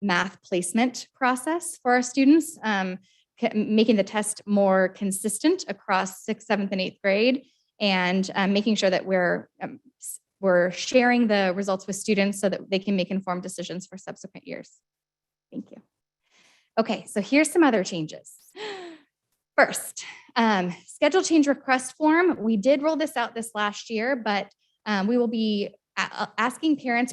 math placement process for our students, making the test more consistent across 6th, 7th, and 8th grade, and making sure that we're sharing the results with students so that they can make informed decisions for subsequent years. Thank you. Okay, so here's some other changes. First, schedule change request form. We did roll this out this last year, but we will be asking students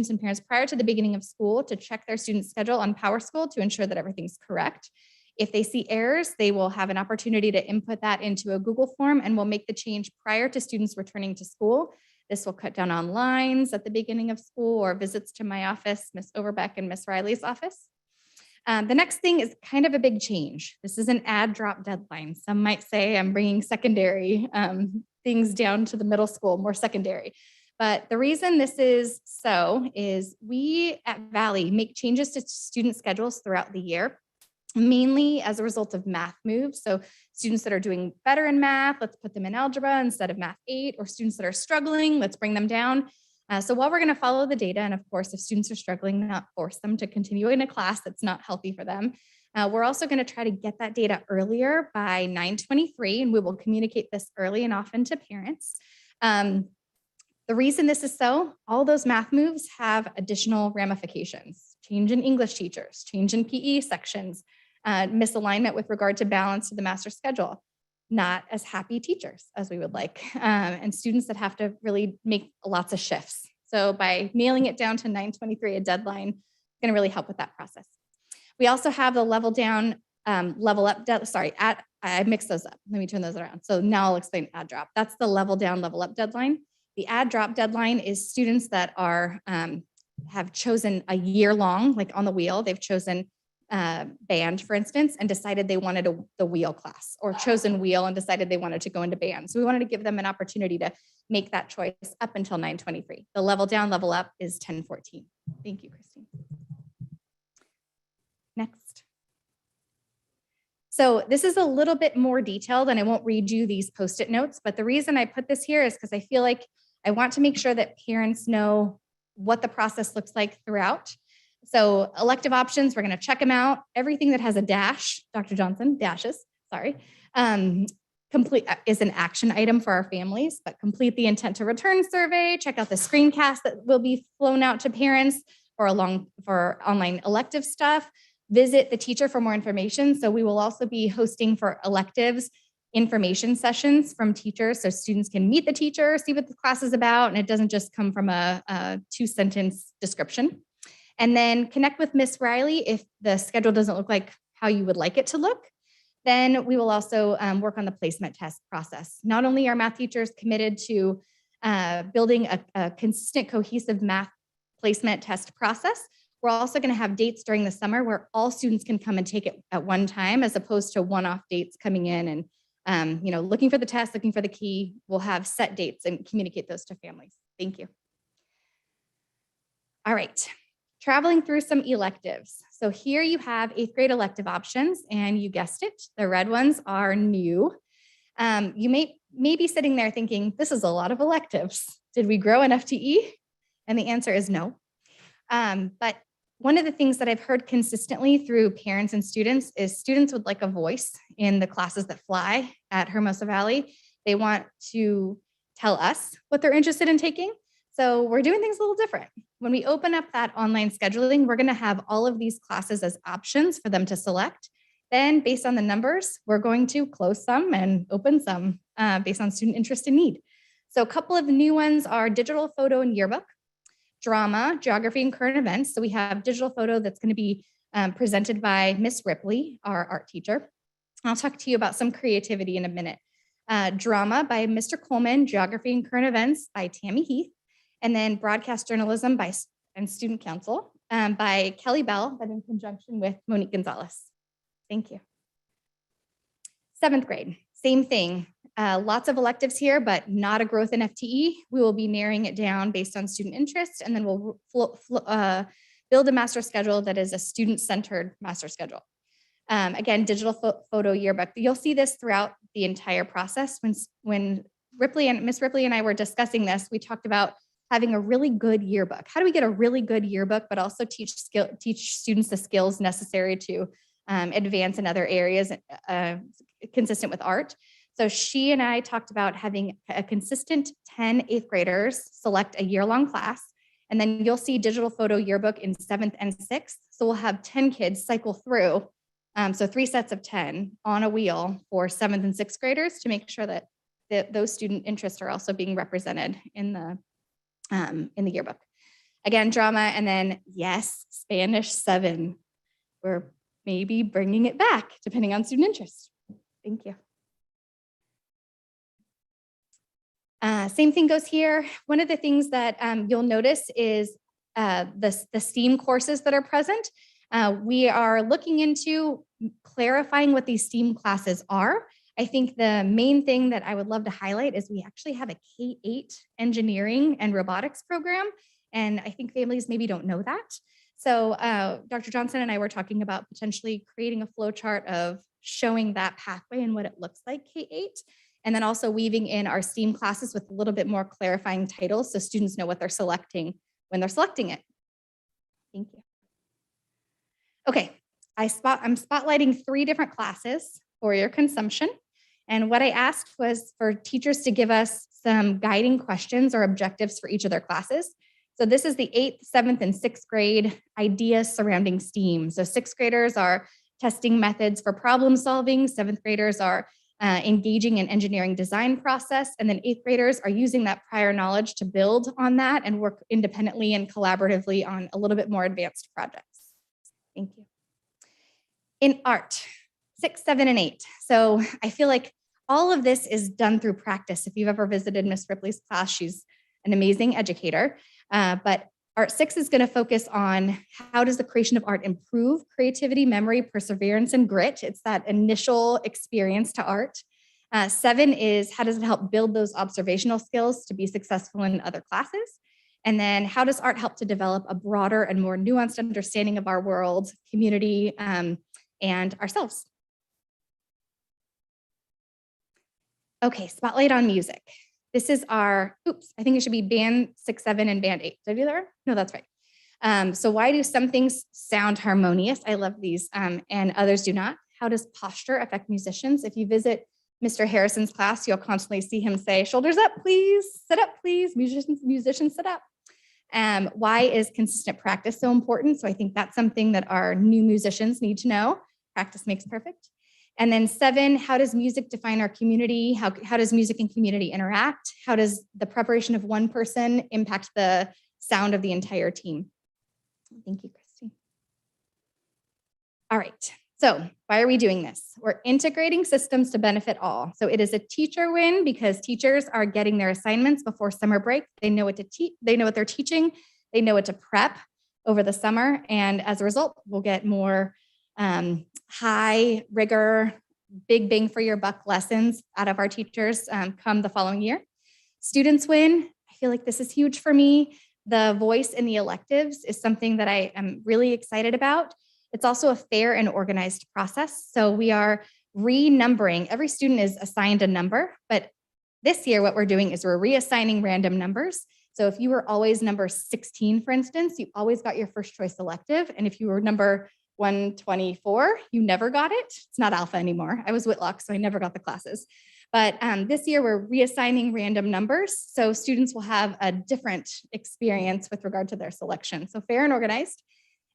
and parents prior to the beginning of school to check their student schedule on PowerSchool to ensure that everything's correct. If they see errors, they will have an opportunity to input that into a Google form, and we'll make the change prior to students returning to school. This will cut down on lines at the beginning of school or visits to my office, Ms. Overbeck and Ms. Riley's office. The next thing is kind of a big change. This is an add drop deadline. Some might say I'm bringing secondary things down to the middle school, more secondary. But the reason this is so is we at Valley make changes to student schedules throughout the year, mainly as a result of math moves. So students that are doing better in math, let's put them in algebra instead of math 8, or students that are struggling, let's bring them down. So while we're going to follow the data, and of course, if students are struggling, not force them to continue in a class that's not healthy for them, we're also going to try to get that data earlier by 9/23, and we will communicate this early and often to parents. The reason this is so, all those math moves have additional ramifications: change in English teachers, change in PE sections, misalignment with regard to balance to the master schedule, not as happy teachers as we would like, and students that have to really make lots of shifts. So by nailing it down to 9/23, a deadline, is going to really help with that process. We also have the level down, level up, I mixed those up. Let me turn those around. So now I'll explain add drop. That's the level down, level up deadline. The add drop deadline is students that are have chosen a year long, like on the wheel, they've chosen band, for instance, and decided they wanted the wheel class, or chosen wheel and decided they wanted to go into band. So we wanted to give them an opportunity to make that choice up until 9/23. The level down, level up is 10/14. Thank you, Christine. Next. So this is a little bit more detailed, and I won't read you these Post-it notes, but the reason I put this here is because I feel like I want to make sure that parents know what the process looks like throughout. So elective options, we're going to check them out. Everything that has a dash, Dr. Johnson, dashes, sorry, complete is an action item for our families, but complete the intent to return survey, check out the screencast that will be flown out to parents for online elective stuff, visit the teacher for more information. So we will also be hosting for electives information sessions from teachers, so students can meet the teacher, see what the class is about, and it doesn't just come from a 2-sentence description. And then connect with Miss Riley if the schedule doesn't look like how you would like it to look. Then we will also work on the placement test process. Not only are math teachers committed to building a consistent, cohesive math placement test process, we're also going to have dates during the summer where all students can come and take it at one time, as opposed to one-off dates coming in and looking for the test, looking for the key. We'll have set dates and communicate those to families. Thank you. All right. Traveling through some electives. So here you have 8th grade elective options, and you guessed it, the red ones are new. You may be sitting there thinking, this is a lot of electives. Did we grow in FTE? And the answer is no. But one of the things that I've heard consistently through parents and students is students would like a voice in the classes that fly at Hermosa Valley. They want to tell us what they're interested in taking. So we're doing things a little different. When we open up that online scheduling, we're going to have all of these classes as options for them to select. Then based on the numbers, we're going to close some and open some based on student interest and need. So a couple of the new ones are digital photo and yearbook, drama, geography, and current events. So we have digital photo that's going to be presented by Miss Ripley, our art teacher. I'll talk to you about some creativity in a minute. Drama by Mr. Coleman, geography and current events by Tammy Heath, and then broadcast journalism and student council by Kelly Bell, but in conjunction with Monique Gonzalez. Thank you. 7th grade, same thing. Lots of electives here, but not a growth in FTE. We will be narrowing it down based on student interest, and then we'll build a master schedule that is a student-centered master schedule. Again, digital photo yearbook. You'll see this throughout the entire process. When Miss Ripley and I were discussing this, we talked about having a really good yearbook. How do we get a really good yearbook, but also teach students the skills necessary to advance in other areas consistent with art? So she and I talked about having a consistent 10 8th graders select a year-long class, and then you'll see digital photo yearbook in 7th and 6th. So we'll have 10 kids cycle through, so 3 sets of 10 on a wheel for 7th and 6th graders to make sure that those student interests are also being represented in the yearbook. Again, drama, and then yes, Spanish 7. We're maybe bringing it back depending on student interest. Thank you. Same thing goes here. One of the things that you'll notice is the STEAM courses that are present. We are looking into clarifying what these STEAM classes are. I think the main thing that I would love to highlight is we actually have a K-8 engineering and robotics program, and I think families maybe don't know that. So Dr. Johnson and I were talking about potentially creating a flow chart of showing that pathway and what it looks like K-8, and then also weaving in our STEAM classes with a little bit more clarifying titles so students know what they're selecting when they're selecting it. Thank you. Okay, I'm spotlighting 3 different classes for your consumption. And what I asked was for teachers to give us some guiding questions or objectives for each of their classes. So this is the 8th, 7th, and 6th grade ideas surrounding STEAM. So 6th graders are testing methods for problem solving. 7th graders are engaging in engineering design process. And then 8th graders are using that prior knowledge to build on that and work independently and collaboratively on a little bit more advanced projects. Thank you. In art, 6, 7, and 8. So I feel like all of this is done through practice. If you've ever visited Miss Ripley's class, she's an amazing educator. But Art 6 is going to focus on how does the creation of art improve creativity, memory, perseverance, and grit. It's that initial experience to art. 7 is how does it help build those observational skills to be successful in other classes? And then how does art help to develop a broader and more nuanced understanding of our world, community, and ourselves? Okay, spotlight on music. This is our, I think it should be band 6, 7, and band 8. Did I do that right? No, that's right. So why do some things sound harmonious? I love these, and others do not. How does posture affect musicians? If you visit Mr. Harrison's class, you'll constantly see him say, shoulders up, please, sit up, please, musicians sit up. Why is consistent practice so important? So I think that's something that our new musicians need to know. Practice makes perfect. And then 7, how does music define our community? How does music and community interact? How does the preparation of one person impact the sound of the entire team? Thank you, Christy. All right, so why are we doing this? We're integrating systems to benefit all. So it is a teacher win because teachers are getting their assignments before summer break. They know what to teach, they know what they're teaching, they know what to prep over the summer. And as a result, we'll get more high rigor, big bang for your buck lessons out of our teachers come the following year. Students win. I feel like this is huge for me. The voice in the electives is something that I am really excited about. It's also a fair and organized process. So we are renumbering. Every student is assigned a number, but this year what we're doing is we're reassigning random numbers. So if you were always number 16, for instance, you always got your first choice elective. And if you were number 124, you never got it. It's not alpha anymore. I was Whitlock, so I never got the classes. But this year we're reassigning random numbers. So students will have a different experience with regard to their selection. So fair and organized.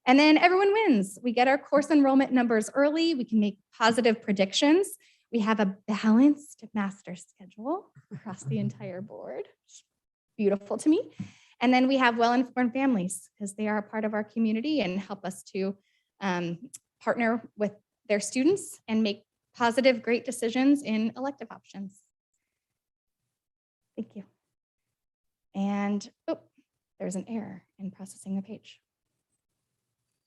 And then everyone wins. We get our course enrollment numbers early. We can make positive predictions. We have a balanced master schedule across the entire board. Beautiful to me. And then we have well-informed families because they are a part of our community and help us to partner with their students and make positive, great decisions in elective options. Thank you. And there's an error in processing the page.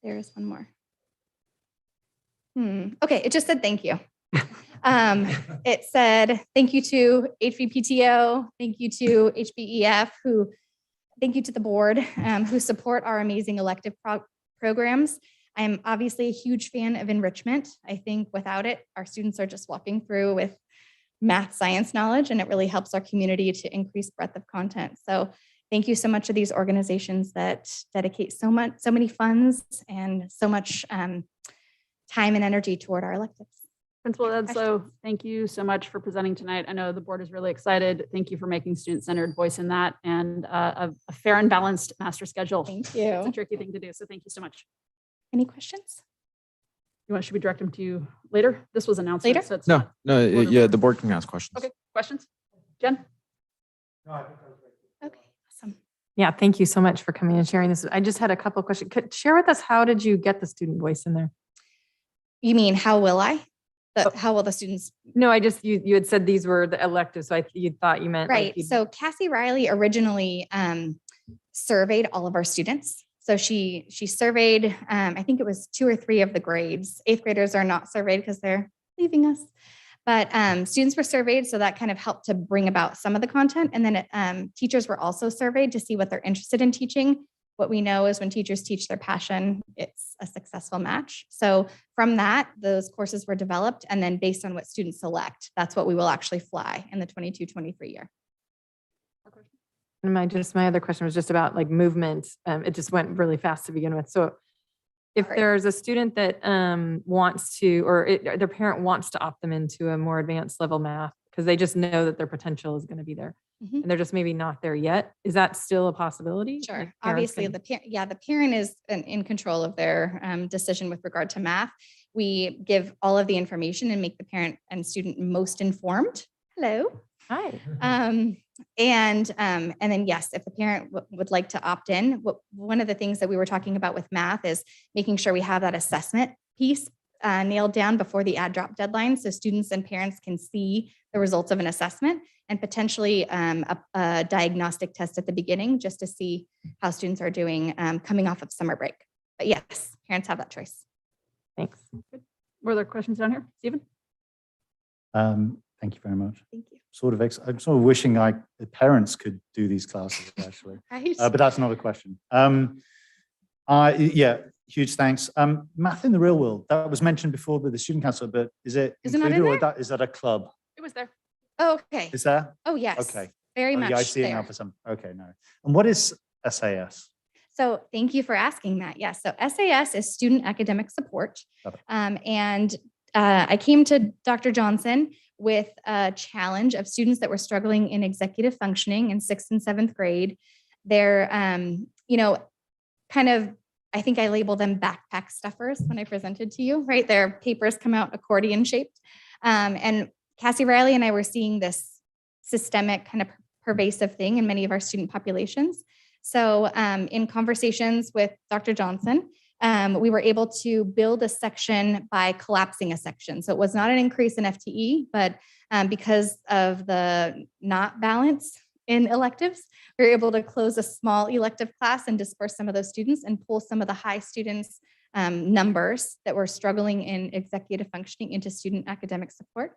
There is one more. Okay, it just said thank you. It said thank you to HVPTO, thank you to HBEF, thank you to the board who support our amazing elective programs. I'm obviously a huge fan of enrichment. I think without it, our students are just walking through with math, science knowledge, and it really helps our community to increase breadth of content. So thank you so much to these organizations that dedicate so many funds and so much time and energy toward our electives. Principal Edslow, thank you so much for presenting tonight. I know the board is really excited. Thank you for making student-centered voice in that and a fair and balanced master schedule. Thank you. It's a tricky thing to do, so thank you so much. Any questions? Should we direct them to you later? This was announced. Later? So it's No, yeah, the board can ask questions. Okay, questions? Jen? Okay, awesome. Yeah, thank you so much for coming and sharing this. I just had a couple of questions. Could share with us, how did you get the student voice in there? You mean, how will I? How will the students? No, you had said these were the electives, so you thought you meant. Right. Like So Cassie Riley originally surveyed all of our students. So she surveyed, I think it was 2 or 3 of the grades. 8th graders are not surveyed because they're leaving us. But students were surveyed, so that kind of helped to bring about some of the content. And then teachers were also surveyed to see what they're interested in teaching. What we know is when teachers teach their passion, it's a successful match. So from that, those courses were developed, and then based on what students select, that's what we will actually fly in the 22-23 year. And my other question was just about like movement. It just went really fast to begin with. So if there's a student that wants to, or their parent wants to opt them into a more advanced level math, because they just know that their potential is going to be there. Mm-hmm. And they're just maybe not there yet. Is that still a possibility? Sure. Like Obviously, the parent is in control of their decision with regard to math. We give all of the information and make the parent and student most informed. Hello. Hi. And then yes, if the parent would like to opt in, one of the things that we were talking about with math is making sure we have that assessment piece nailed down before the add drop deadline, so students and parents can see the results of an assessment, and potentially a diagnostic test at the beginning just to see how students are doing coming off of summer break. But yes, parents have that choice. Thanks. Were there questions down here? Stephen? Thank you very much. Thank you. I'm sort of wishing the parents could do these classes actually, Right. but that's not a question. Yeah, huge thanks. Math in the real world, that was mentioned before by the student council, but is it not included, in or is that a club? It was there. Oh, okay. Is there? Oh, yes. Okay. Very much. Yeah, I see it now there. for some. Okay, no. And what is SAS? So thank you for asking that. Yes. So SAS is student academic support. Okay. I came to Dr. Johnson with a challenge of students that were struggling in executive functioning in 6th and 7th grade. They're, kind of, I think I labeled them backpack stuffers when I presented to you, right? Their papers come out accordion shaped. And Cassie Riley and I were seeing this systemic kind of pervasive thing in many of our student populations. So in conversations with Dr. Johnson, we were able to build a section by collapsing a section. So it was not an increase in FTE, but because of the not balance in electives, we were able to close a small elective class and disperse some of those students and pull some of the high students numbers that were struggling in executive functioning into student academic support.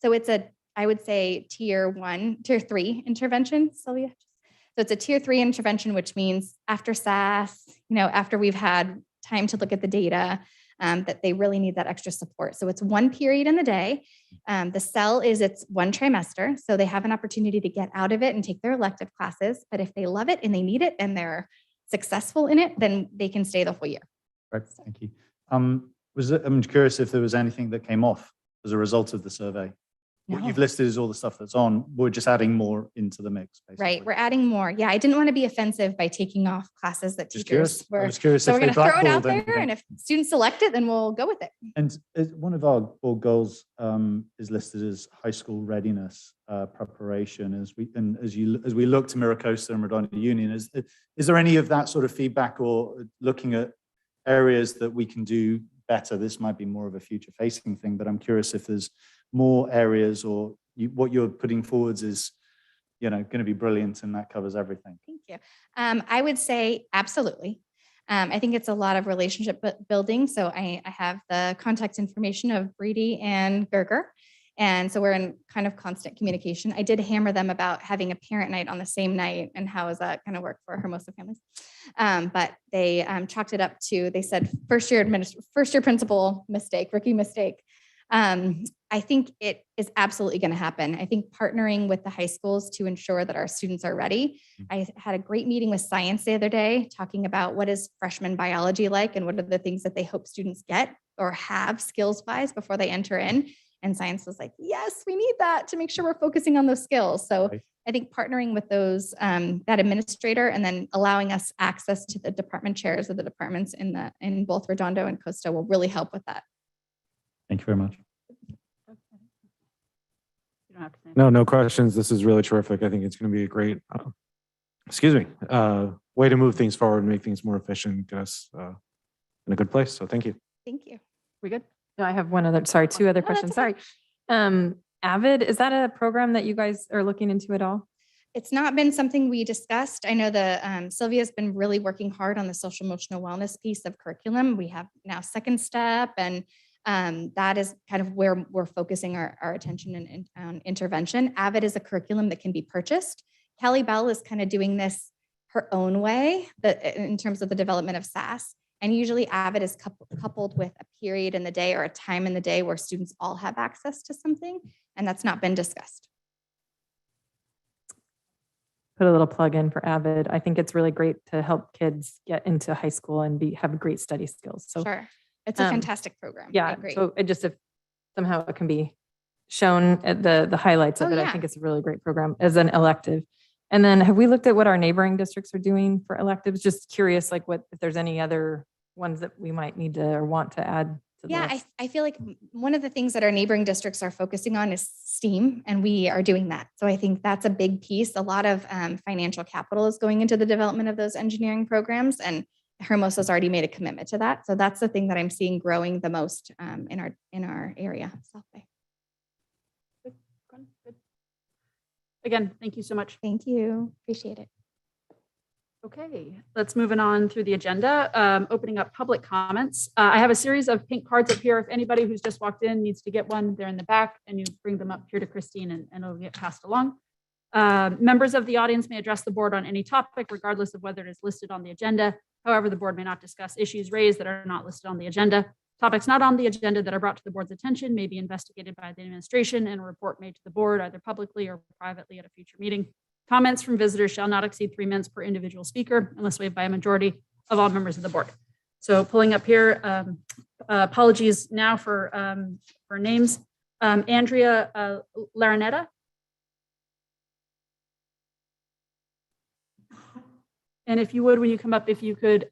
So it's I would say tier 3 intervention, Sylvia. So it's a tier 3 intervention, which means after SAS, after we've had time to look at the data, that they really need that extra support. So it's 1 period in the day. The cell is it's 1 trimester. So they have an opportunity to get out of it and take their elective classes. But if they love it and they need it and they're successful in it, then they can stay the whole year. Right, thank you. I'm curious if there was anything that came off as a result of the survey. No. What you've listed is all the stuff that's on. We're just adding more into the mix, basically. Right, we're adding more. Yeah, I didn't want to be offensive by taking off classes that Just teachers curious. were. I was curious So if we're they going to throw it out blackballed there, anything. and if students select it, then we'll go with it. And one of our board goals is listed as high school readiness preparation. As we look to Miracosta and Redondo Union, is there any of that sort of feedback or looking at areas that we can do better? This might be more of a future-facing thing, but I'm curious if there's more areas or what you're putting forwards is, going to be brilliant, and that covers everything. Thank you. I would say absolutely. I think it's a lot of relationship building. So I have the contact information of Breedy and Gerger. And so we're in kind of constant communication. I did hammer them about having a parent night on the same night and how is that going to work for Hermosa families. But they chalked it up to, they said, first year principal mistake, rookie mistake. I think it is absolutely going to happen. I think partnering with the high schools to ensure that our students are ready. I had a great meeting with science the other day talking about what is freshman biology like and what are the things that they hope students get or have skills-wise before they enter in. And science was like, yes, we need that to make sure we're focusing on those skills. So Right. I think partnering with those, that administrator, and then allowing us access to the department chairs of the departments in both Redondo and Costa will really help with that. Thank you very much. You don't have to say No, no questions. This is really terrific. I think it's going to be a great, way to move things forward and make things more efficient, get us in a good place. So thank you. Thank you. We good? No, I have one other, sorry, two other No, that's questions. Sorry. Avid, is that a program that you guys are looking into at all? It's not been something we discussed. I know that Sylvia's been really working hard on the social emotional wellness piece of curriculum. We have now Second Step, and that is kind of where we're focusing our attention and intervention. Avid is a curriculum that can be purchased. Kelly Bell is kind of doing this her own way in terms of the development of SAS. And usually Avid is coupled with a period in the day or a time in the day where students all have access to something. And that's not been discussed. Put a little plug in for Avid. I think it's really great to help kids get into high school and have great study skills. So Sure. It's a fantastic program. I yeah, agree. so it just, if somehow it can be shown at the highlights of Oh, it, I yeah. think it's a really great program as an elective. And then have we looked at what our neighboring districts are doing for electives? Just curious, like if there's any other ones that we might need to or want to add to the Yeah, list. I feel like one of the things that our neighboring districts are focusing on is STEAM, and we are doing that. So I think that's a big piece. A lot of financial capital is going into the development of those engineering programs, and Hermosa's already made a commitment to that. So that's the thing that I'm seeing growing the most in our area, South Bay. Good. Again, thank you so much. Thank you. Appreciate it. Okay, let's move on through the agenda. Opening up public comments. I have a series of pink cards up here. If anybody who's just walked in needs to get one, they're in the back, and you bring them up here to Christine and it'll get passed along. Members of the audience may address the board on any topic, regardless of whether it is listed on the agenda. However, the board may not discuss issues raised that are not listed on the agenda. Topics not on the agenda that are brought to the board's attention may be investigated by the administration and a report made to the board either publicly or privately at a future meeting. Comments from visitors shall not exceed 3 minutes per individual speaker unless waived by a majority of all members of the board. So pulling up here, apologies now for names. Andrea Larinetta. And if you would, when you come up, if you could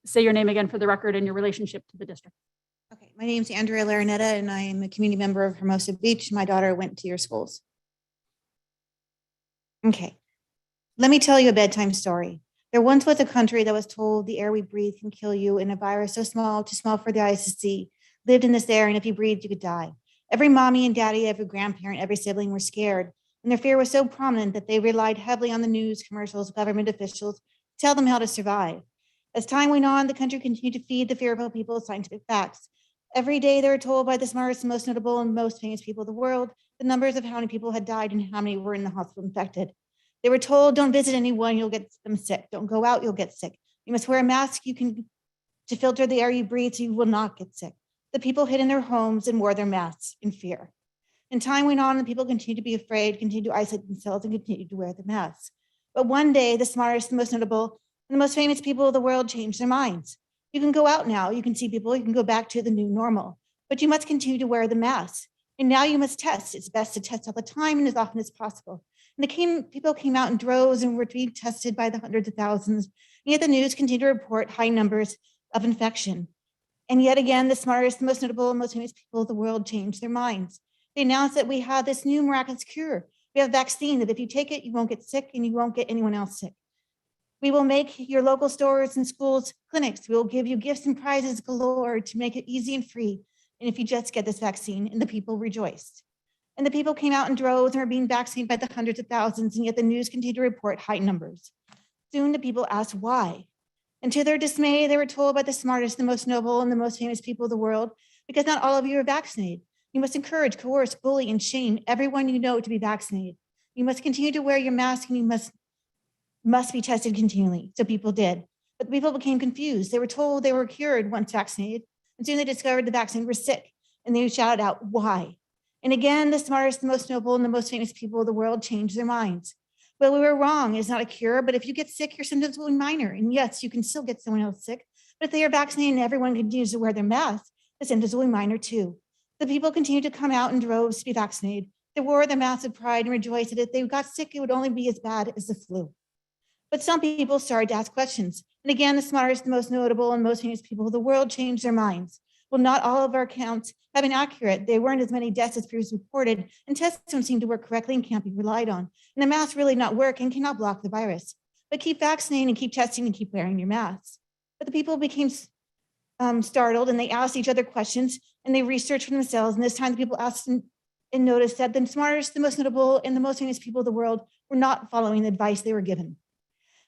say your name again for the record and your relationship to the district. Okay, my name's Andrea Larinetta, and I am a community member of Hermosa Beach. My daughter went to your schools. Okay, let me tell you a bedtime story. There once was a country that was told the air we breathe can kill you, and a virus so small, too small for the eyes to see, lived in this air, and if you breathed, you could die. Every mommy and daddy, every grandparent, every sibling were scared, and their fear was so prominent that they relied heavily on the news, commercials, government officials to tell them how to survive. As time went on, the country continued to feed the fearful people scientific facts. Every day they were told by the smartest, most notable, and most famous people in the world the numbers of how many people had died and how many were in the hospital infected. They were told, don't visit anyone, you'll get them sick. Don't go out, you'll get sick. You must wear a mask to filter the air you breathe so you will not get sick. The people hid in their homes and wore their masks in fear. And time went on and people continued to be afraid, continued to isolate themselves, and continued to wear the masks. But one day, the smartest, the most notable, and the most famous people of the world changed their minds. You can go out now, you can see people, you can go back to the new normal, but you must continue to wear the mask. And now you must test. It's best to test all the time and as often as possible. And people came out in droves and were being tested by the hundreds of thousands. And yet the news continued to report high numbers of infection. And yet again, the smartest, the most notable, and most famous people of the world changed their minds. They announced that we have this new miraculous cure. We have a vaccine that if you take it, you won't get sick and you won't get anyone else sick. We will make your local stores and schools clinics. We will give you gifts and prizes galore to make it easy and free. And if you just get this vaccine, and the people rejoiced. And the people came out in droves and were being vaccinated by the hundreds of thousands, and yet the news continued to report high numbers. Soon the people asked why. And to their dismay, they were told by the smartest, the most noble, and the most famous people of the world, because not all of you are vaccinated. You must encourage, coerce, bully, and shame everyone you know to be vaccinated. You must continue to wear your mask, and you must be tested continually. So people did. But the people became confused. They were told they were cured once vaccinated, and soon they discovered the vaccine was sick, and they shouted out, why? And again, the smartest, the most noble, and the most famous people of the world changed their minds. But we were wrong. It's not a cure, but if you get sick, your symptoms will be minor. And yes, you can still get someone else sick, but if they are vaccinated and everyone continues to wear their mask, the symptoms will be minor too. The people continue to come out in droves to be vaccinated. They wore their masks with pride and rejoiced that if they got sick, it would only be as bad as the flu. But some people started to ask questions. And again, the smartest, the most notable, and most famous people of the world changed their minds. Well, not all of our counts have been accurate. There weren't as many deaths as previously reported, and tests don't seem to work correctly and can't be relied on. And the masks really not work and cannot block the virus. But keep vaccinating and keep testing and keep wearing your masks. But the people became startled and they asked each other questions and they researched for themselves. And this time the people asked and noticed that the smartest, the most notable, and the most famous people of the world were not following the advice they were given.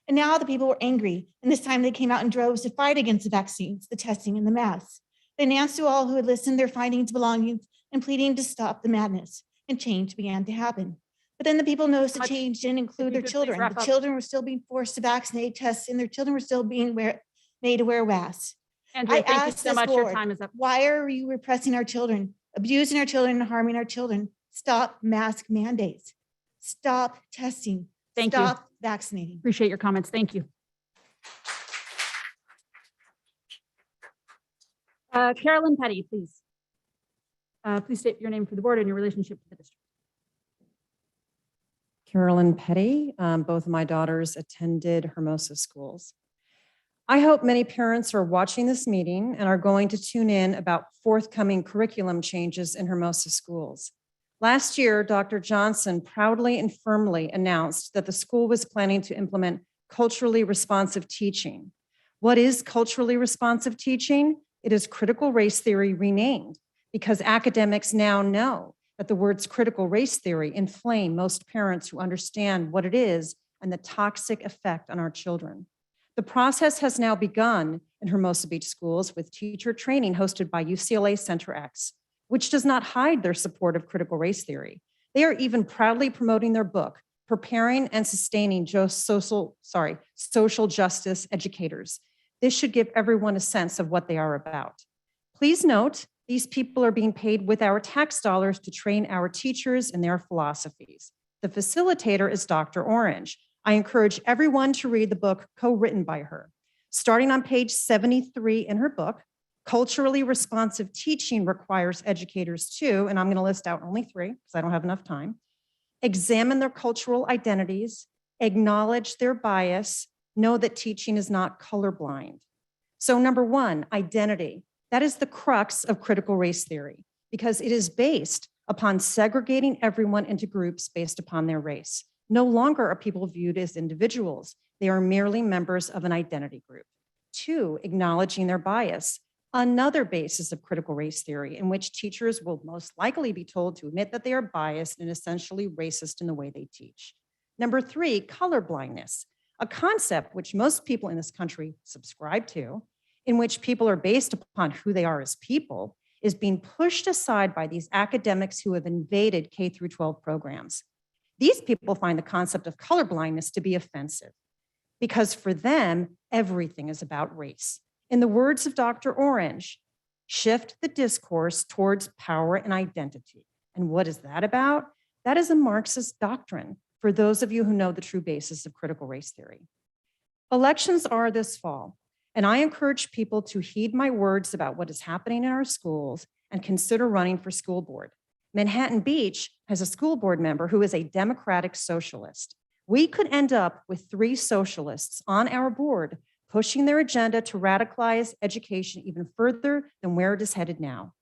And now the people were angry. And this time they came out in droves to fight against the vaccines, the testing, and the masks. They announced to all who had listened their findings, belongings, and pleading to stop the madness. And change began to happen. But then the people noticed the change didn't include their children. The children were still being forced to vaccinate, test, and their children were still being made to wear masks. Andrea, thank you so much. Your time is up. Why are you repressing our children, abusing our children, and harming our children? Stop mask mandates. Stop testing. Thank you. Stop vaccinating. Appreciate your comments. Thank you. Carolyn Petty, please. Please state your name for the board and your relationship to the district. Carolyn Petty. Both of my daughters attended Hermosa schools. I hope many parents are watching this meeting and are going to tune in about forthcoming curriculum changes in Hermosa schools. Last year, Dr. Johnson proudly and firmly announced that the school was planning to implement culturally responsive teaching. What is culturally responsive teaching? It is critical race theory renamed because academics now know that the words critical race theory inflame most parents who understand what it is and the toxic effect on our children. The process has now begun in Hermosa Beach schools with teacher training hosted by UCLA Center X, which does not hide their support of critical race theory. They are even proudly promoting their book, Preparing and Sustaining Social Justice Educators. This should give everyone a sense of what they are about. Please note, these people are being paid with our tax dollars to train our teachers in their philosophies. The facilitator is Dr. Orange. I encourage everyone to read the book co-written by her. Starting on page 73 in her book, culturally responsive teaching requires educators to, and I'm going to list out only 3 because I don't have enough time, examine their cultural identities, acknowledge their bias, know that teaching is not colorblind. So number 1, identity. That is the crux of critical race theory because it is based upon segregating everyone into groups based upon their race. No longer are people viewed as individuals. They are merely members of an identity group. 2, acknowledging their bias. Another basis of critical race theory in which teachers will most likely be told to admit that they are biased and essentially racist in the way they teach. Number 3, colorblindness, a concept which most people in this country subscribe to, in which people are based upon who they are as people, is being pushed aside by these academics who have invaded K through 12 programs. These people find the concept of colorblindness to be offensive because for them, everything is about race. In the words of Dr. Orange, shift the discourse towards power and identity. And what is that about? That is a Marxist doctrine for those of you who know the true basis of critical race theory. Elections are this fall, and I encourage people to heed my words about what is happening in our schools and consider running for school board. Manhattan Beach has a school board member who is a Democratic socialist. We could end up with 3 socialists on our board pushing their agenda to radicalize education even further than where it is headed now.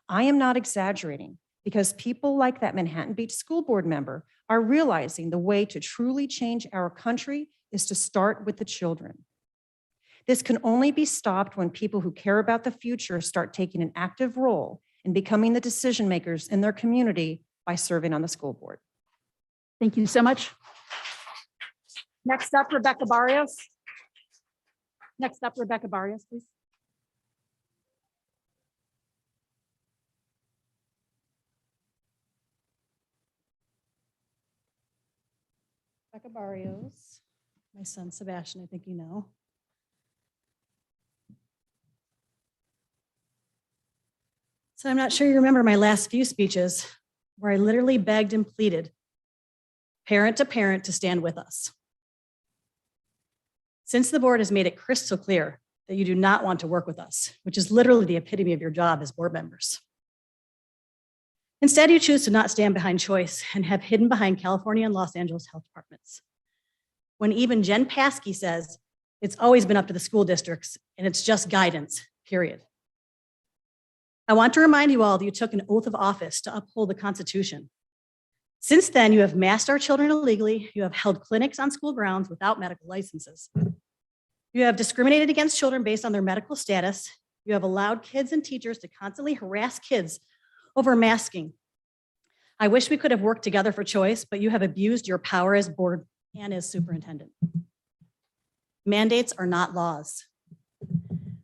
I am not exaggerating because people like that Manhattan Beach school board member are realizing the way to truly change our country is to start with the children. This can only be stopped when people who care about the future start taking an active role in becoming the decision makers in their community by serving on the school board. Thank you so much. Next up, Rebecca Barrios. Next up, Rebecca Barrios, please. Rebecca Barrios, my son Sebastian, I think you know. So I'm not sure you remember my last few speeches, where I literally begged and pleaded, parent to parent, to stand with us. Since the board has made it crystal clear that you do not want to work with us, which is literally the epitome of your job as board members. Instead, you choose to not stand behind choice and have hidden behind California and Los Angeles health departments. When even Jen Paskey says it's always been up to the school districts and it's just guidance, period. I want to remind you all that you took an oath of office to uphold the Constitution. Since then, you have masked our children illegally, you have held clinics on school grounds without medical licenses. You have discriminated against children based on their medical status. You have allowed kids and teachers to constantly harass kids over masking. I wish we could have worked together for choice, but you have abused your power as board and as superintendent. Mandates are not laws.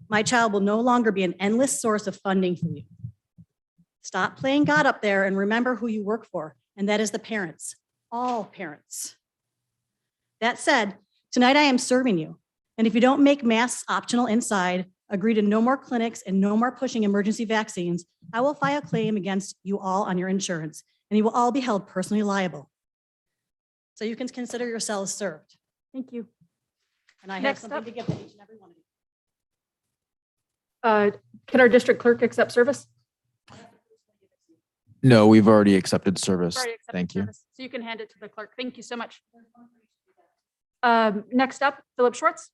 My child will no longer be an endless source of funding for you. Stop playing God up there and remember who you work for, and that is the parents, all parents. That said, tonight I am serving you, and if you don't make masks optional inside, agree to no more clinics and no more pushing emergency vaccines, I will file a claim against you all on your insurance, and you will all be held personally liable. So you can consider yourselves served. Thank you. And I have Next something up. to give to each and every one of you. Can our district clerk accept service? No, we've already accepted service. Already accepted Thank you. service. So you can hand it to the clerk. Thank you so much. Next up, Philip Schwartz.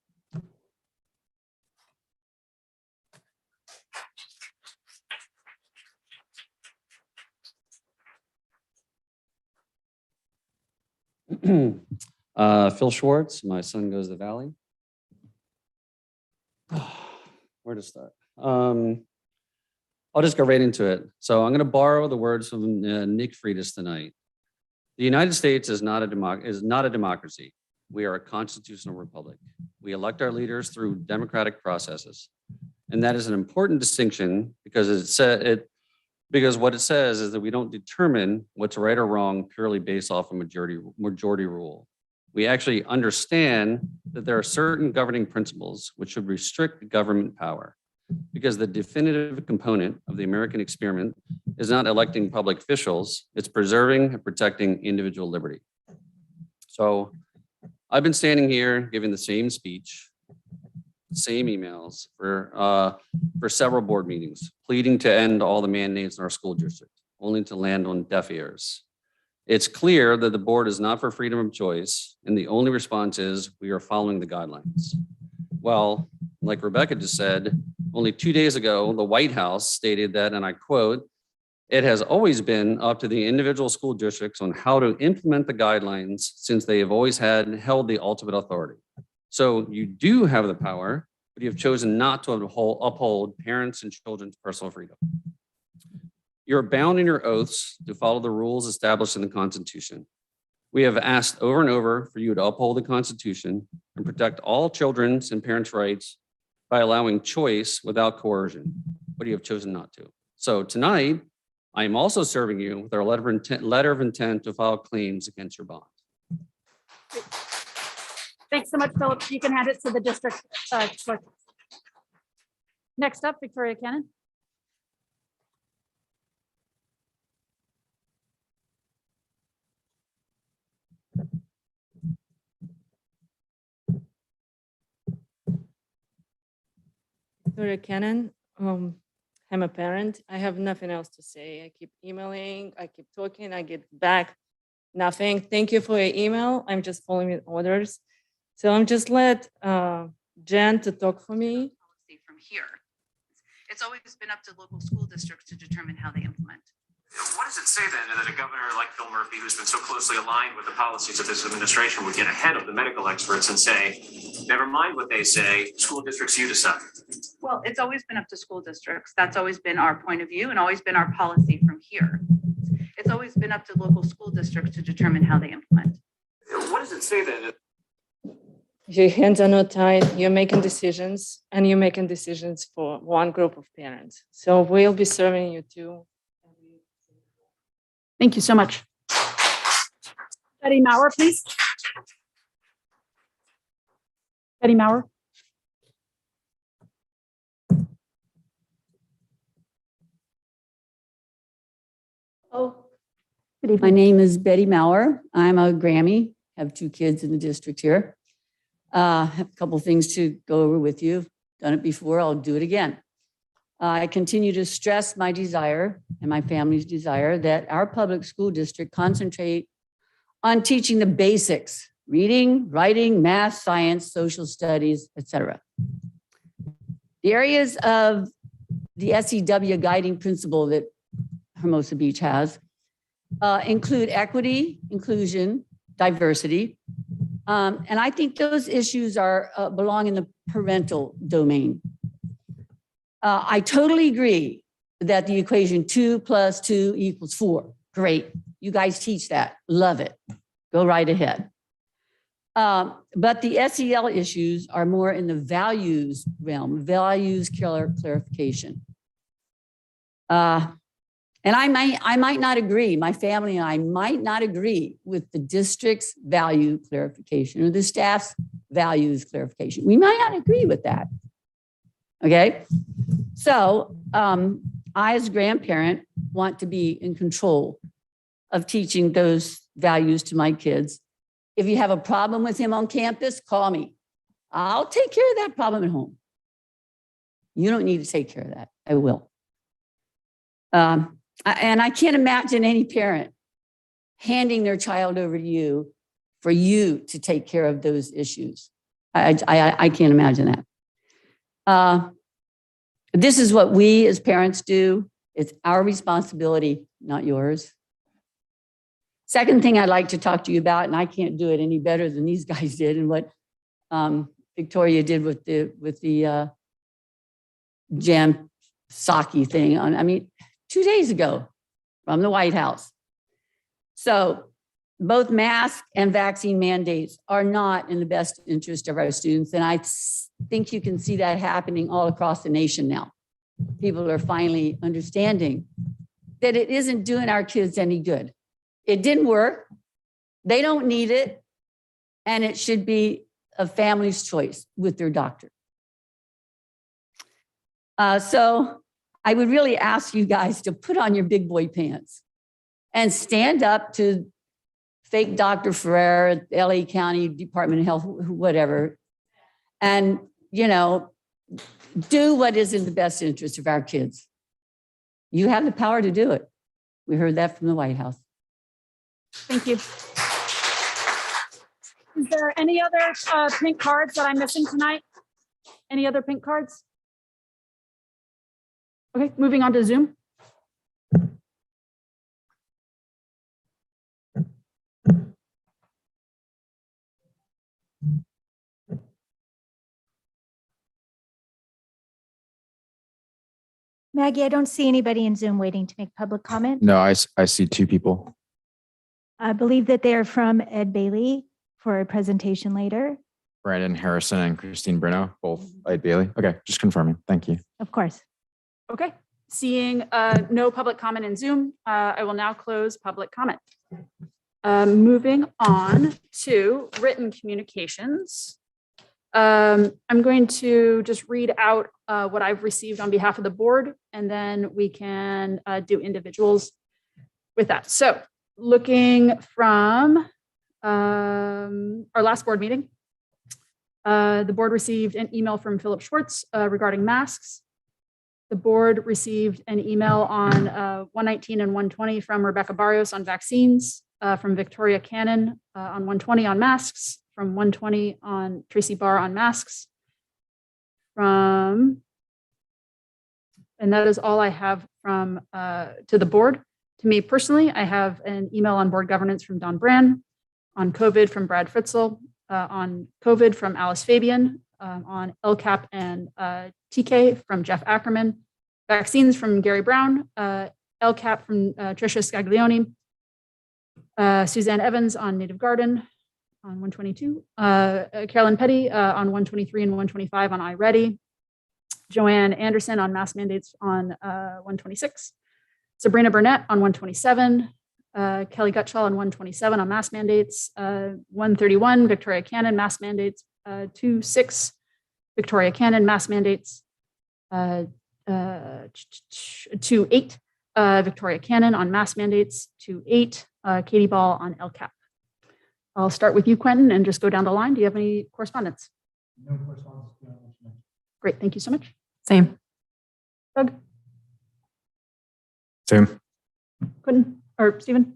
Phil Schwartz, my son goes to the Valley. Where to start? I'll just go right into it. So I'm going to borrow the words from Nick Freitas tonight. The United States is not a democracy. We are a constitutional republic. We elect our leaders through democratic processes. And that is an important distinction because because what it says is that we don't determine what's right or wrong purely based off a majority rule. We actually understand that there are certain governing principles which should restrict government power, because the definitive component of the American experiment is not electing public officials, it's preserving and protecting individual liberty. So I've been standing here giving the same speech, same emails for several board meetings, pleading to end all the mandates in our school district, only to land on deaf ears. It's clear that the board is not for freedom of choice, and the only response is we are following the guidelines. Well, like Rebecca just said, only 2 days ago, the White House stated that, and I quote, "It has always been up to the individual school districts on how to implement the guidelines since they have always held the ultimate authority." So you do have the power, but you have chosen not to uphold parents and children's personal freedom. You're bound in your oaths to follow the rules established in the Constitution. We have asked over and over for you to uphold the Constitution and protect all children's and parents' rights by allowing choice without coercion, but you have chosen not to. So tonight, I am also serving you with our letter of intent to file claims against your bond. Thanks so much, Philip. You can hand it to the district clerk. Next up, Victoria Cannon. Victoria Cannon. I'm a parent. I have nothing else to say. I keep emailing, I keep talking, I get back nothing. Thank you for your email. I'm just following orders. So I'm just let Jen to talk for me. From here. It's always been up to local school districts to determine how they implement. What does it say then that a governor like Phil Murphy, who's been so closely aligned with the policies of this administration, would get ahead of the medical experts and say, never mind what they say, school districts, you decide? Well, it's always been up to school districts. That's always been our point of view and always been our policy from here. It's always been up to local school districts to determine how they implement. What does it say then? Your hands are not tied, you're making decisions, and you're making decisions for one group of parents. So we'll be serving you too. Thank you so much. Betty Maurer, please. Betty Maurer. Oh, Good evening. My name is Betty Maurer. I'm a Grammy, have 2 kids in the district here. Have a couple things to go over with you. Done it before, I'll do it again. I continue to stress my desire and my family's desire that our public school district concentrate on teaching the basics, reading, writing, math, science, social studies, etc. The areas of the SEW guiding principle that Hermosa Beach has include equity, inclusion, diversity. And I think those issues are belong in the parental domain. I totally agree that the equation 2 + 2 = 4. Great. You guys teach that. Love it. Go right ahead. But the SEL issues are more in the values realm, values clarification. And I might not agree, my family and I might not agree with the district's value clarification or the staff's values clarification. We might not agree with that. Okay. So I, as a grandparent, want to be in control of teaching those values to my kids. If you have a problem with him on campus, call me. I'll take care of that problem at home. You don't need to take care of that. I will. And I can't imagine any parent handing their child over to you for you to take care of those issues. I can't imagine that. This is what we as parents do. It's our responsibility, not yours. Second thing I'd like to talk to you about, and I can't do it any better than these guys did, and what Victoria did with the jam sake thing on, 2 days ago from the White House. So both mask and vaccine mandates are not in the best interest of our students. And I think you can see that happening all across the nation now. People are finally understanding that it isn't doing our kids any good. It didn't work. They don't need it. And it should be a family's choice with their doctor. So I would really ask you guys to put on your big boy pants and stand up to fake Dr. Ferrer, LA County Department of Health, whatever, and, do what is in the best interest of our kids. You have the power to do it. We heard that from the White House. Thank you. Is there any other pink cards that I'm missing tonight? Any other pink cards? Okay, moving on to Zoom. Maggie, I don't see anybody in Zoom waiting to make public comment. No, I see 2 people. I believe that they are from Ed Bailey for a presentation later. Brandon Harrison and Christine Bruno, both Ed Bailey. Okay, just confirming. Thank you. Of course. Okay, seeing no public comment in Zoom, I will now close public comment. Moving on to written communications. I'm going to just read out what I've received on behalf of the board, and then we can do individuals with that. So looking from our last board meeting, the board received an email from Philip Schwartz regarding masks. The board received an email on 119 and 120 from Rebecca Barrios on vaccines, from Victoria Cannon on 120 on masks, from 120 on Tracy Barr on masks, and that is all I have from to the board. To me personally, I have an email on board governance from Don Brand, on COVID from Brad Fritzel, on COVID from Alice Fabian, on LCAP and TK from Jeff Ackerman, vaccines from Gary Brown, LCAP from Tricia Scaglione, Suzanne Evans on Native Garden on 122, Carolyn Petty on 123 and 125 on iReady, Joanne Anderson on mask mandates on 126, Sabrina Burnett on 127, Kelly Gutschall on 127 on mask mandates, 131, Victoria Cannon, mask mandates, 26, Victoria Cannon, mask mandates, 28, Victoria Cannon on mask mandates, 28, Katie Ball on LCAP. I'll start with you, Quentin, and just go down the line. Do you have any correspondence? No correspondence. Great, thank you so much. Same. Doug, Same. Quentin, or Stephen?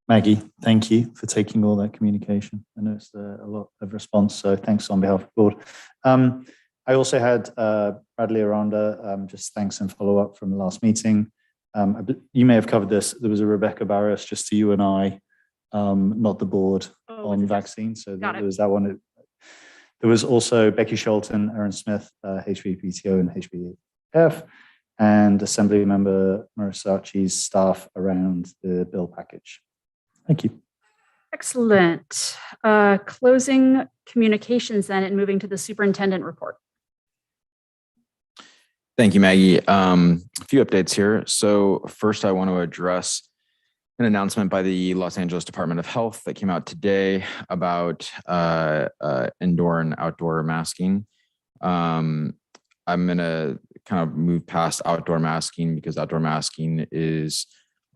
Maggie, thank you for taking all that communication. I know it's a lot of response, so thanks on behalf of the board. I also had Bradley Aranda, just thanks and follow up from the last meeting. You may have covered this. There was a Rebecca Barrios just to you and I, not the board, on vaccines. So there was that one. There was also Becky Sholton, Aaron Smith, HVPTO and HBF, and Assembly Member Murasachi's staff around the bill package. Thank you. Excellent. Closing communications then and moving to the superintendent report. Thank you, Maggie. A few updates here. So first, I want to address an announcement by the Los Angeles Department of Health that came out today about indoor and outdoor masking. I'm going to kind of move past outdoor masking because outdoor masking is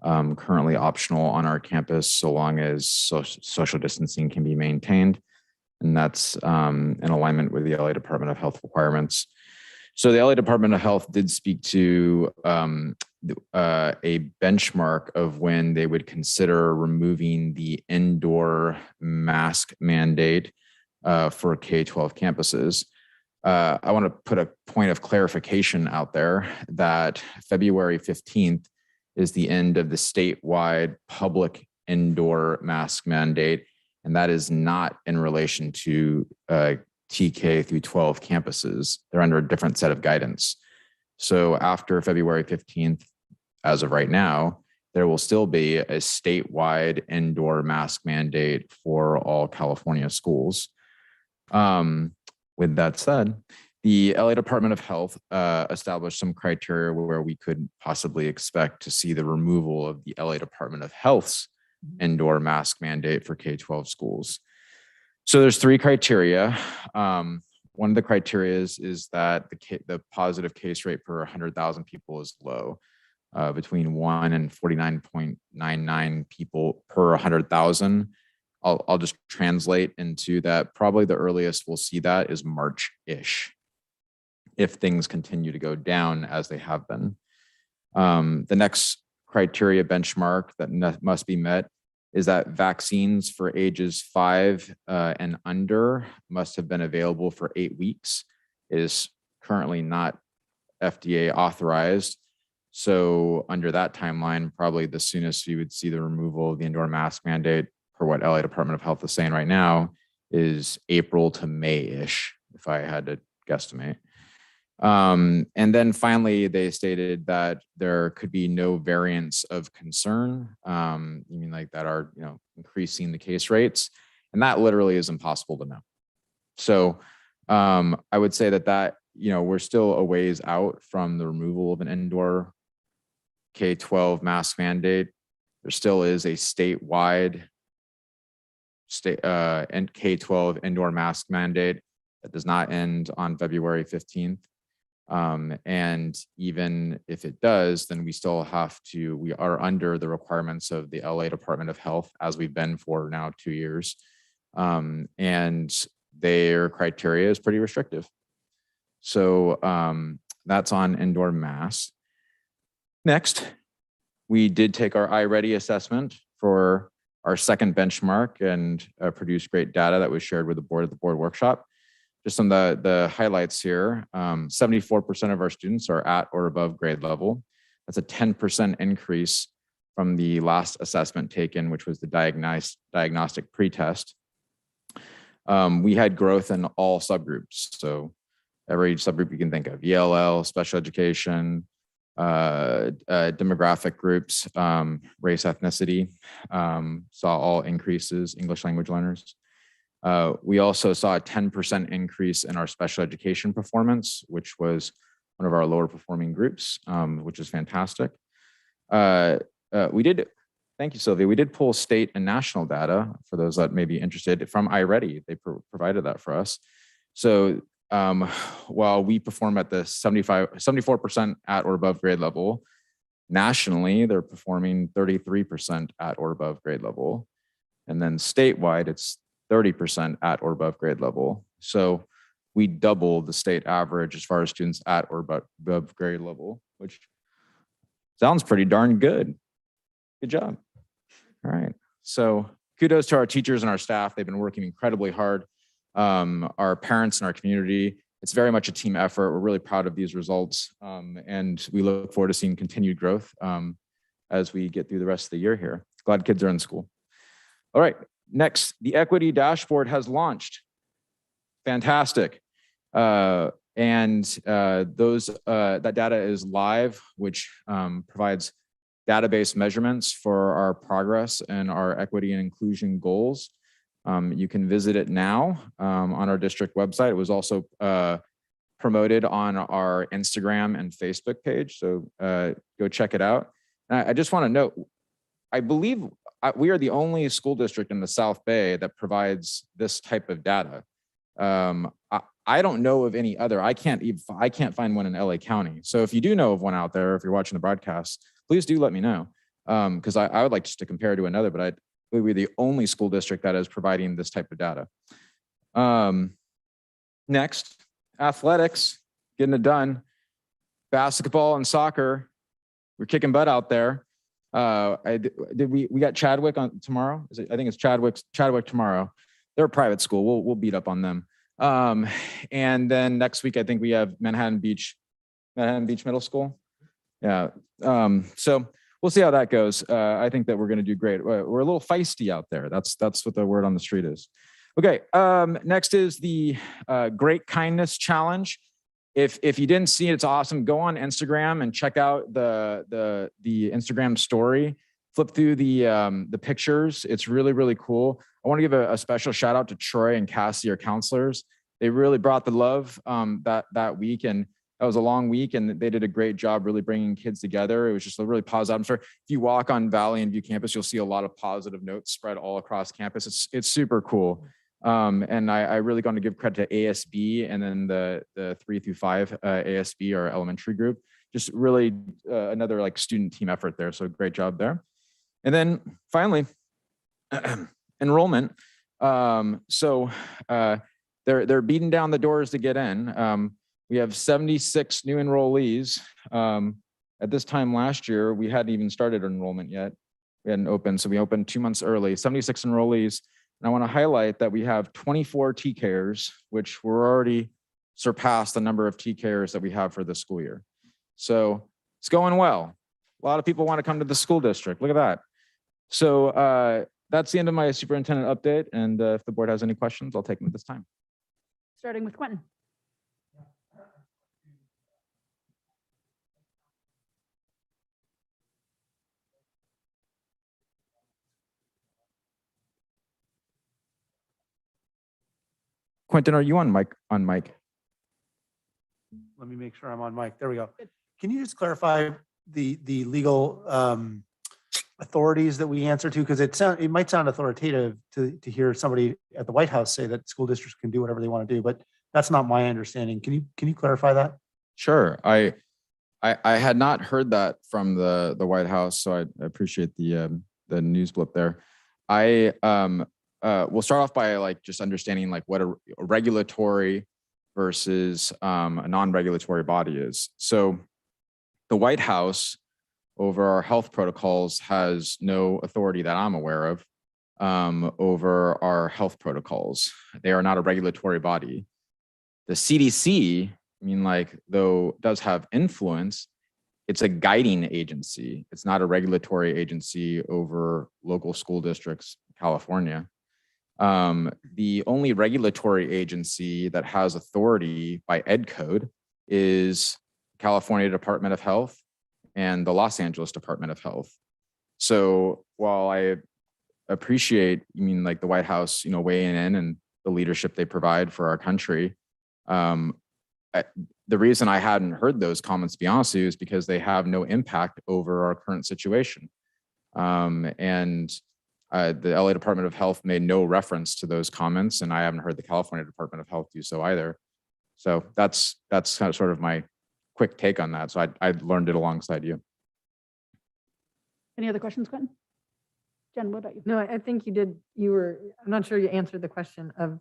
currently optional on our campus so long as social distancing can be maintained. And that's in alignment with the LA Department of Health requirements. So the LA Department of Health did speak to a benchmark of when they would consider removing the indoor mask mandate for K-12 campuses. I want to put a point of clarification out there that February 15th is the end of the statewide public indoor mask mandate, and that is not in relation to TK through 12 campuses. They're under a different set of guidance. So after February 15th, as of right now, there will still be a statewide indoor mask mandate for all California schools. With that said, the LA Department of Health established some criteria where we could possibly expect to see the removal of the LA Department of Health's indoor mask mandate for K-12 schools. So there's three criteria. One of the criteria is that the positive case rate per 100,000 people is low, between 1 and 49.99 people per 100,000. I'll just translate into that. Probably the earliest we'll see that is March-ish, if things continue to go down as they have been. The next criteria benchmark that must be met is that vaccines for ages 5 and under must have been available for 8 weeks. It is currently not FDA authorized. So under that timeline, probably the soonest you would see the removal of the indoor mask mandate for what LA Department of Health is saying right now is April to May-ish, if I had to guesstimate. And then finally, they stated that there could be no variants of concern, you mean like that are, increasing the case rates, and that literally is impossible to know. So I would say that we're still a ways out from the removal of an indoor K-12 mask mandate. There still is a statewide and K-12 indoor mask mandate that does not end on February 15th. And even if it does, then we are under the requirements of the LA Department of Health, as we've been for now 2 years. And their criteria is pretty restrictive. So that's on indoor masks. Next, we did take our iReady assessment for our second benchmark and produced great data that was shared with the board at the board workshop. Just some of the highlights here, 74% of our students are at or above grade level. That's a 10% increase from the last assessment taken, which was the diagnostic pretest. We had growth in all subgroups. So every subgroup you can think of, ELL, special education, demographic groups, race, ethnicity, saw all increases, English language learners. We also saw a 10% increase in our special education performance, which was one of our lower performing groups, which is fantastic. Thank you, Sylvia. We did pull state and national data for those that may be interested from iReady. They provided that for us. So while we perform at the 74% at or above grade level, Nationally, they're performing 33% at or above grade level. And then statewide, it's 30% at or above grade level. So we double the state average as far as students at or above grade level, which sounds pretty darn good. Good job. All right. So kudos to our teachers and our staff. They've been working incredibly hard. Our parents and our community. It's very much a team effort. We're really proud of these results. And we look forward to seeing continued growth as we get through the rest of the year here. Glad kids are in school. All right. Next, the equity dashboard has launched. Fantastic. That data is live, which provides database measurements for our progress and our equity and inclusion goals. You can visit it now on our district website. It was also promoted on our Instagram and Facebook page, so go check it out. And I just want to note, I believe we are the only school district in the South Bay that provides this type of data. I don't know of any other. I can't find one in LA County. So if you do know of one out there, if you're watching the broadcast, please do let me know, because I would like just to compare to another, but we're the only school district that is providing this type of data. Next, athletics, getting it done. Basketball and soccer, we're kicking butt out there. We got Chadwick on tomorrow? I think it's Chadwick tomorrow. They're a private school. We'll beat up on them. And then next week, I think we have Manhattan Beach Middle School. Yeah. So we'll see how that goes. I think that we're going to do great. We're a little feisty out there. That's what the word on the street is. Okay. Next is the Great Kindness Challenge. If you didn't see it, it's awesome. Go on Instagram and check out the Instagram story. Flip through the pictures. It's really, really cool. I want to give a special shout out to Troy and Cassie, our counselors. They really brought the love that week, and that was a long week, and they did a great job really bringing kids together. It was just a really positive atmosphere. If you walk on Valley and View campus, you'll see a lot of positive notes spread all across campus. It's super cool. And I really going to give credit to ASB and then the 3 through 5 ASB, our elementary group. Just really another like student team effort there. So great job there. And then finally, enrollment. They're beating down the doors to get in. We have 76 new enrollees. At this time last year, we hadn't even started enrollment yet. We hadn't opened, so we opened 2 months early, 76 enrollees. And I want to highlight that we have 24 TKers, which we're already surpassed the number of TKers that we have for this school year. So it's going well. A lot of people want to come to the school district. Look at that. So that's the end of my superintendent update. And if the board has any questions, I'll take them at this time. Starting with Quentin. Quentin, are you on mic? Let me make sure I'm on mic. There we go. Can you just clarify the legal authorities that we answer to? Because it might sound authoritative to hear somebody at the White House say that school districts can do whatever they want to do, but that's not my understanding. Can you clarify that? Sure. I had not heard that from the White House, so I appreciate the news blip there. We'll start off by like just understanding like what a regulatory versus a non-regulatory body is. So the White House over our health protocols has no authority that I'm aware of over our health protocols. They are not a regulatory body. The CDC, though does have influence, it's a guiding agency. It's not a regulatory agency over local school districts, California. The only regulatory agency that has authority by ed code is California Department of Health and the Los Angeles Department of Health. So while I appreciate, the White House, weighing in and the leadership they provide for our country, the reason I hadn't heard those comments, to be honest with you, is because they have no impact over our current situation. The LA Department of Health made no reference to those comments, and I haven't heard the California Department of Health do so either. So that's kind of sort of my quick take on that. So I learned it alongside you. Any other questions, Quentin? Jen, what about you? No, I think you did, I'm not sure you answered the question of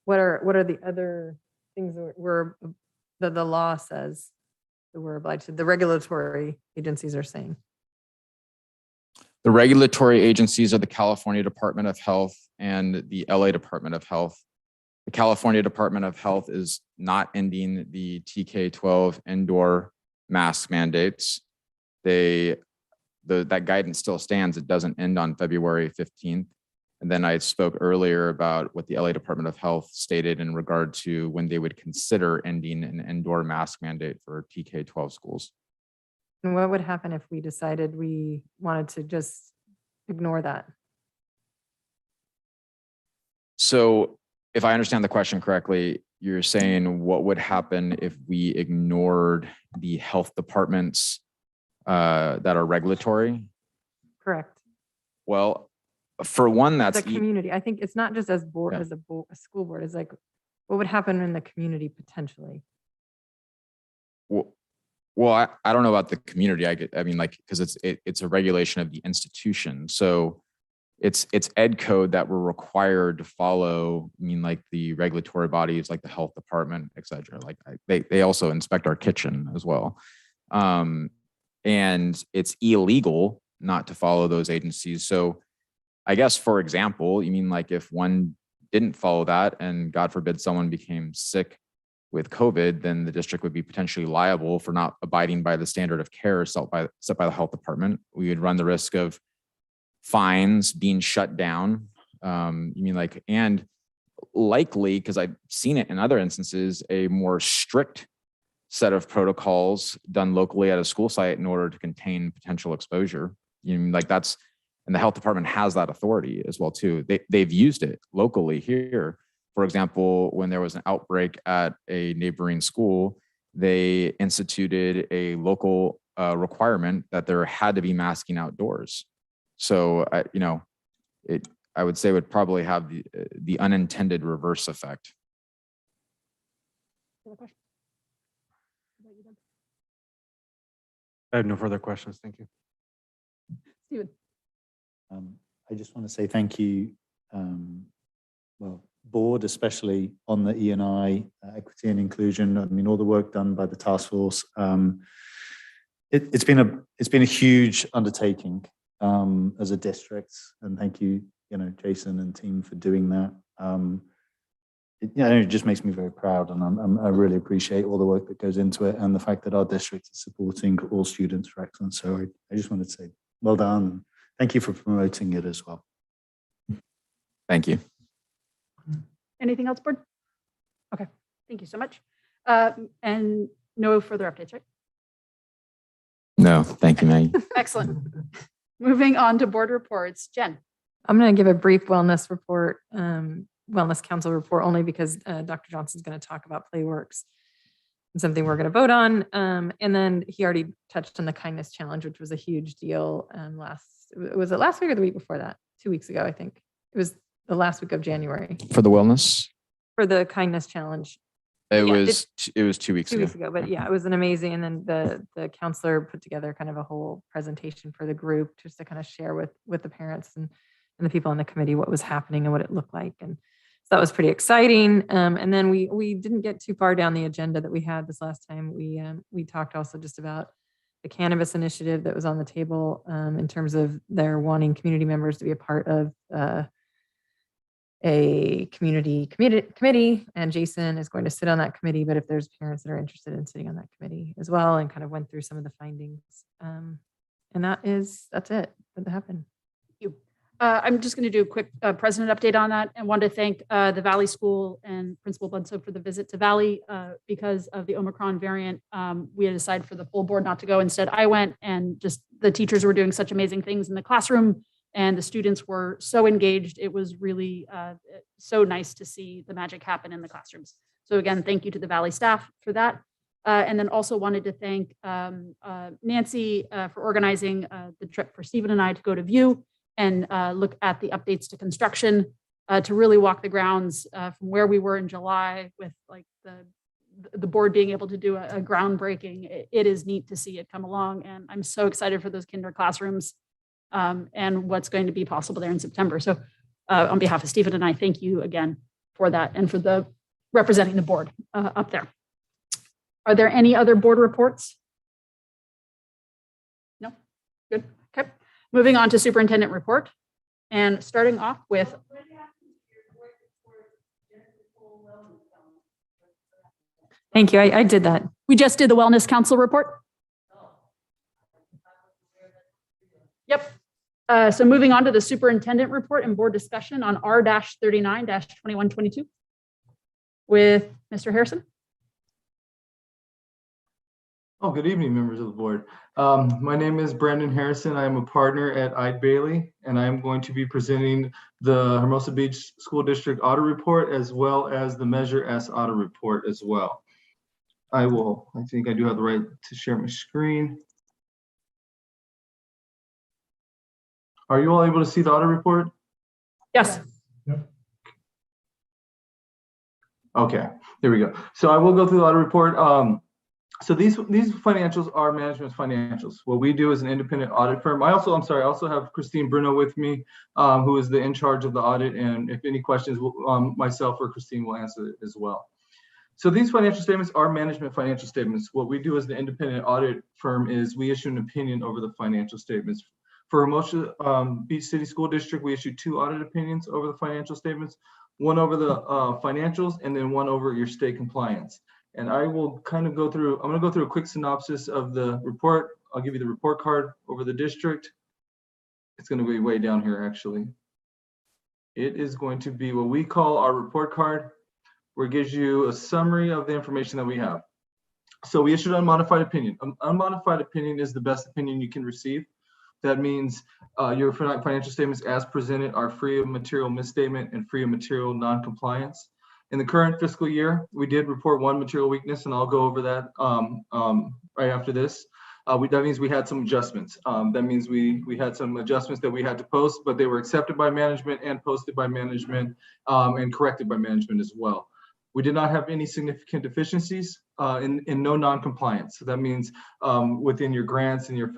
what are the other things that the law says that we're obliged to, the regulatory agencies are saying. The regulatory agencies are the California Department of Health and the LA Department of Health. The California Department of Health is not ending the TK-12 indoor mask mandates. That guidance still stands. It doesn't end on February 15th. And then I spoke earlier about what the LA Department of Health stated in regard to when they would consider ending an indoor mask mandate for TK-12 schools. And what would happen if we decided we wanted to just ignore that? So if I understand the question correctly, you're saying what would happen if we ignored the health departments that are regulatory? Correct. Well, for one, that's the community. I think it's not just as board as a school board. It's like, what would happen in the community potentially? Well, I don't know about the community. I mean, like, because it's a regulation of the institution. So it's ed code that we're required to follow. I mean, like the regulatory bodies, like the health department, et cetera. Like they also inspect our kitchen as well. And it's illegal not to follow those agencies. So I guess, for example, you mean like if one didn't follow that and God forbid someone became sick with COVID, then the district would be potentially liable for not abiding by the standard of care set by the health department. We would run the risk of fines, being shut down. You mean like, and likely, because I've seen it in other instances, a more strict set of protocols done locally at a school site in order to contain potential exposure. You know, like that's, and the health department has that authority as well too. They've used it locally here. For example, when there was an outbreak at a neighboring school, they instituted a local requirement that there had to be masking outdoors. So, I would say would probably have the unintended reverse effect. I have no further questions. Thank you. Steven. I just want to say thank you, board, especially on the E&I, equity and inclusion. I mean, all the work done by the task force. It's been a huge undertaking as a district, and thank you, Jason and team for doing that. It just makes me very proud, and I really appreciate all the work that goes into it, and the fact that our district is supporting all students for excellence. So I just wanted to say well done, and thank you for promoting it as well. Thank you. Anything else, board? Okay, thank you so much. And no further updates, right? No, thank you, Maggie. Excellent. Moving on to board reports. Jen. I'm going to give a brief wellness report, wellness council report, only because Dr. Johnson's going to talk about PlayWorks and something we're going to vote on. And then he already touched on the kindness challenge, which was a huge deal was it last week or the week before that? 2 weeks ago, I think. It was the last week of January. For the wellness? For the kindness challenge. It was 2 weeks ago. 2 weeks ago, but yeah, it was an amazing. And then the counselor put together kind of a whole presentation for the group just to kind of share with the parents and the people on the committee what was happening and what it looked like. And so that was pretty exciting. And then we didn't get too far down the agenda that we had this last time. We talked also just about the cannabis initiative that was on the table in terms of their wanting community members to be a part of a community committee, and Jason is going to sit on that committee, but if there's parents that are interested in sitting on that committee as well, and kind of went through some of the findings. And that's it that happened. Thank you. I'm just going to do a quick president update on that, and want to thank the Valley School and Principal Bledsoe for the visit to Valley. Because of the Omicron variant, we had decided for the full board not to go. Instead, I went, and just the teachers were doing such amazing things in the classroom, and the students were so engaged. It was really so nice to see the magic happen in the classrooms. So again, thank you to the Valley staff for that. And then also wanted to thank Nancy for organizing the trip for Stephen and I to go to View and look at the updates to construction, to really walk the grounds from where we were in July with like the board being able to do a groundbreaking. It is neat to see it come along, and I'm so excited for those kinder classrooms. and what's going to be possible there in September. So on behalf of Stephen and I, thank you again for that and for the representing the board up there. Are there any other board reports? No? Good. Okay. Moving on to superintendent report and starting off with Thank you. I did that. we just did the Wellness Council report. Yep. So moving on to the superintendent report and board discussion on R-39-2122 with Mr. Harrison. Oh, good evening, members of the board. My name is Brandon Harrison. I am a partner at Eid Bailey, and I am going to be presenting the Hermosa Beach School District Audit Report as well as the Measure S Audit Report as well. I think I do have the right to share my screen. Are you all able to see the audit report? Yes. Okay, there we go. So I will go through the audit report. So these financials are management's financials. What we do is an independent audit firm. I also have Christine Bruno with me, who is in charge of the audit. And if any questions, myself or Christine will answer it as well. So these financial statements are management financial statements. What we do as the independent audit firm is we issue an opinion over the financial statements. For Hermosa Beach City School District, we issued 2 audit opinions over the financial statements, one over the financials and then one over your state compliance. And I will kind of I'm going to go through a quick synopsis of the report. I'll give you the report card over the district. It's going to be way down here, actually. It is going to be what we call our report card, where it gives you a summary of the information that we have. So we issued an unmodified opinion. An unmodified opinion is the best opinion you can receive. That means your financial statements as presented are free of material misstatement and free of material non-compliance. In the current fiscal year, we did report one material weakness, and I'll go over that right after this. That means we had some adjustments. That means we had some adjustments that we had to post, but they were accepted by management and posted by management and corrected by management as well. We did not have any significant deficiencies in no non-compliance. So that means within your grants and your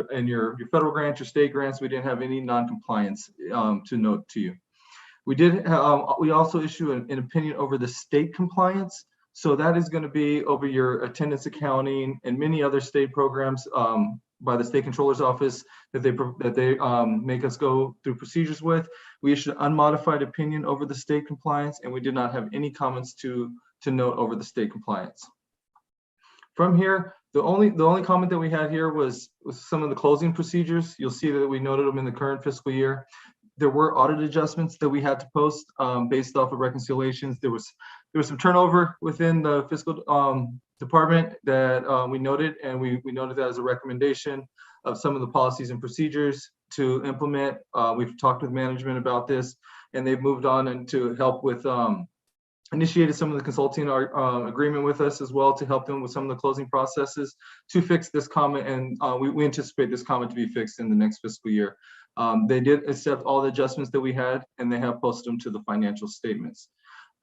federal grants, your state grants, we didn't have any non-compliance to note to you. We also issue an opinion over the state compliance. So that is going to be over your attendance accounting and many other state programs by the state controller's office that they make us go through procedures with. We issued an unmodified opinion over the state compliance, and we did not have any comments to note over the state compliance. From here, the only comment that we had here was some of the closing procedures. You'll see that we noted them in the current fiscal year. There were audit adjustments that we had to post based off of reconciliations. There was some turnover within the fiscal department that we noted, and we noted that as a recommendation of some of the policies and procedures to implement. We've talked with management about this, and they've moved on and to help with initiated some of the consulting agreement with us as well to help them with some of the closing processes to fix this comment, and we anticipate this comment to be fixed in the next fiscal year. They did accept all the adjustments that we had, and they have posted them to the financial statements.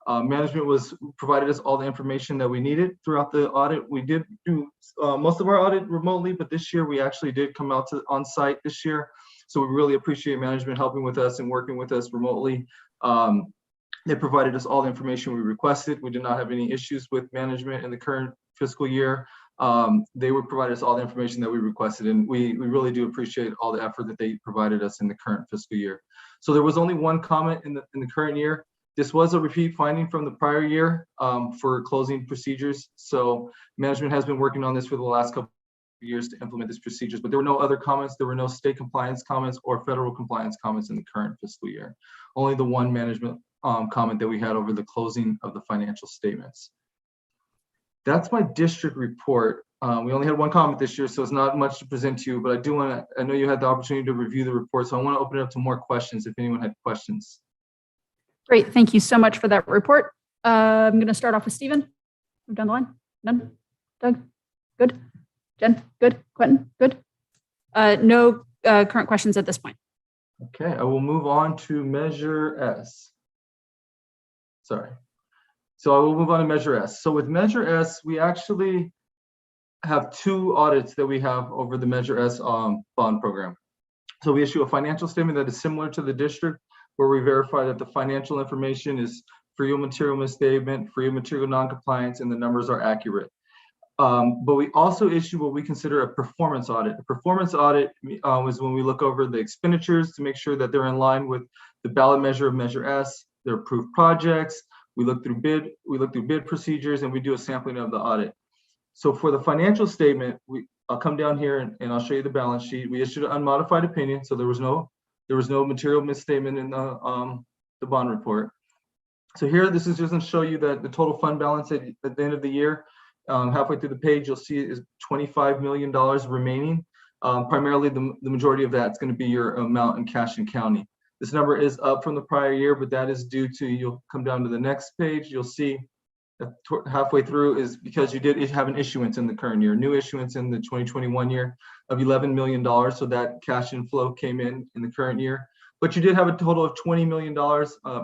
Management provided us all the information that we needed throughout the audit. We did do most of our audit remotely, but this year we actually did come out on site this year. So we really appreciate management helping with us and working with us remotely. They provided us all the information we requested. We did not have any issues with management in the current fiscal year. They would provide us all the information that we requested, and we really do appreciate all the effort that they provided us in the current fiscal year. So there was only one comment in the current year. This was a repeat finding from the prior year for closing procedures. So management has been working on this for the last couple of years to implement these procedures, but there were no other comments. There were no state compliance comments or federal compliance comments in the current fiscal year. Only the one management comment that we had over the closing of the financial statements. That's my district report. We only had one comment this year, so it's not much to present to you, but I know you had the opportunity to review the report, so I want to open it up to more questions if anyone had questions. Great, thank you so much for that report. I'm going to start off with Stephen. Move down the line. None? Doug? Good? Jen? Good? Quentin? Good? No current questions at this point. Okay, I will move on to Measure S. Sorry. So I will move on to Measure S. So with Measure S, we actually have 2 audits that we have over the Measure S bond program. So we issue a financial statement that is similar to the district, where we verify that the financial information is free of material misstatement, free of material noncompliance, and the numbers are accurate. But we also issue what we consider a performance audit. A performance audit is when we look over the expenditures to make sure that they're in line with the ballot measure of Measure S, their approved projects. We look through bid procedures, and we do a sampling of the audit. So for the financial statement, I'll come down here and I'll show you the balance sheet. We issued an unmodified opinion, so there was no material misstatement in the bond report. So here, this is just going to show you that the total fund balance at the end of the year, halfway through the page, you'll see is $25 million remaining. Primarily, the majority of that's going to be your amount in cash and county. This number is up from the prior year, but that is due to, you'll come down to the next page, you'll see that halfway through is because you did have an issuance in the current year, new issuance in the 2021 year of $11 million. So that cash inflow came in the current year. But you did have a total of $20 million,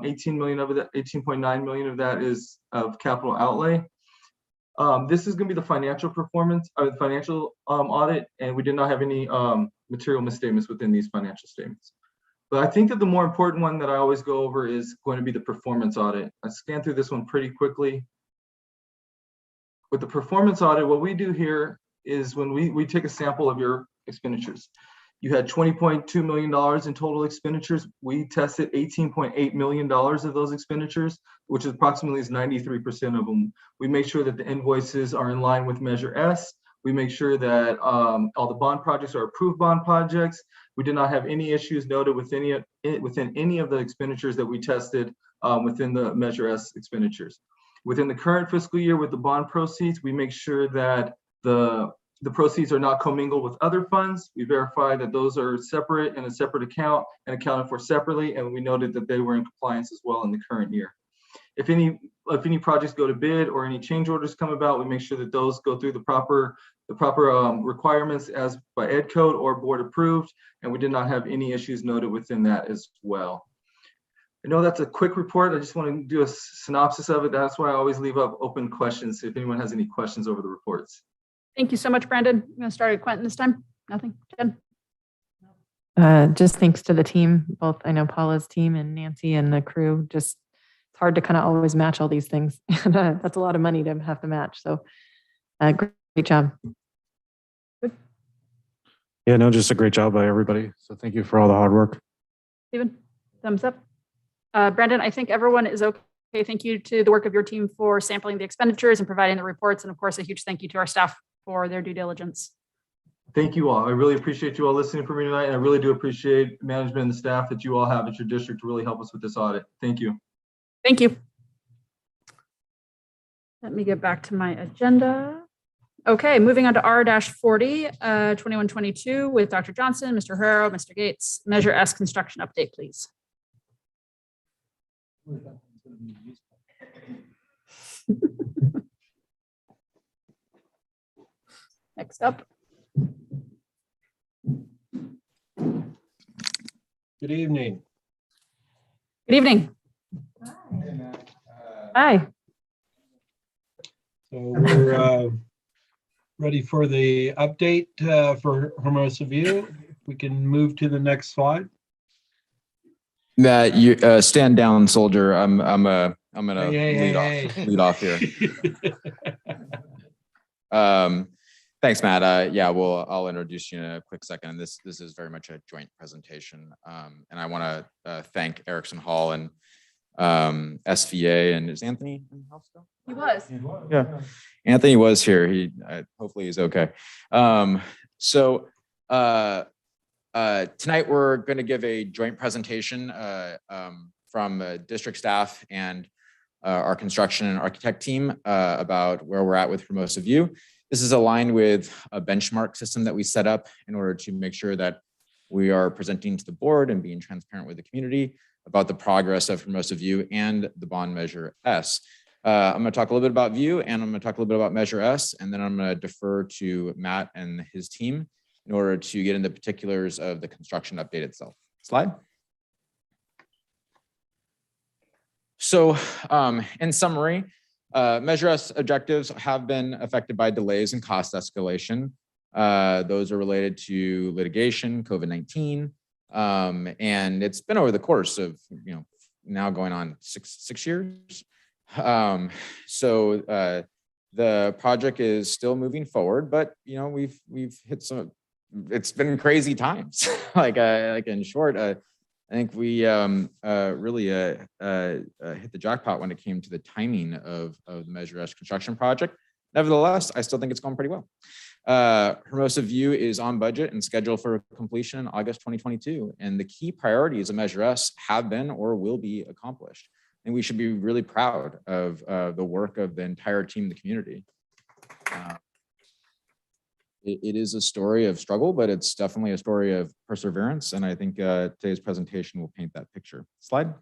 18 million of that, 18.9 million of that is of capital outlay. This is going to be the financial performance, or the financial audit, and we did not have any material misstatements within these financial statements. But I think that the more important one that I always go over is going to be the performance audit. I scanned through this one pretty quickly. With the performance audit, what we do here is when we take a sample of your expenditures. You had $20.2 million in total expenditures. We tested $18.8 million of those expenditures, which is approximately 93% of them. We make sure that the invoices are in line with Measure S. We make sure that all the bond projects are approved bond projects. We did not have any issues noted within any of the expenditures that we tested within the Measure S expenditures. Within the current fiscal year with the bond proceeds, we make sure that the proceeds are not commingled with other funds. We verify that those are separate in a separate account and accounted for separately, and we noted that they were in compliance as well in the current year. If any projects go to bid or any change orders come about, we make sure that those go through the proper requirements as by Ed Code or board approved, and we did not have any issues noted within that as well. I know that's a quick report. I just want to do a synopsis of it. That's why I always leave up open questions if anyone has any questions over the reports. Thank you so much, Brandon. I'm going to start at Quentin this time. Nothing. Jen? Just thanks to the team, both I know Paula's team and Nancy and the crew. Just it's hard to kind of always match all these things. That's a lot of money to have to match. So great job. Yeah, no, just a great job by everybody. So thank you for all the hard work. Stephen, thumbs up. Brandon, I think everyone is okay. Thank you to the work of your team for sampling the expenditures and providing the reports. And of course, a huge thank you to our staff for their due diligence. Thank you all. I really appreciate you all listening for me tonight. And I really do appreciate management and the staff that you all have at your district to really help us with this audit. Thank you. Thank you. Let me get back to my agenda. Okay, moving on to R-40, 2122 with Dr. Johnson, Mr. Herrero, Mr. Gates. Measure S construction update, please. Next up. Good evening. Good evening. Hi. So we're ready for the update for Hermosa View. We can move to the next slide. Matt, you stand down, soldier. I'm gonna lead off here. Thanks, Matt. Yeah, I'll introduce you in a quick second. This is very much a joint presentation, and I want to thank Erickson Hall and SVA. And is Anthony in the house still? He was. Yeah, Anthony was here. Hopefully he's okay. Tonight we're going to give a joint presentation from district staff and our construction and architect team about where we're at with Hermosa View. This is aligned with a benchmark system that we set up in order to make sure that we are presenting to the board and being transparent with the community about the progress of Hermosa View and the bond Measure S. I'm going to talk a little bit about View, and I'm going to talk a little bit about Measure S, and then I'm going to defer to Matt and his team in order to get into particulars of the construction update itself. Slide. So in summary, Measure S objectives have been affected by delays and cost escalation. Those are related to litigation, COVID-19, And it's been over the course of, now going on six years. So the project is still moving forward, but we've hit some. It's been crazy times. like in short, I think we really hit the jackpot when it came to the timing of the Measure S construction project. Nevertheless, I still think it's going pretty well. Hermosa View is on budget and scheduled for completion in August 2022. And the key priorities of Measure S have been or will be accomplished. And we should be really proud of the work of the entire team in the community. It is a story of struggle, but it's definitely a story of perseverance. And I think today's presentation will paint that picture. Slide.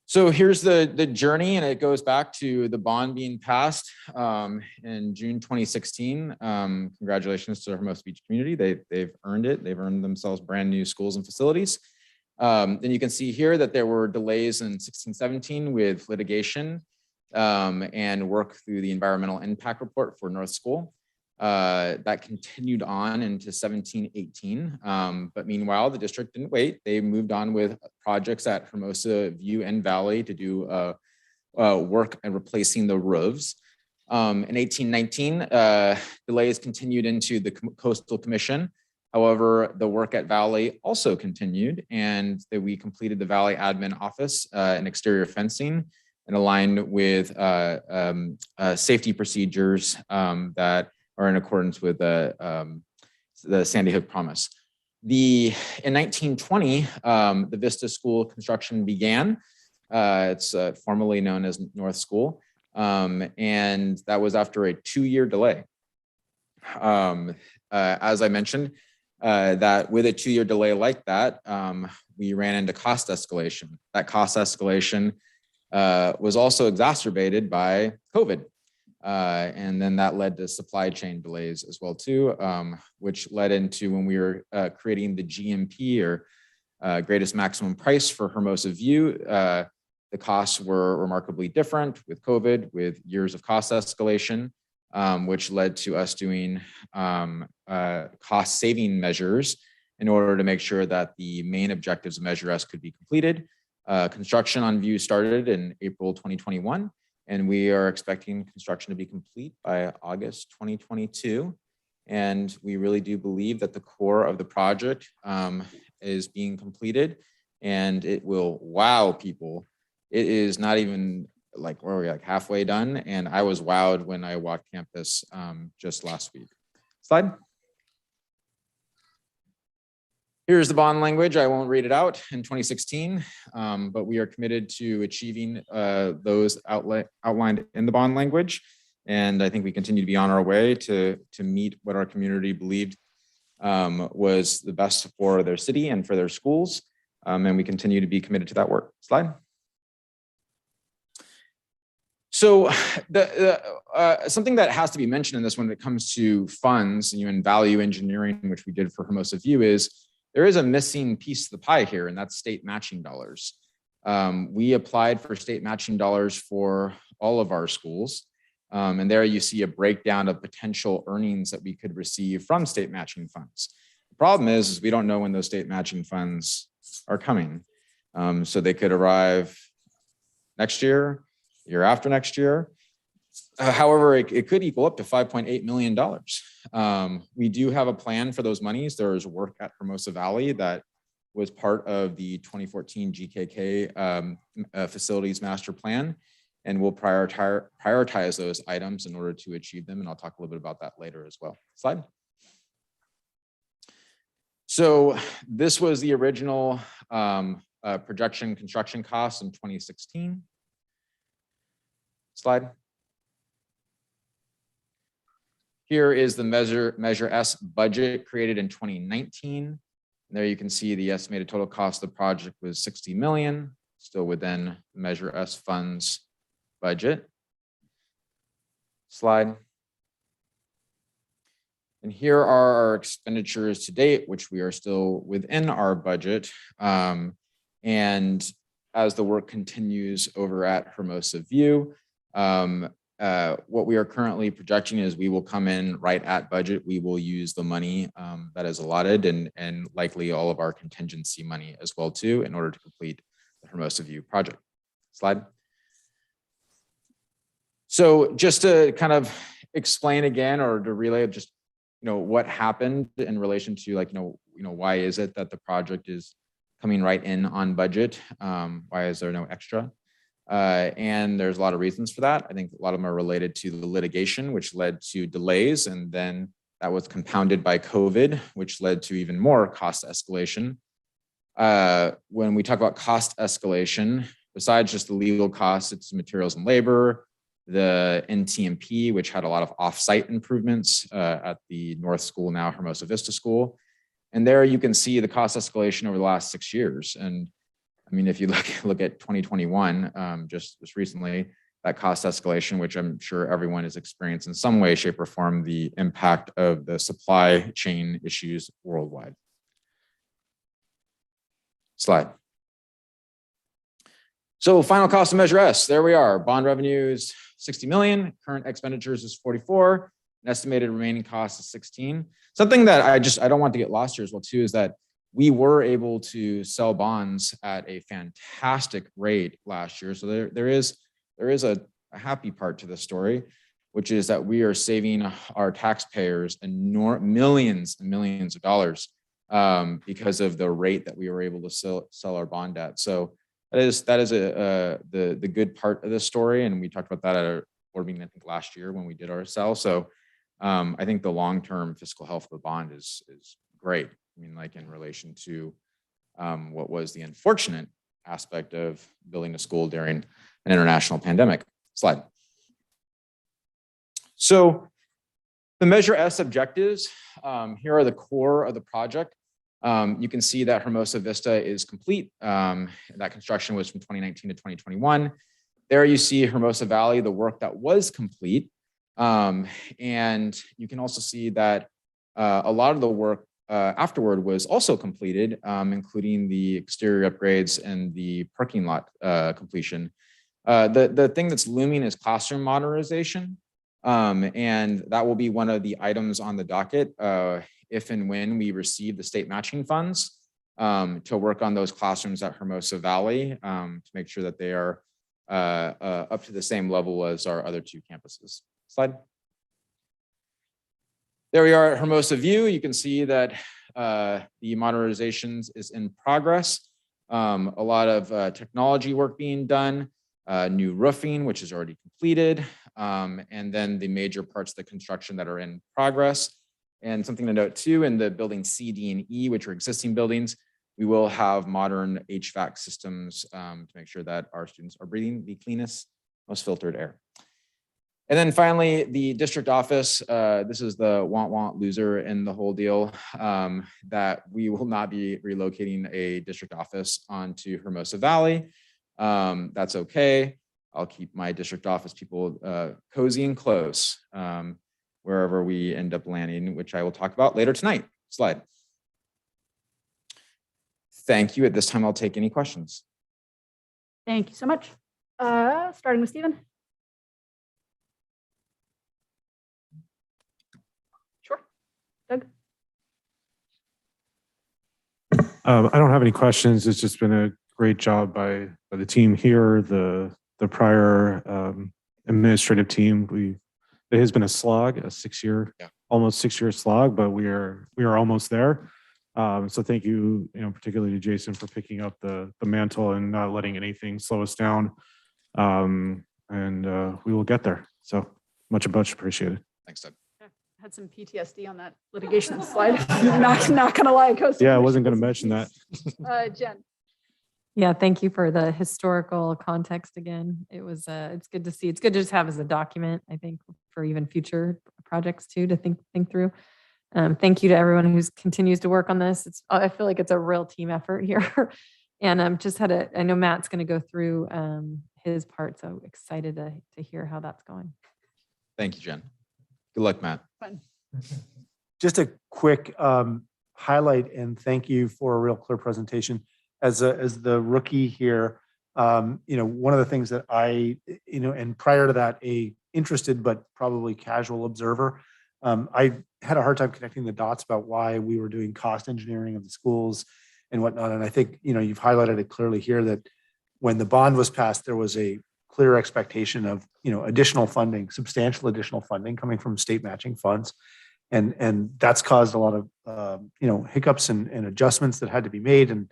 So here's the journey, and it goes back to the bond being passed in June 2016. Congratulations to the Hermosa Beach community. They've earned it. They've earned themselves brand new schools and facilities. Then you can see here that there were delays in 16-17 with litigation and work through the environmental impact report for North School. That continued on into 17-18. But meanwhile, the district didn't wait. They moved on with projects at Hermosa View and Valley to do work and replacing the roofs. In 18-19, delays continued into the Coastal Commission. However, the work at Valley also continued, and we completed the Valley admin office and exterior fencing and aligned with safety procedures that are in accordance with the Sandy Hook Promise. In 1920, the Vista School construction began. It's formerly known as North School, and that was after a 2-year delay. As I mentioned, that with a 2-year delay like that, we ran into cost escalation. That cost escalation was also exacerbated by COVID. And then that led to supply chain delays as well too, which led into when we were creating the GMP or greatest maximum price for Hermosa View, the costs were remarkably different with COVID, with years of cost escalation, which led to us doing cost saving measures in order to make sure that the main objectives of Measure S could be completed. Construction on View started in April 2021, and we are expecting construction to be complete by August 2022. And we really do believe that the core of the project is being completed, and it will wow people. It is not even like, where are we, like halfway done? And I was wowed when I walked campus just last week. Slide. Here's the bond language. I won't read it out in 2016, but we are committed to achieving those outlined in the bond language. And I think we continue to be on our way to meet what our community believed was the best for their city and for their schools. And we continue to be committed to that work. Slide. So something that has to be mentioned in this when it comes to funds and value engineering, which we did for Hermosa View, is there is a missing piece of the pie here, and that's state matching dollars. We applied for state matching dollars for all of our schools. And there you see a breakdown of potential earnings that we could receive from state matching funds. The problem is we don't know when those state matching funds are coming. So they could arrive next year, year after next year. However, it could equal up to $5.8 million. We do have a plan for those monies. There is work at Hermosa Valley that was part of the 2014 GKK facilities master plan, and we'll prioritize those items in order to achieve them. And I'll talk a little bit about that later as well. Slide. So this was the original projection construction costs in 2016. Slide. Here is the Measure S budget created in 2019. And there you can see the estimated total cost of the project was $60 million, still within the Measure S funds budget. Slide. And here are our expenditures to date, which we are still within our budget. And as the work continues over at Hermosa View, what we are currently projecting is we will come in right at budget. We will use the money that is allotted and likely all of our contingency money as well too in order to complete the Hermosa View project. Slide. So just to kind of explain again, or to relay just, what happened in relation to like, why is it that the project is coming right in on budget? Why is there no extra? And there's a lot of reasons for that. I think a lot of them are related to the litigation, which led to delays. And then that was compounded by COVID, which led to even more cost escalation. When we talk about cost escalation, besides just the legal costs, it's materials and labor, the NTMP, which had a lot of off-site improvements at the North School, now Hermosa Vista School. And there you can see the cost escalation over the last 6 years. And I mean, if you look at 2021, just recently, that cost escalation, which I'm sure everyone has experienced in some way, shape, or form, the impact of the supply chain issues worldwide. Slide. So final cost of Measure S, there we are. Bond revenues, 60 million, current expenditures is 44, an estimated remaining cost is 16. Something that I don't want to get lost here as well too is that we were able to sell bonds at a fantastic rate last year. So there is a happy part to the story, which is that we are saving our taxpayers millions and millions of dollars because of the rate that we were able to sell our bond at. So that is the good part of the story, and we talked about that at our board meeting I think last year when we did our sell. So I think the long-term fiscal health of the bond is great. I mean, like in relation to what was the unfortunate aspect of building a school during an international pandemic. Slide. So the Measure S objectives, here are the core of the project. You can see that Hermosa Vista is complete. That construction was from 2019 to 2021. There you see Hermosa Valley, the work that was complete. And you can also see that a lot of the work afterward was also completed, including the exterior upgrades and the parking lot completion. The thing that's looming is classroom modernization. And that will be one of the items on the docket if and when we receive the state matching funds to work on those classrooms at Hermosa Valley to make sure that they are up to the same level as our other two campuses. Slide. There we are at Hermosa View. You can see that the modernizations is in progress. A lot of technology work being done, new roofing, which is already completed, and then the major parts of the construction that are in progress. And something to note too, in the building C, D, and E, which are existing buildings, we will have modern HVAC systems to make sure that our students are breathing the cleanest, most filtered air. And then finally, the district office, this is the want loser in the whole deal, that we will not be relocating a district office onto Hermosa Valley. That's okay. I'll keep my district office people cozy and close wherever we end up landing, which I will talk about later tonight. Slide. Thank you. At this time, I'll take any questions. Thank you so much. Starting with Stephen. Sure. Doug? I don't have any questions. It's just been a great job by the team here, the prior administrative team. It has been a slog, a 6-year, almost 6-year slog, but we are almost there. So thank you, particularly to Jason for picking up the mantle and not letting anything slow us down. And we will get there. So much appreciated. Thanks, Doug. Had some PTSD on that litigation slide. not gonna lie. Yeah, I wasn't gonna mention that. Jen. Yeah, thank you for the historical context again. It was, it's good to see. It's good to just have as a document, I think, for even future projects too, to think through. Thank you to everyone who continues to work on this. I feel like it's a real team effort here. And I know Matt's going to go through his part. So excited to hear how that's going. Thank you, Jen. Good luck, Matt. Fun. Just a quick highlight and thank you for a real clear presentation. As the rookie here, one of the things that and prior to that, a interested but probably casual observer, I had a hard time connecting the dots about why we were doing cost engineering of the schools and whatnot. And I think, you've highlighted it clearly here that when the bond was passed, there was a clear expectation of, additional funding, substantial additional funding coming from state matching funds. And that's caused a lot of, hiccups and adjustments that had to be made. And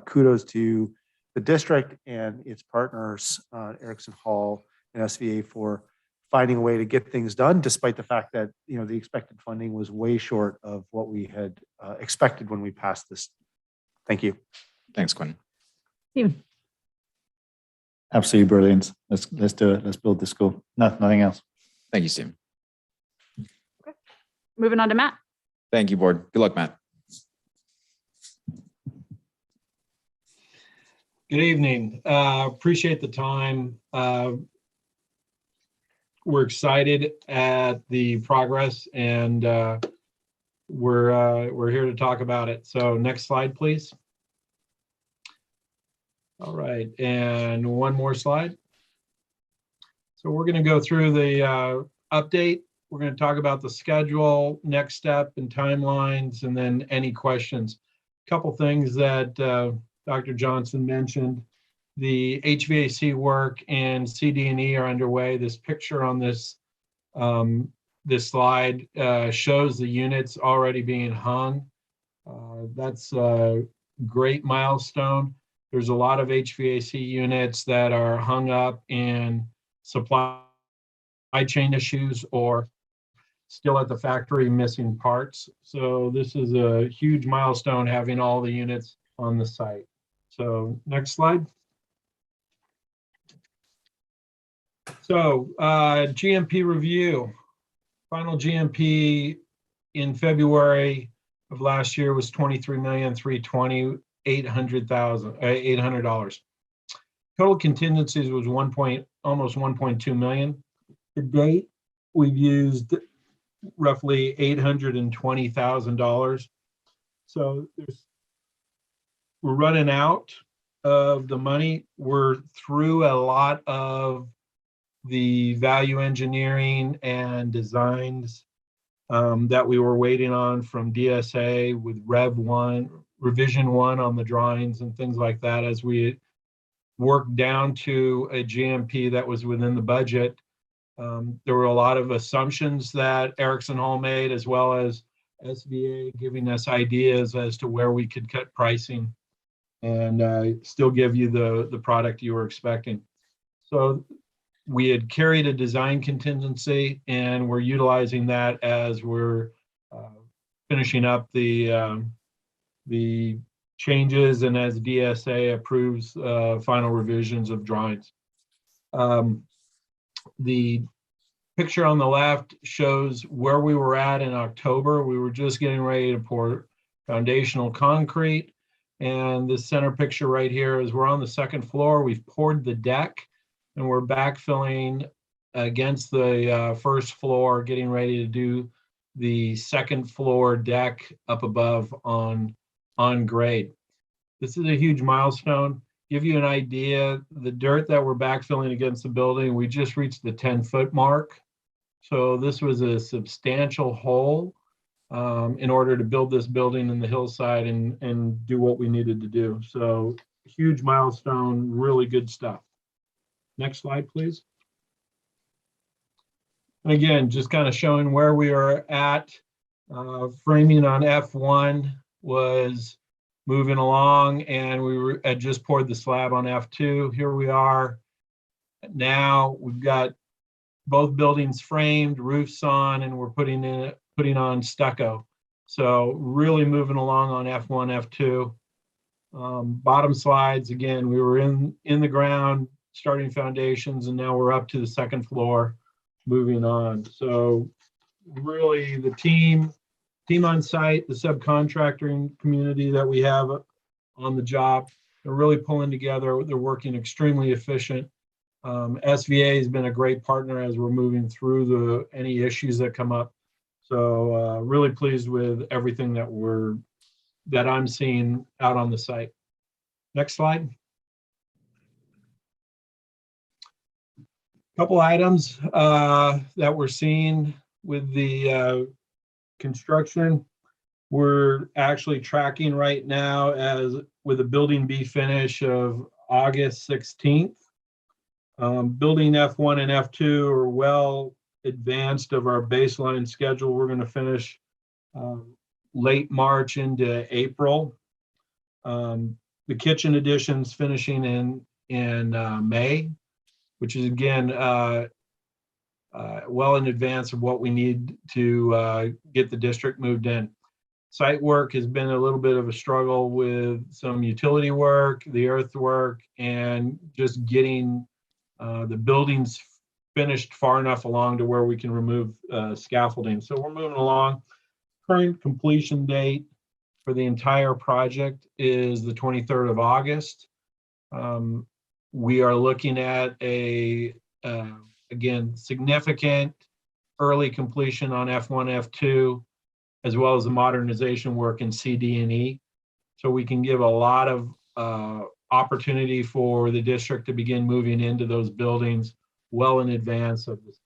kudos to the district and its partners, Erickson Hall and SVA, for finding a way to get things done, despite the fact that, the expected funding was way short of what we had expected when we passed this. Thank you. Thanks, Quinn. Steven. Absolutely brilliant. Let's do it. Let's build the school. Nothing else. Thank you, Stephen. Moving on to Matt. Thank you, board. Good luck, Matt. Good evening. Appreciate the time. We're excited at the progress, and we're here to talk about it. So next slide, please. All right, and one more slide. So we're going to go through the update. We're going to talk about the schedule, next step, and timelines, and then any questions. A couple things that Dr. Johnson mentioned. The HVAC work and CD&E are underway. This picture on this this slide shows the units already being hung. That's a great milestone. There's a lot of HVAC units that are hung up in supply chain issues or still at the factory missing parts. So this is a huge milestone, having all the units on the site. So next slide. So GMP review. Final GMP in February of last year was $23,320,800. Total contingencies was almost 1.2 million. To date, we've used roughly $820,000. So we're running out of the money. We're through a lot of the value engineering and designs that we were waiting on from DSA with revision 1 on the drawings and things like that. As we worked down to a GMP that was within the budget, there were a lot of assumptions that Erickson Hall made, as well as SVA giving us ideas as to where we could cut pricing and still give you the product you were expecting. So we had carried a design contingency, and we're utilizing that as we're finishing up the changes and as DSA approves final revisions of drawings. The picture on the left shows where we were at in October. We were just getting ready to pour foundational concrete. And the center picture right here is we're on the second floor. We've poured the deck, and we're backfilling against the first floor, getting ready to do the second floor deck up above on grade. This is a huge milestone. Give you an idea, the dirt that we're backfilling against the building, we just reached the 10-foot mark. So this was a substantial hole in order to build this building in the hillside and do what we needed to do. So huge milestone, really good stuff. Next slide, please. And again, just kind of showing where we are at. Framing on F1 was moving along, and we had just poured the slab on F2. Here we are. Now we've got both buildings framed, roofs on, and we're putting on stucco. So really moving along on F1, F2. Bottom slides, again, we were in the ground, starting foundations, and now we're up to the second floor, moving on. So really the team on site, the subcontracting community that we have on the job, they're really pulling together. They're working extremely efficient. SVA has been a great partner as we're moving through any issues that come up. So really pleased with everything that I'm seeing out on the site. Next slide. Couple items that we're seeing with the construction. We're actually tracking right now as with a building B finish of August 16th. Building F1 and F2 are well advanced of our baseline schedule. We're going to finish late March into April. The kitchen additions finishing in May, which is again well in advance of what we need to get the district moved in. Site work has been a little bit of a struggle with some utility work, the earthwork, and just getting the buildings finished far enough along to where we can remove scaffolding. So we're moving along. Current completion date for the entire project is the 23rd of August. We are looking at again, significant early completion on F1, F2, as well as the modernization work in C, D, and E. So we can give a lot of opportunity for the district to begin moving into those buildings well in advance of this.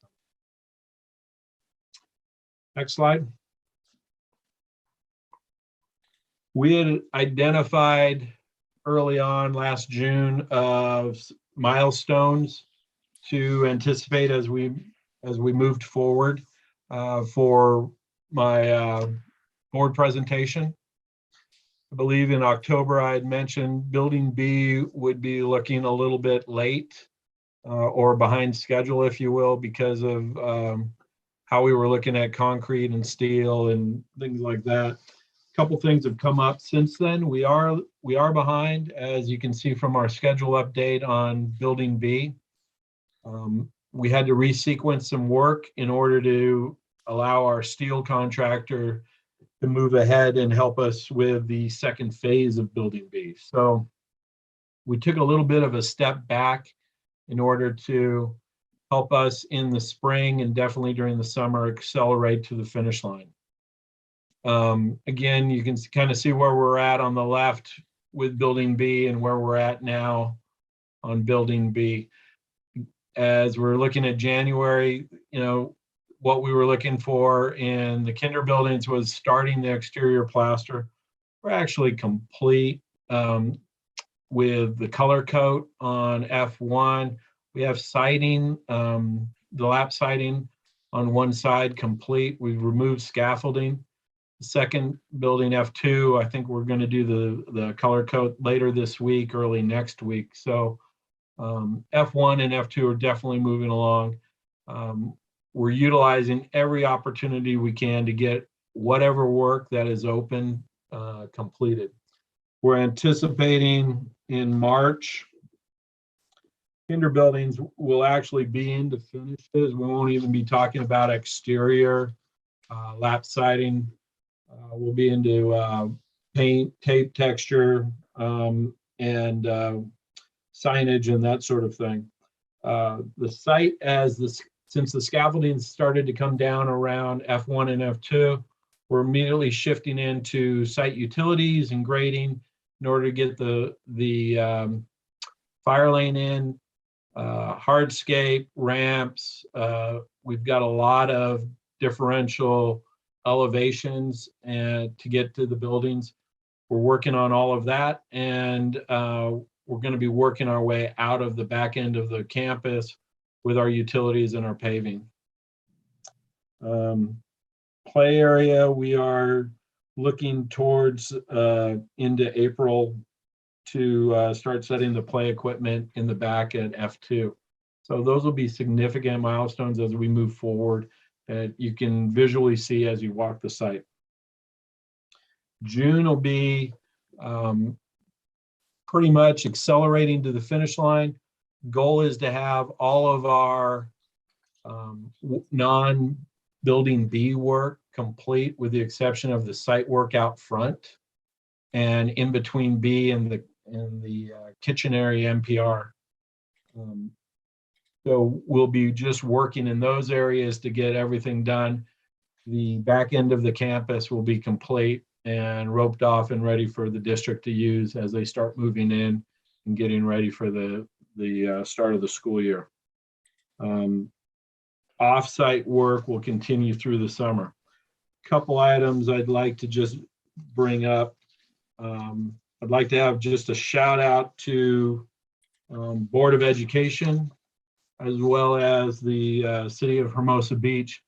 Next slide. We had identified early on last June of milestones to anticipate as we moved forward for my board presentation. I believe in October I had mentioned building B would be looking a little bit late or behind schedule, if you will, because of how we were looking at concrete and steel and things like that. A couple things have come up since then. We are behind, as you can see from our schedule update on building B. We had to resequence some work in order to allow our steel contractor to move ahead and help us with the second phase of building B. So we took a little bit of a step back in order to help us in the spring and definitely during the summer accelerate to the finish line. Again, you can kind of see where we're at on the left with building B and where we're at now on building B. As we're looking at January, you know, what we were looking for in the kinder buildings was starting the exterior plaster. We're actually complete with the color coat on F1. We have siding, the lap siding on one side complete. We've removed scaffolding. The second building, F2, I think we're going to do the color coat later this week, early next week. So F1 and F2 are definitely moving along. We're utilizing every opportunity we can to get whatever work that is open completed. We're anticipating in March, kinder buildings will actually be into finishes. We won't even be talking about exterior lap siding. We'll be into paint, tape, texture, and signage and that sort of thing. The site, since the scaffolding started to come down around F1 and F2, we're immediately shifting into site utilities and grading in order to get the fire lane in, hardscape, ramps. We've got a lot of differential elevations and to get to the buildings. We're working on all of that, and we're going to be working our way out of the back end of the campus with our utilities and our paving. Play area, we are looking towards into April to start setting the play equipment in the back at F2. So those will be significant milestones as we move forward that you can visually see as you walk the site. June will be pretty much accelerating to the finish line. Goal is to have all of our non-building B work complete with the exception of the site work out front and in between B and the kitchen area MPR. So we'll be just working in those areas to get everything done. The back end of the campus will be complete and roped off and ready for the district to use as they start moving in and getting ready for the start of the school year. Off-site work will continue through the summer. Couple items I'd like to just bring up. I'd like to have just a shout out to Board of Education, as well as the City of Hermosa Beach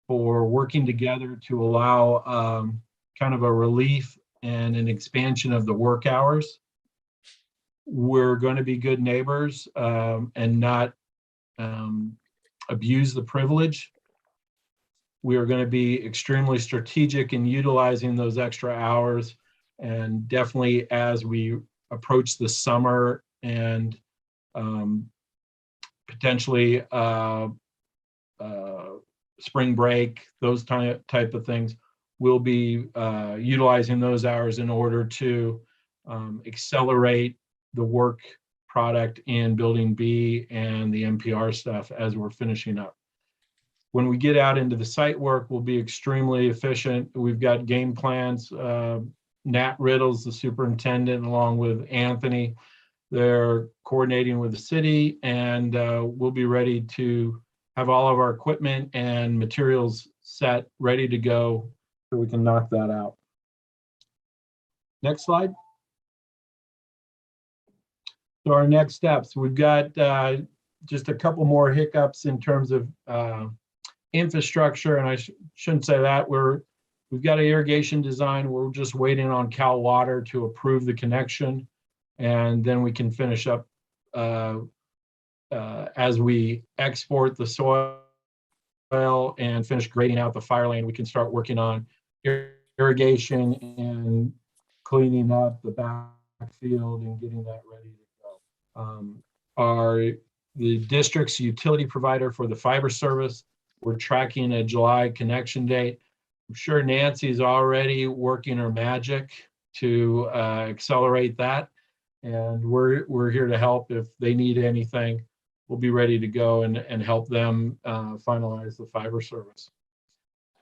for working together to allow kind of a relief and an expansion of the work hours. We're going to be good neighbors and not abuse the privilege. We are going to be extremely strategic in utilizing those extra hours, and definitely as we approach the summer and potentially spring break, those type of things, we'll be utilizing those hours in order to accelerate the work product in Building B and the NPR stuff as we're finishing up. When we get out into the site work, we'll be extremely efficient. We've got game plans. Nat Riddles, the superintendent, along with Anthony, they're coordinating with the city, and we'll be ready to have all of our equipment and materials set, ready to go, so we can knock that out. Next slide. So our next steps, we've got just a couple more hiccups in terms of infrastructure, and I shouldn't say that. We've got an irrigation design. We're just waiting on Cal Water to approve the connection, and then we can finish up as we export the soil and finish grading out the fire lane. We can start working on irrigation and cleaning up the backfield and getting that ready to go. The district's utility provider for the fiber service, we're tracking a July connection date. I'm sure Nancy's already working her magic to accelerate that, and we're here to help. If they need anything, we'll be ready to go and help them finalize the fiber service.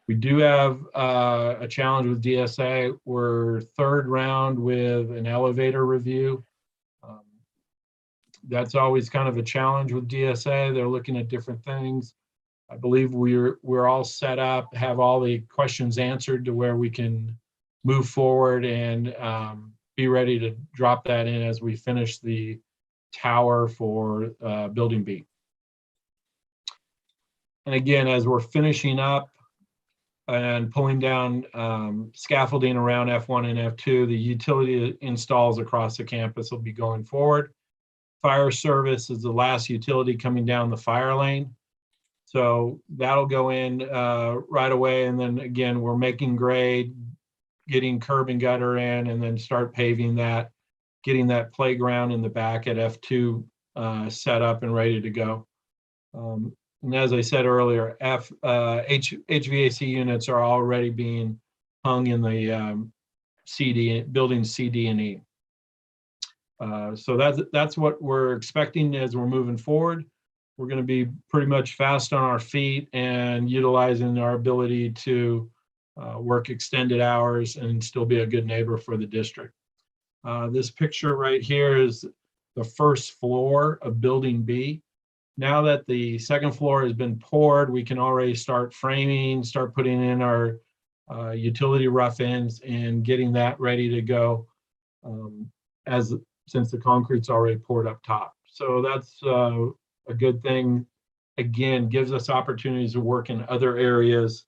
We do have a challenge with DSA. We're third round with an elevator review. That's always kind of a challenge with DSA. They're looking at different things. I believe we're all set up, have all the questions answered to where we can move forward and be ready to drop that in as we finish the tower for Building B. And again, as we're finishing up and pulling down scaffolding around F1 and F2, the utility installs across the campus will be going forward. Fire service is the last utility coming down the fire lane. So that'll go in right away. And then again, we're making grade, getting curb and gutter in, and then start paving that, getting that playground in the back at F2 set up and ready to go. And as I said earlier, HVAC units are already being hung in the building C, D, and E. So that's what we're expecting as we're moving forward. We're going to be pretty much fast on our feet and utilizing our ability to work extended hours and still be a good neighbor for the district. This picture right here is the first floor of Building B. Now that the second floor has been poured, we can already start framing, start putting in our utility rough ends and getting that ready to go since the concrete's already poured up top. So that's a good thing. Again, gives us opportunities to work in other areas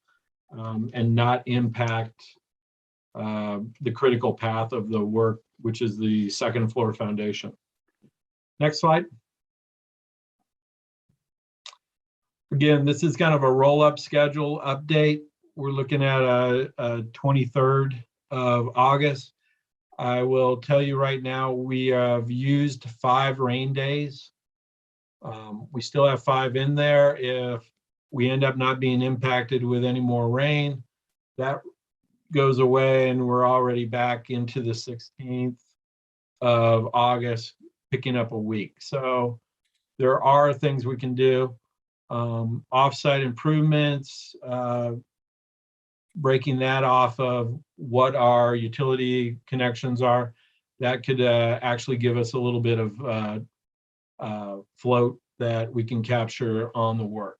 and not impact the critical path of the work, which is the second floor foundation. Next slide. Again, this is kind of a roll-up schedule update. We're looking at a 23rd of August. I will tell you right now, we have used 5 rain days. We still have 5 in there. If we end up not being impacted with any more rain, that goes away and we're already back into the 16th of August, picking up a week. So there are things we can do. Offsite improvements, breaking that off of what our utility connections are, that could actually give us a little bit of float that we can capture on the work.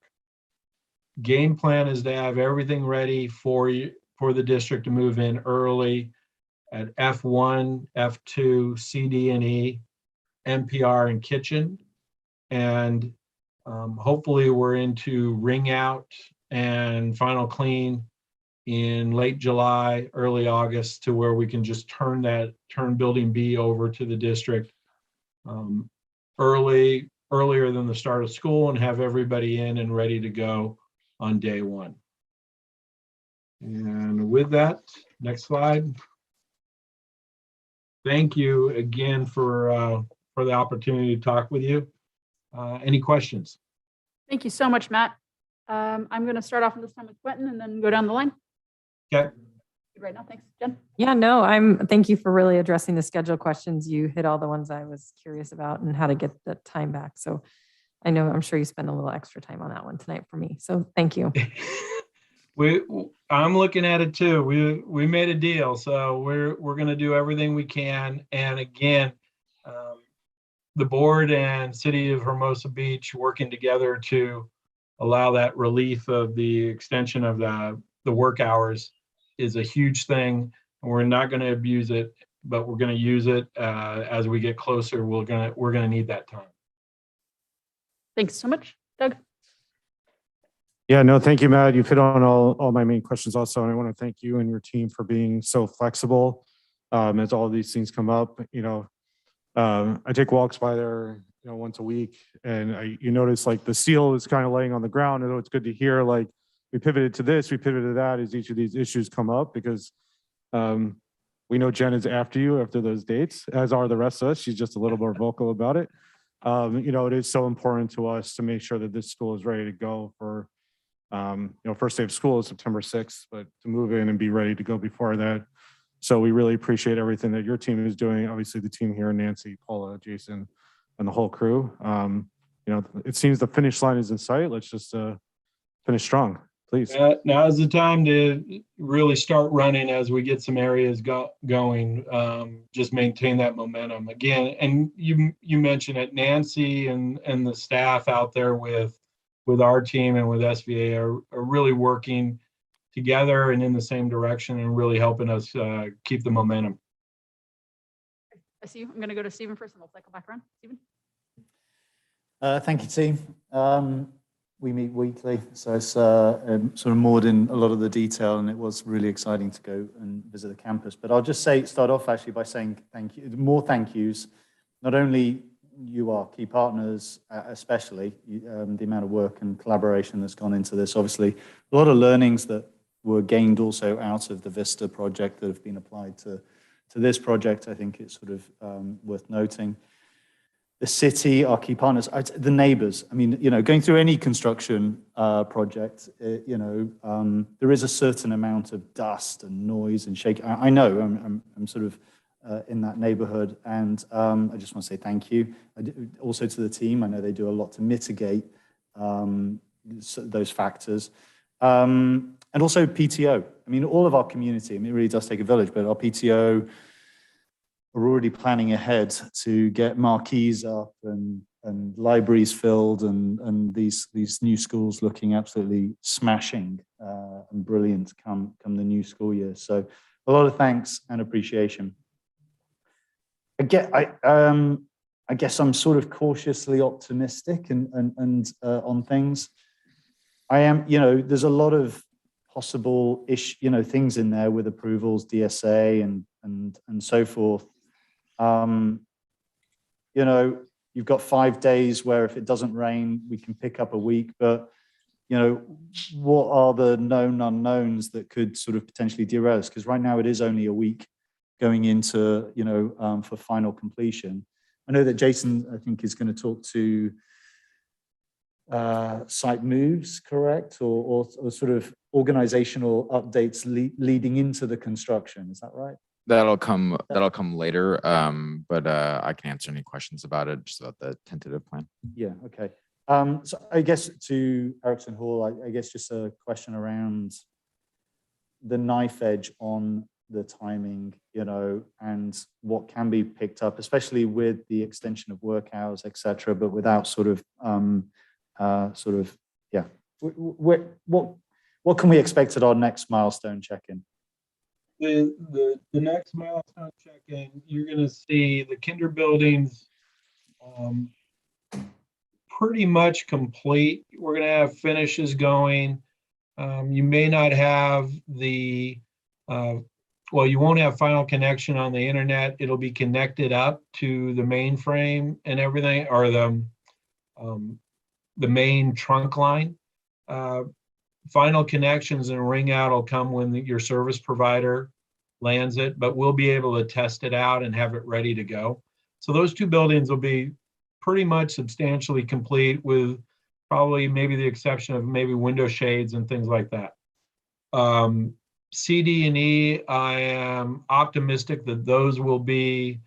Game plan is to have everything ready for you, for the district to move in early at F1, F2, CD and E, NPR and kitchen. And hopefully we're into ring out and final clean in late July, early August, to where we can just turn building B over to the district earlier than the start of school and have everybody in and ready to go on day one. And with that, next slide. Thank you again for the opportunity to talk with you. Any questions? Thank you so much, Matt. I'm going to start off this time with Quentin and then go down the line. Okay. Right now, thanks, Jen. Yeah, no, thank you for really addressing the schedule questions. You hit all the ones I was curious about and how to get the time back. So I'm sure you spent a little extra time on that one tonight for me. So thank you. I'm looking at it too. We made a deal, so we're going to do everything we can. And again, the board and City of Hermosa Beach working together to allow that relief of the extension of the work hours is a huge thing. We're not going to abuse it, but we're going to use it as we get closer. We're going to need that time. Thanks so much, Doug. Yeah, no, thank you, Matt. You've hit on all my main questions also. And I want to thank you and your team for being so flexible as all these things come up. I take walks by there, once a week, and you notice like the seal is kind of laying on the ground. And it's good to hear like we pivoted to this, we pivoted to that as each of these issues come up, because we know Jen is after you after those dates, as are the rest of us. She's just a little more vocal about it. It is so important to us to make sure that this school is ready to go for, first day of school is September 6th, but to move in and be ready to go before that. So we really appreciate everything that your team is doing. Obviously the team here, Nancy, Paula, Jason, and the whole crew. It seems the finish line is in sight. Let's just finish strong, please. Now is the time to really start running as we get some areas going. Just maintain that momentum again. And you mentioned it, Nancy and the staff out there with our team and with SVA are really working together and in the same direction and really helping us keep the momentum. I see you. I'm going to go to Stephen first and we'll cycle back around. Stephen. Thank you, team. We meet weekly, so it's sort of moored in a lot of the detail, and it was really exciting to go and visit the campus. But I'll just start off actually by saying thank you, more thank yous. Not only you are key partners, especially the amount of work and collaboration that's gone into this. Obviously, a lot of learnings that were gained also out of the Vista project that have been applied to this project. I think it's sort of worth noting. The city, our key partners, the neighbors. I mean, going through any construction project, there is a certain amount of dust and noise and shaking. I know I'm sort of in that neighborhood, and I just want to say thank you. Also to the team, I know they do a lot to mitigate those factors. And also PTO. I mean, all of our community, it really does take a village, but our PTO are already planning ahead to get marquees up and libraries filled and these new schools looking absolutely smashing and brilliant come the new school year. So a lot of thanks and appreciation. I guess I'm sort of cautiously optimistic and on things. I am, there's a lot of possible things in there with approvals, DSA and so forth. You've got 5 days where if it doesn't rain, we can pick up a week, but what are the known unknowns that could sort of potentially derail us? Because right now it is only a week going into, for final completion. I know that Jason, I think, is going to talk to site moves, correct? Or sort of organizational updates leading into the construction. Is that right? That'll come later. But I can answer any questions about it, just about the tentative plan. Yeah, okay. So I guess to Erickson Hall, I guess just a question around the knife edge on the timing, and what can be picked up, especially with the extension of work hours, et cetera, but without what can we expect at our next milestone check-in? The next milestone check-in, you're going to see the kinder buildings pretty much complete. We're going to have finishes going. You may not have you won't have final connection on the internet. It'll be connected up to the mainframe and everything, or the main trunk line. Final connections and ring out will come when your service provider lands it, but we'll be able to test it out and have it ready to go. So those two buildings will be pretty much substantially complete, with probably maybe the exception of maybe window shades and things like that. C, D, and E, I am optimistic that those will be,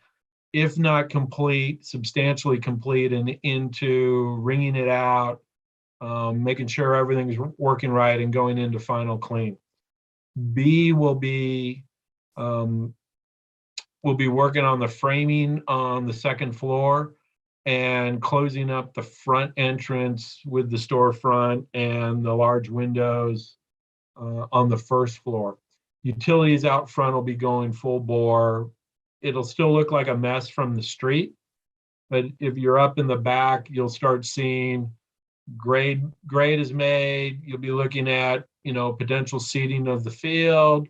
if not complete, substantially complete, and into ringing it out, making sure everything's working right and going into final clean. B will be we'll be working on the framing on the second floor and closing up the front entrance with the storefront and the large windows on the first floor. Utilities out front will be going full bore. It'll still look like a mess from the street, but if you're up in the back, you'll start seeing grade is made. You'll be looking at, potential seeding of the field.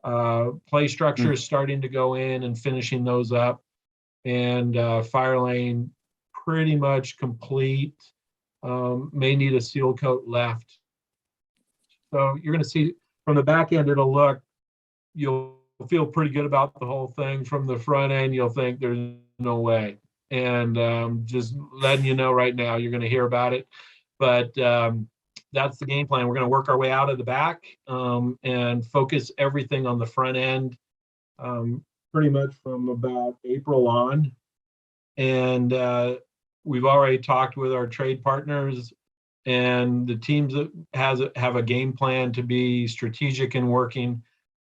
Play structure is starting to go in and finishing those up, and fire lane pretty much complete. May need a seal coat left. So you're going to see from the back end, you'll feel pretty good about the whole thing. From the front end, you'll think there's no way. And just letting you know right now, you're going to hear about it. But that's the game plan. We're going to work our way out of the back and focus everything on the front end pretty much from about April on. And we've already talked with our trade partners, and the teams that have a game plan to be strategic in working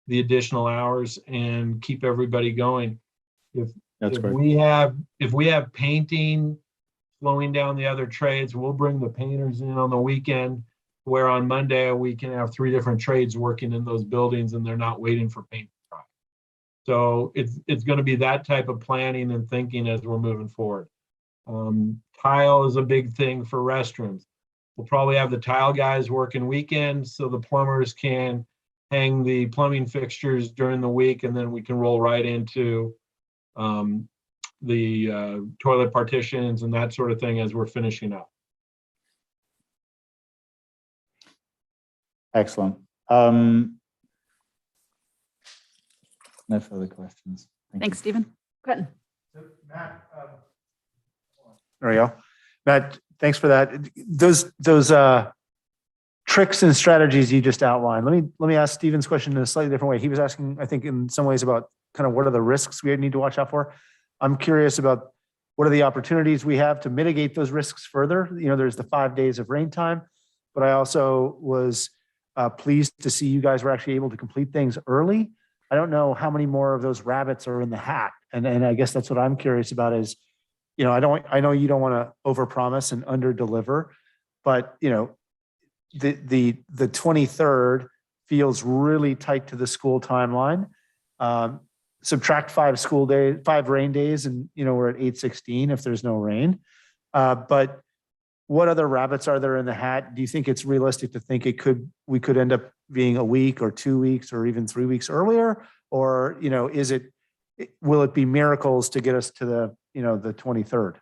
the additional hours and keep everybody going. If we have painting slowing down the other trades, we'll bring the painters in on the weekend, where on Monday we can have 3 different trades working in those buildings, and they're not waiting for paint to dry. So it's going to be that type of planning and thinking as we're moving forward. Tile is a big thing for restrooms. We'll probably have the tile guys working weekends so the plumbers can hang the plumbing fixtures during the week, and then we can roll right into the toilet partitions and that sort of thing as we're finishing up. Excellent. No further questions. Thanks, Stephen. Quentin. Matt, there we go. Matt, thanks for that. Those tricks and strategies you just outlined. Let me ask Stephen's question in a slightly different way. He was asking, I think, in some ways about kind of what are the risks we need to watch out for. I'm curious about what are the opportunities we have to mitigate those risks further. There's the 5 days of rain time, but I also was pleased to see you guys were actually able to complete things early. I don't know how many more of those rabbits are in the hat, and I guess that's what I'm curious about. Is I know you don't want to overpromise and underdeliver, but the 23rd feels really tight to the school timeline. Subtract 5 rain days, and we're at 8/16 if there's no rain. But what other rabbits are there in the hat? Do you think it's realistic to think we could end up being a week or 2 weeks or even 3 weeks earlier? Or will it be miracles to get us to the 23rd? I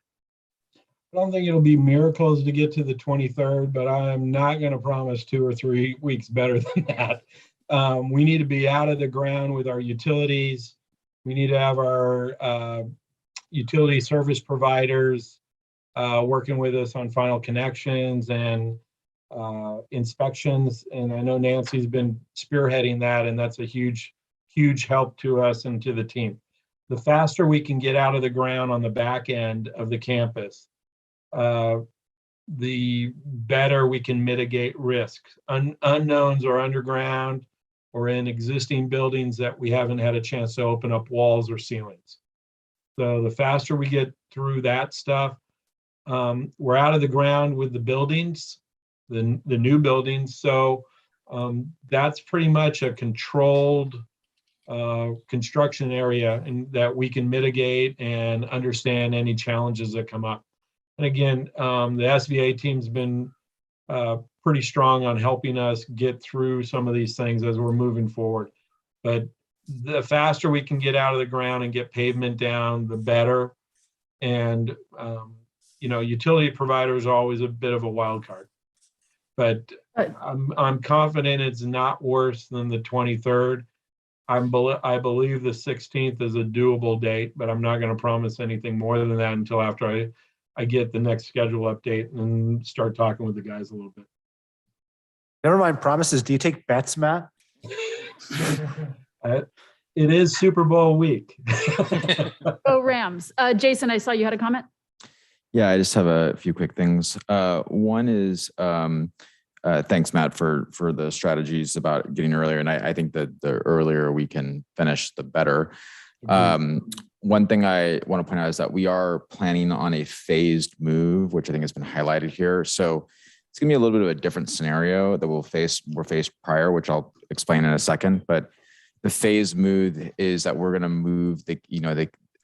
don't think it'll be miracles to get to the 23rd, but I'm not going to promise 2 or 3 weeks better than that. We need to be out of the ground with our utilities. We need to have our utility service providers working with us on final connections and inspections. And I know Nancy's been spearheading that, and that's a huge, huge help to us and to the team. The faster we can get out of the ground on the back end of the campus, the better we can mitigate risks. Unknowns are underground, or in existing buildings that we haven't had a chance to open up walls or ceilings. So the faster we get through that stuff, we're out of the ground with the buildings, the new buildings. So that's pretty much a controlled construction area, and that we can mitigate and understand any challenges that come up. And again, the SVA team's been pretty strong on helping us get through some of these things as we're moving forward. But the faster we can get out of the ground and get pavement down, the better. And, you know, utility providers are always a bit of a wild card. But I'm confident it's not worse than the 23rd. I believe the 16th is a doable date, but I'm not going to promise anything more than that until after I get the next schedule update and start talking with the guys a little bit. Never mind promises. Do you take bets, Matt? It is Super Bowl week. Go Rams. Jason, I saw you had a comment. Yeah, I just have a few quick things. One is thanks, Matt, for the strategies about getting earlier. And I think that the earlier we can finish, the better. One thing I want to point out is that we are planning on a phased move, which I think has been highlighted here. So it's going to be a little bit of a different scenario that we're faced prior, which I'll explain in a second. But the phased move is that we're going to move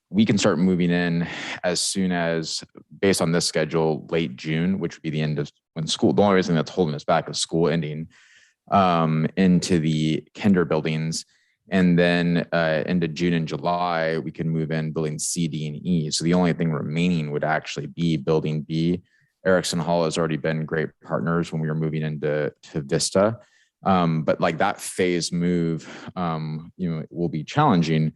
we can start moving in as soon as, based on this schedule, late June, which would be the end of when school. The only reason that's holding us back is school ending, into the kinder buildings. And then into June and July, we can move in buildings C, D, and E. So the only thing remaining would actually be building B. Erickson Hall has already been great partners when we were moving into Vista. But like that phase move, will be challenging.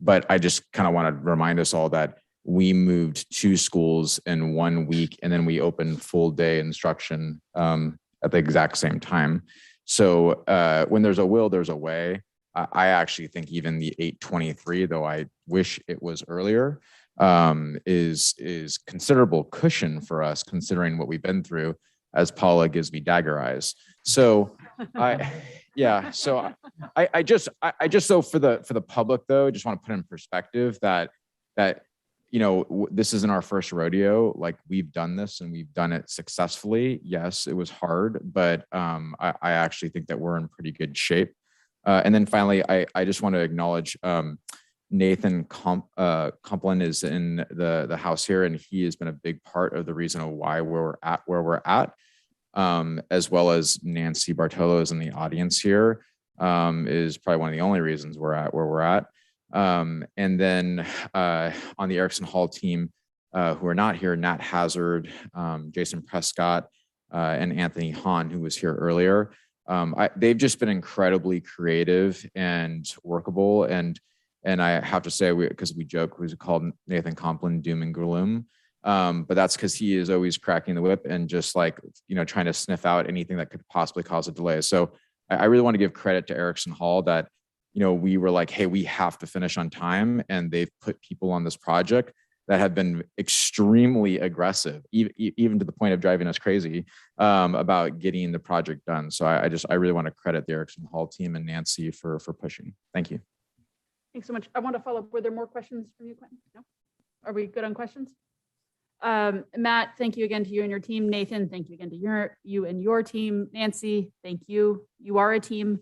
But I just kind of want to remind us all that we moved 2 schools in 1 week, and then we opened full day instruction at the exact same time. So when there's a will, there's a way. I actually think even the 8/23, though I wish it was earlier, is considerable cushion for us, considering what we've been through, as Paula gives me dagger eyes. So I just so for the public, though, I just want to put in perspective that this isn't our first rodeo. Like, we've done this and we've done it successfully. Yes, it was hard, but I actually think that we're in pretty good shape. And then finally, I just want to acknowledge Nathan Complin is in the house here, and he has been a big part of the reason of why we're at where we're at, as well as Nancy Bartolo is in the audience here, is probably one of the only reasons we're at where we're at. And then on the Erickson Hall team, who are not here, Nat Hazard, Jason Prescott, and Anthony Hahn, who was here earlier. They've just been incredibly creative and workable. And I have to say, because we joke, we called Nathan Complin doom and gloom. But that's because he is always cracking the whip and just trying to sniff out anything that could possibly cause a delay. So I really want to give credit to Erickson Hall that, we were like, hey, we have to finish on time. And they've put people on this project that have been extremely aggressive, even to the point of driving us crazy about getting the project done. So I really want to credit the Erickson Hall team and Nancy for pushing. Thank you. Thanks so much. I want to follow up. Were there more questions from you, Quentin? No? Are we good on questions? Matt, thank you again to you and your team. Nathan, thank you again to you and your team. Nancy, thank you. You are a team.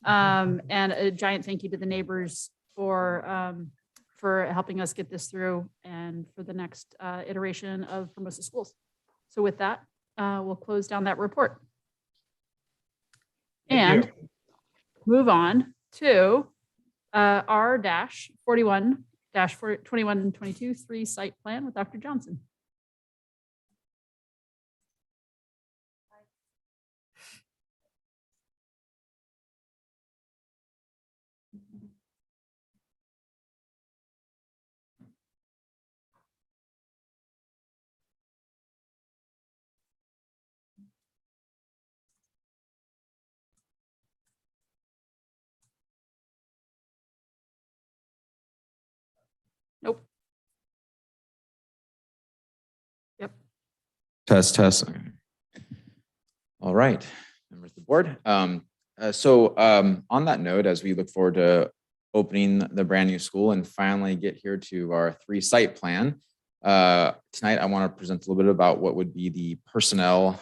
And a giant thank you to the neighbors for helping us get this through and for the next iteration of Formosa Schools. So with that, we'll close down that report and move on to R-41-21-22 site plan with Dr. Johnson. Nope. Yep. Test. All right, members of the board. On that note, as we look forward to opening the brand new school and finally get here to our 3-site plan, tonight I want to present a little bit about what would be the personnel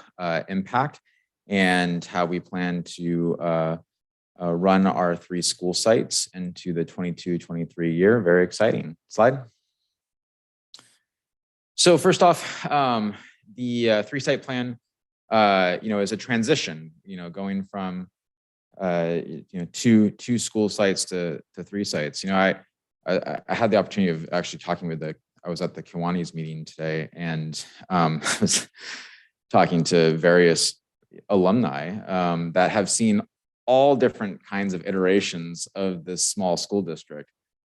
impact and how we plan to run our 3 school sites into the 22-23 year. Very exciting. Slide. So first off, the 3-site plan, is a transition, going from two school sites to 3 sites. I had the opportunity of actually talking with I was at the Kiwanis meeting today, and I was talking to various alumni that have seen all different kinds of iterations of this small school district.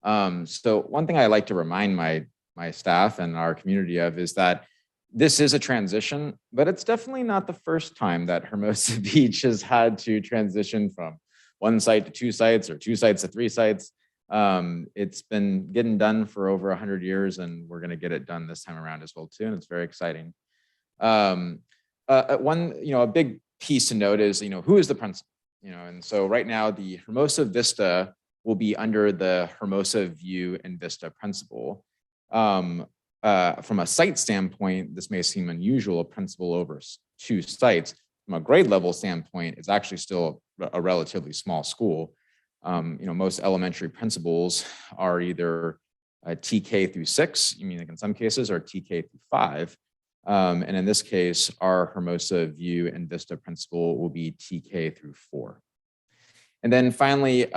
So one thing I like to remind my staff and our community of is that this is a transition, but it's definitely not the first time that Hermosa Beach has had to transition from 1 site to 2 sites or 2 sites to 3 sites. It's been getting done for over 100 years, and we're going to get it done this time around as well too, and it's very exciting. A big piece to note is, who is the principal? And so right now the Hermosa Vista will be under the Hermosa View and Vista principal. From a site standpoint, this may seem unusual, a principal over 2 sites. From a grade level standpoint, it's actually still a relatively small school. Most elementary principals are either TK through 6, like in some cases, or TK through 5. And in this case, our Hermosa View and Vista principal will be TK through 4. And then finally,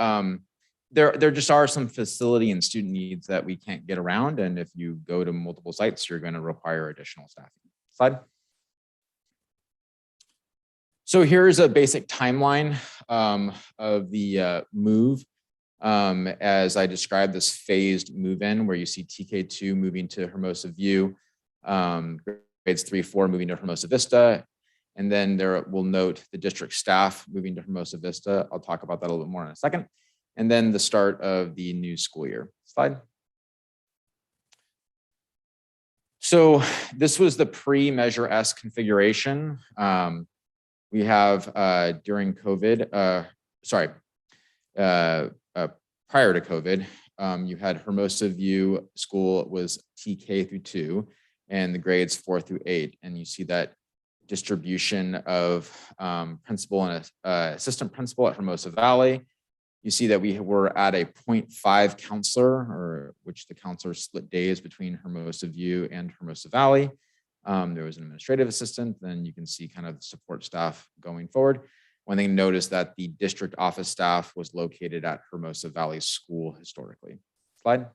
there just are some facility and student needs that we can't get around. And if you go to multiple sites, you're going to require additional staffing. Slide. So here's a basic timeline of the move. As I described this phased move in, where you see TK2 moving to Hermosa View, grades 3-4 moving to Hermosa Vista. And then we'll note the district staff moving to Hermosa Vista. I'll talk about that a little bit more in a second. And then the start of the new school year. Slide. So this was the pre-Measure S configuration. We have during COVID, prior to COVID, you had Hermosa View School was TK through 2 and the grades 4 through 8. And you see that distribution of principal and assistant principal at Hermosa Valley. You see that we were at a 0.5 counselor, or which the counselor split days between Hermosa View and Hermosa Valley. There was an administrative assistant. Then you can see kind of the support staff going forward. One thing to note is that the district office staff was located at Hermosa Valley School historically. Slide.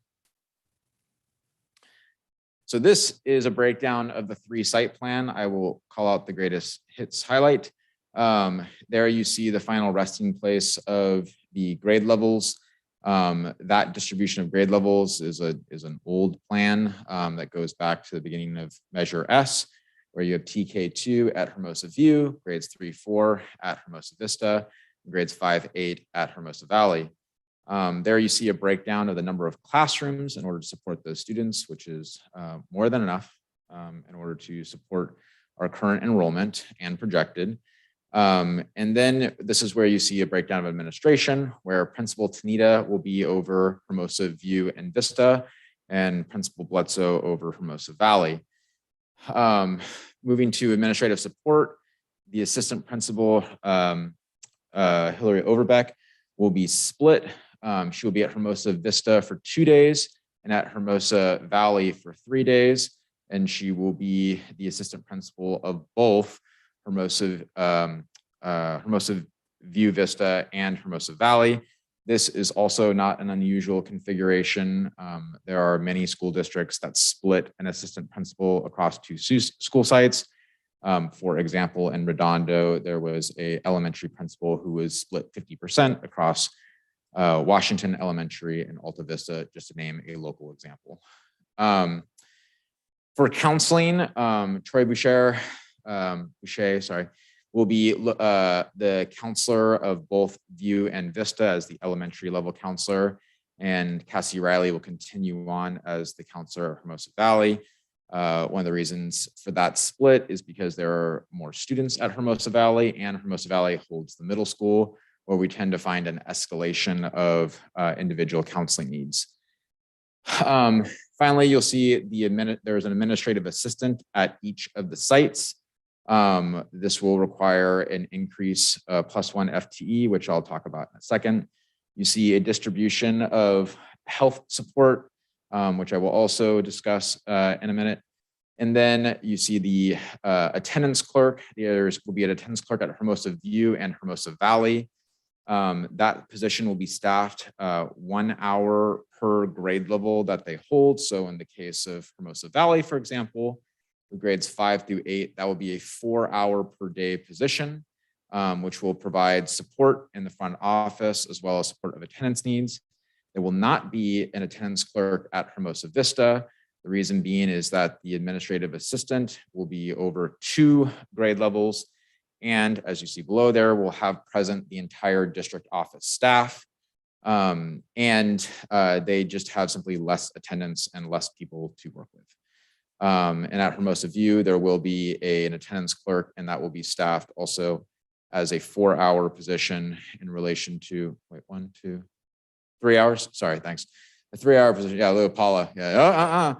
So this is a breakdown of the 3-site plan. I will call out the greatest hits highlight. There you see the final resting place of the grade levels. That distribution of grade levels is an old plan that goes back to the beginning of Measure S, where you have TK2 at Hermosa View, grades 3-4 at Hermosa Vista, and grades 5-8 at Hermosa Valley. There you see a breakdown of the number of classrooms in order to support those students, which is more than enough in order to support our current enrollment and projected. And then this is where you see a breakdown of administration, where Principal Tanita will be over Hermosa View and Vista, and Principal Bledsoe over Hermosa Valley. Moving to administrative support, the assistant principal, Hillary Overbeck, will be split. She will be at Hermosa Vista for 2 days and at Hermosa Valley for 3 days. And she will be the assistant principal of both Hermosa View Vista and Hermosa Valley. This is also not an unusual configuration. There are many school districts that split an assistant principal across 2 school sites. For example, in Redondo, there was an elementary principal who was split 50% across Washington Elementary and Alta Vista, just to name a local example. For counseling, Troy Boucher, will be the counselor of both View and Vista as the elementary level counselor, and Cassie Riley will continue on as the counselor of Hermosa Valley. One of the reasons for that split is because there are more students at Hermosa Valley, and Hermosa Valley holds the middle school, where we tend to find an escalation of individual counseling needs. Finally, you'll see there's an administrative assistant at each of the sites. This will require an increase +1 FTE, which I'll talk about in a second. You see a distribution of health support, which I will also discuss in a minute. And then you see the attendance clerk. There will be an attendance clerk at Hermosa View and Hermosa Valley. That position will be staffed 1 hour per grade level that they hold. So in the case of Hermosa Valley, for example, the grades 5 through 8, that will be a 4 hour per day position, which will provide support in the front office as well as support of attendance needs. There will not be an attendance clerk at Hermosa Vista. The reason being is that the administrative assistant will be over 2 grade levels. And as you see below there, we'll have present the entire district office staff. They just have simply less attendance and less people to work with. And at Hermosa View, there will be an attendance clerk, and that will be staffed also as a 4 hour position in relation to, 3 hours. Sorry, thanks. A 3 hour position. Yeah, little Paula. Yeah,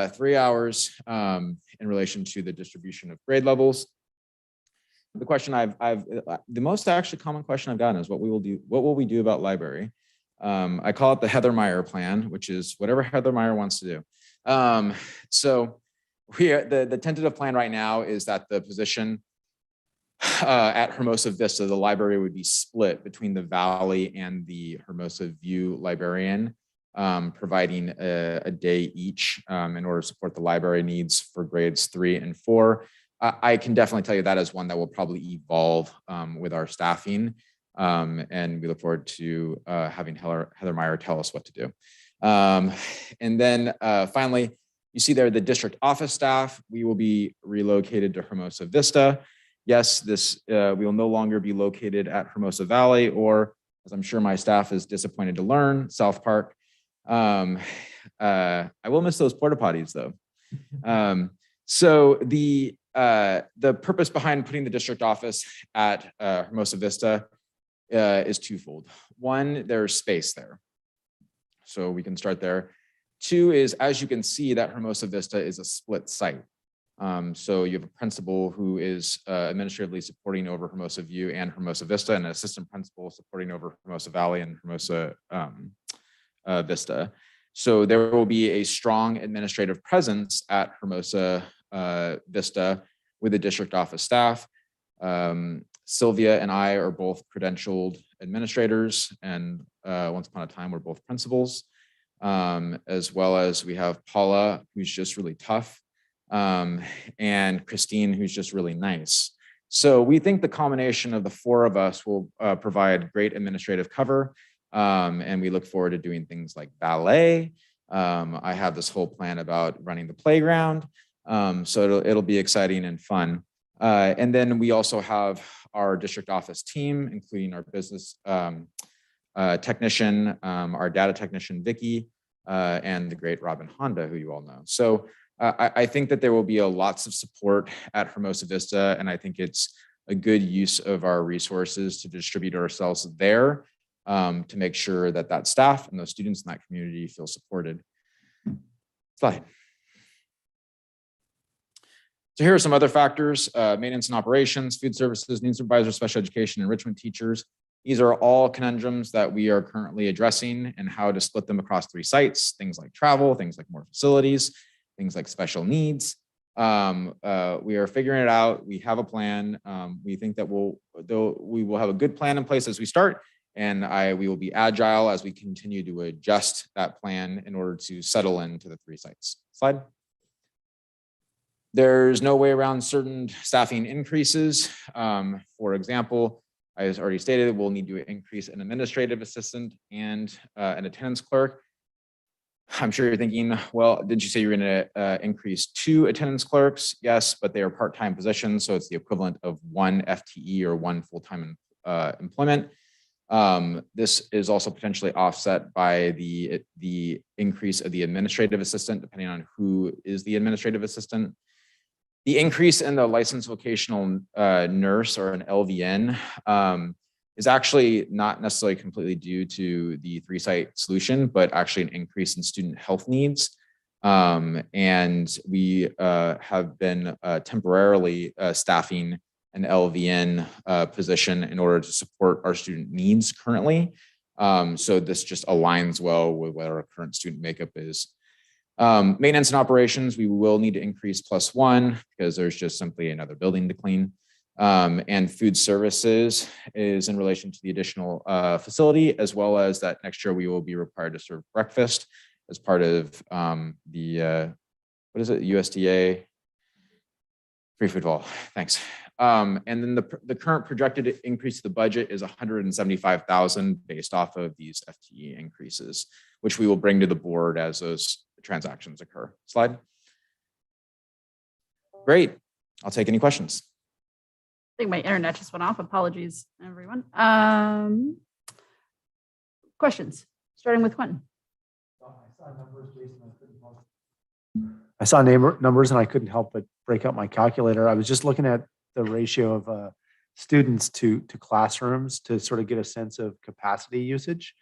3 hours in relation to the distribution of grade levels. The question the most actually common question I've gotten is what will we do about library? I call it the Heather Meyer plan, which is whatever Heather Meyer wants to do. So the tentative plan right now is that the position at Hermosa Vista, the library would be split between the Valley and the Hermosa View librarian, providing a day each in order to support the library needs for grades 3 and 4. I can definitely tell you that is one that will probably evolve with our staffing. And we look forward to having Heather Meyer tell us what to do. And then finally, you see there the district office staff. We will be relocated to Hermosa Vista. Yes, we will no longer be located at Hermosa Valley, or as I'm sure my staff is disappointed to learn, South Park. I will miss those porta potties though. So the purpose behind putting the district office at Hermosa Vista is twofold. One, there's space there, so we can start there. 2 is, as you can see, that Hermosa Vista is a split site. So you have a principal who is administratively supporting over Hermosa View and Hermosa Vista, and an assistant principal supporting over Hermosa Valley and Hermosa Vista. So there will be a strong administrative presence at Hermosa Vista with the district office staff. Sylvia and I are both credentialed administrators, and once upon a time, we're both principals, as well as we have Paula, who's just really tough, and Christine, who's just really nice. So we think the combination of the 4 of us will provide great administrative cover, and we look forward to doing things like ballet. I have this whole plan about running the playground, so it'll be exciting and fun. And then we also have our district office team, including our business technician, our data technician, Vicky, and the great Robin Honda, who you all know. So I think that there will be lots of support at Hermosa Vista, and I think it's a good use of our resources to distribute ourselves there to make sure that that staff and those students in that community feel supported. Slide. So here are some other factors: maintenance and operations, food services, needs supervisors, special education, enrichment teachers. These are all conundrums that we are currently addressing and how to split them across 3 sites, things like travel, things like more facilities, things like special needs. We are figuring it out. We have a plan. We think that we will have a good plan in place as we start, and we will be agile as we continue to adjust that plan in order to settle into the 3 sites. Slide. There's no way around certain staffing increases. For example, I has already stated we'll need to increase an administrative assistant and an attendance clerk. I'm sure you're thinking, well, did you say you're going to increase 2 attendance clerks? Yes, but they are part-time positions, so it's the equivalent of 1 FTE or 1 full-time employment. This is also potentially offset by the increase of the administrative assistant, depending on who is the administrative assistant. The increase in the licensed vocational nurse, or an LVN, is actually not necessarily completely due to the 3-site solution, but actually an increase in student health needs. And we have been temporarily staffing an LVN position in order to support our student needs currently. So this just aligns well with what our current student makeup is. Maintenance and operations, we will need to increase +1 because there's just simply another building to clean. And food services is in relation to the additional facility, as well as that next year we will be required to serve breakfast as part of the, what is it, USDA free food law. Thanks. And then the current projected increase to the budget is $175,000 based off of these FTE increases, which we will bring to the board as those transactions occur. Slide. Great. I'll take any questions. I think my internet just went off. Apologies, everyone. Questions, starting with Quentin. I saw numbers and I couldn't help but break out my calculator. I was just looking at the ratio of students to classrooms to sort of get a sense of capacity usage.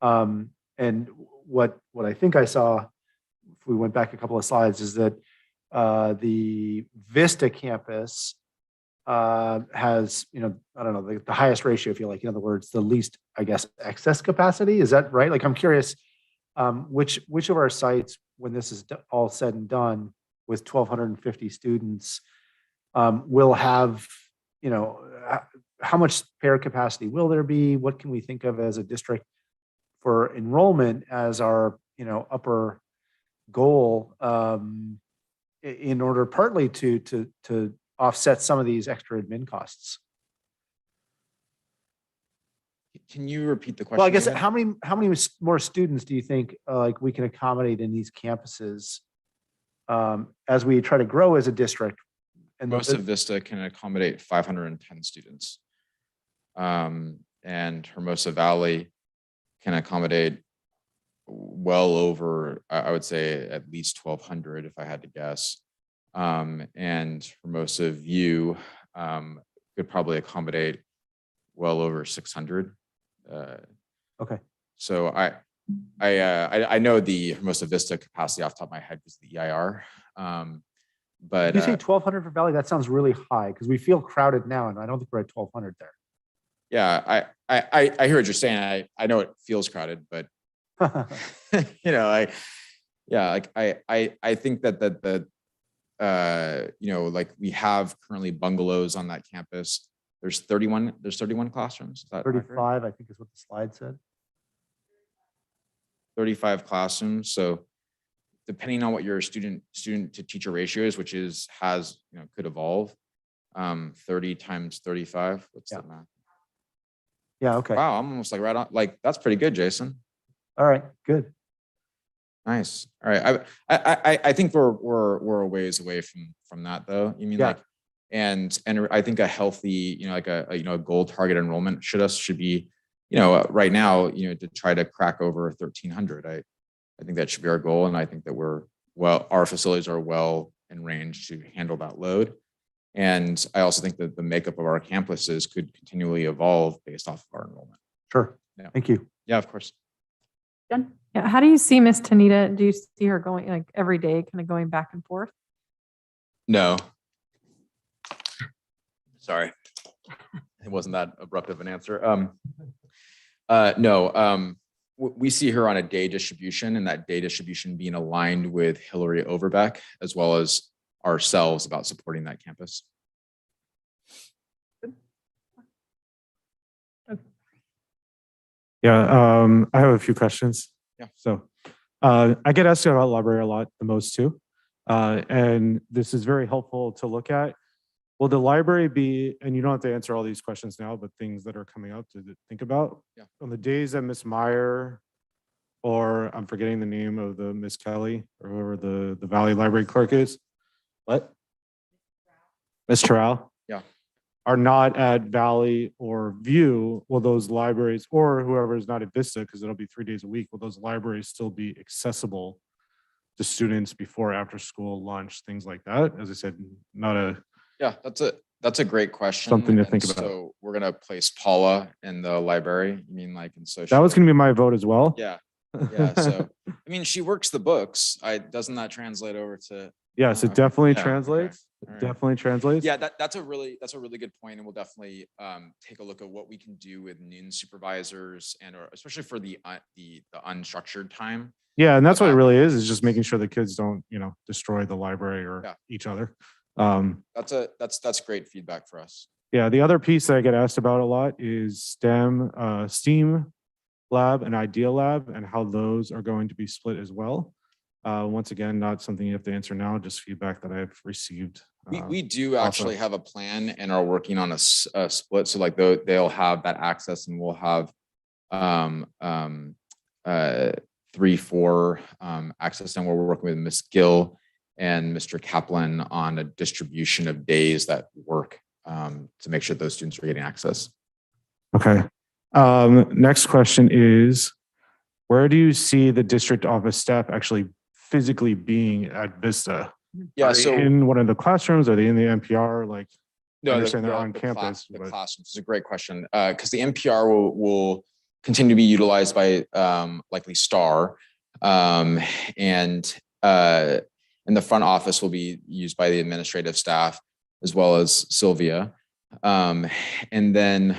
And what I think I saw, if we went back a couple of slides, is that the Vista campus has, I don't know, the highest ratio, if you like, in other words, the least, I guess, excess capacity. Is that right? Like, I'm curious, which of our sites, when this is all said and done with 1,250 students, will have, how much spare capacity will there be? What can we think of as a district for enrollment as our, upper goal, in order partly to offset some of these extra admin costs? Can you repeat the question? Well, I guess again? how many more students do you think like we can accommodate in these campuses as we try to grow as a district? And most of Vista can accommodate 510 students. And Hermosa Valley can accommodate well over, I would say at least 1,200 if I had to guess. And Hermosa View could probably accommodate well over 600. Okay. So I know the Hermosa Vista capacity off the top of my head was the EIR. But you say 1,200 for Valley? That sounds really high because we feel crowded now, and I don't think we're at 1,200 there. Yeah, I hear what you're saying. I know it feels crowded, but I think that like we have currently bungalows on that campus. There's 31 classrooms. Is that 35, accurate? I think is what the slide said. 35 classrooms. So depending on what your student to teacher ratio is, which could evolve, 30 times 35. What's that math? Yeah. Okay. Wow, I'm almost like right on. Like that's pretty good, Jason. All right. Good. Nice. All right. I think we're a ways away from that though. You mean like, and I think a healthy, like a goal target enrollment should be, right now, to try to crack over 1,300. I think that should be our goal. And I think that our facilities are well in range to handle that load. And I also think that the makeup of our campuses could continually evolve based off of our enrollment. Sure. Yeah. Thank you. Yeah, of course. Jen? Yeah. How do you see Miss Tanita? Do you see her going like every day, kind of going back and forth? No. Sorry. It wasn't that abrupt of an answer. No. We see her on a day distribution, and that day distribution being aligned with Hillary Overbeck, as well as ourselves about supporting that campus. Yeah, I have a few questions. Yeah. So I get asked about library a lot, the most too. And this is very helpful to look at. Will the library be, and you don't have to answer all these questions now, but things that are coming up to think about. Yeah. On the days that Miss Meyer, or I'm forgetting the name of the Miss Kelly, or whoever the Valley Library clerk is. What? Miss Terrell? Yeah. Are not at Valley or View, will those libraries, or whoever is not at Vista, because it'll be 3 days a week, will those libraries still be accessible to students before, after school, lunch, things like that? As I said, not a. Yeah, that's That's a great question. Something to And think about. So we're gonna place Paula in the library. You mean like in social? That was going to be my vote as well. Yeah. Yeah. So, I mean, she works the books. Doesn't that translate over to? Yes, it definitely Yeah, translates. okay. It All right. definitely translates. Yeah, that's a really good point, and we'll definitely take a look at what we can do with noon supervisors or especially for the unstructured time. Yeah, and that's what it really is just making sure the kids don't, destroy the library or Yeah. each other. That's great feedback for us. Yeah, the other piece that I get asked about a lot is STEAM lab and Idea lab and how those are going to be split as well. Once again, not something you have to answer now, just feedback that I've received. We do actually have a plan and are working on a split. So like they'll have that access and we'll have 3-4 access. And we're working with Ms. Gill and Mr. Kaplan on a distribution of days that work to make sure those students are getting access. Okay. Next question is, where do you see the district office staff actually physically being at Vista? Yeah, are they so in one of the classrooms? Are they in the NPR? Like, I no, understand they're on the campus. the but- classrooms is a great question because the NPR will continue to be utilized by likely STAR, and the front office will be used by the administrative staff as well as Sylvia, and then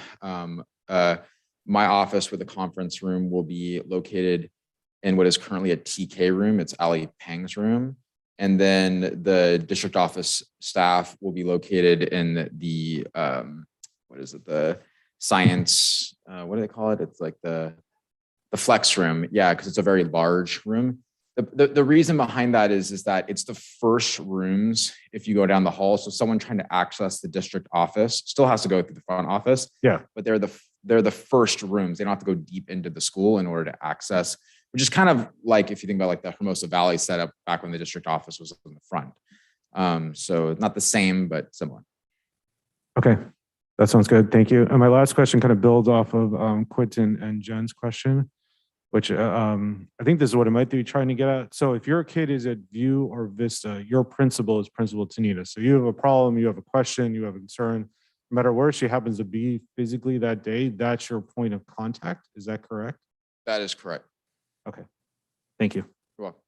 my office with the conference room will be located in what is currently a TK room. It's Ali Peng's room. And then the district office staff will be located in the, the science, what do they call it? It's like the flex room. Yeah, because it's a very large room. The reason behind that is that it's the first rooms if you go down the hall. So someone trying to access the district office still has to go through the front office. Yeah. But they're the first rooms. They don't have to go deep into the school in order to access, which is kind of like if you think about like the Hermosa Valley setup back when the district office was in the front. So not the same, but similar. Okay, that sounds good. Thank you. And my last question kind of builds off of Quentin and Jen's question, which I think this is what it might be trying to get at. So if your kid is at View or Vista, your principal is Principal Tanita. So you have a problem, you have a question, you have a concern, no matter where she happens to be physically that day, that's your point of contact. Is that correct? That is correct. Okay, thank you. You're welcome.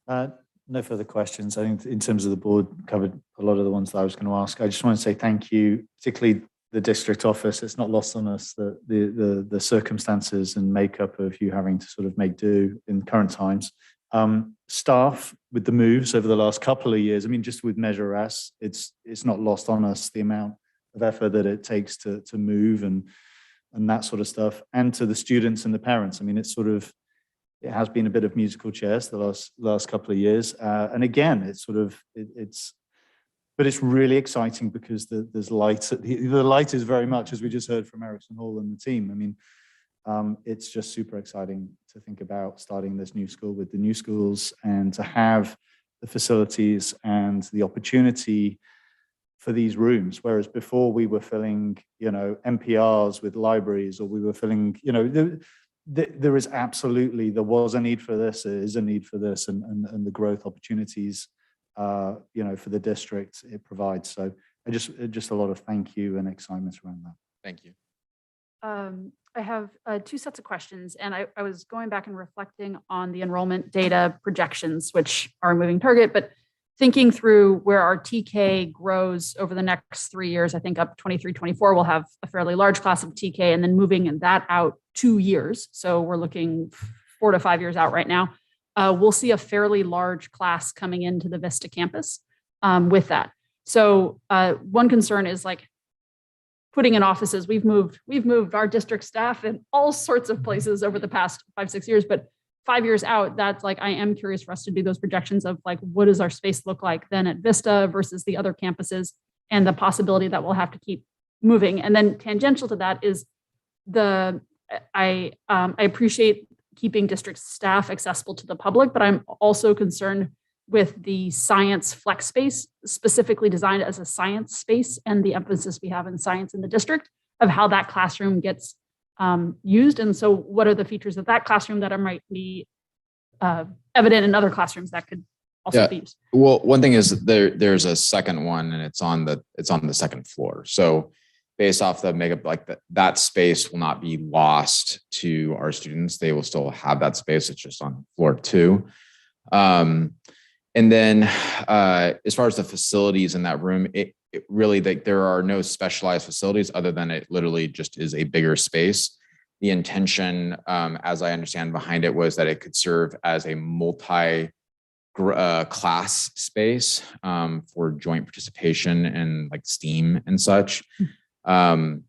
Stephen. No further questions. I think in terms of the board covered a lot of the ones that I was going to ask. I just want to say thank you, particularly the district office. It's not lost on us that the circumstances and makeup of you having to sort of make do in current times. Staff with the moves over the last couple of years. I mean, just with Measure S, it's not lost on us the amount of effort that it takes to move and that sort of stuff, and to the students and the parents. I mean, it has been a bit of musical chairs the last couple of years, and again, but it's really exciting because there's light. The light is very much, as we just heard from Erickson Hall and the team. I mean, it's just super exciting to think about starting this new school with the new schools and to have the facilities and the opportunity for these rooms. Whereas before we were filling, NPRs with libraries, or we were filling, there was a need for this, there is a need for this, and the growth opportunities, for the district it provides. So just a lot of thank you and excitement around that. Thank you. I have two sets of questions, and I was going back and reflecting on the enrollment data projections, which are a moving target, but thinking through where our TK grows over the next 3 years. I think up 23, 24, we'll have a fairly large class of TK, and then moving that out 2 years. So we're looking 4 to 5 years out right now. We'll see a fairly large class coming into the Vista campus with that. So one concern is like putting in offices. We've moved our district staff in all sorts of places over the past 5-6 years, but 5 years out, that's like, I am curious for us to do those projections of like, what does our space look like then at Vista versus the other campuses, and the possibility that we'll have to keep moving. And then tangential to that is I appreciate keeping district staff accessible to the public, but I'm also concerned with the science flex space, specifically designed as a science space, and the emphasis we have in science in the district of how that classroom gets used. And so what are the features of that classroom that might be evident in other classrooms that could also be used. Well, one thing is there's a second one, and it's on the second floor. So based off the makeup, like that space will not be lost to our students. They will still have that space. It's just on floor 2. And then as far as the facilities in that room, it really, there are no specialized facilities other than it literally just is a bigger space. The intention, as I understand behind it, was that it could serve as a multi-class space for joint participation and like STEAM and such. We're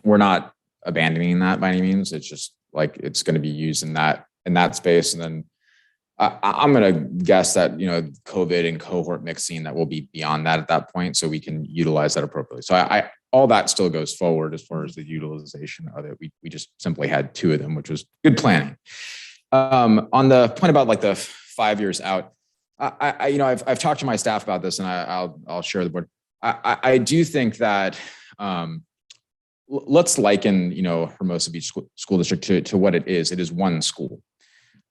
not abandoning that by any means. It's just like it's going to be used in that space. And then I'm going to guess that, COVID and cohort mixing, that will be beyond that at that point, so we can utilize that appropriately. So all that still goes forward as far as the utilization of it. We just simply had 2 of them, which was good planning. On the point about like the 5 years out, I've talked to my staff about this, and I'll share the board. I do think that let's liken, Hermosa Beach School District to what it is. It is one school.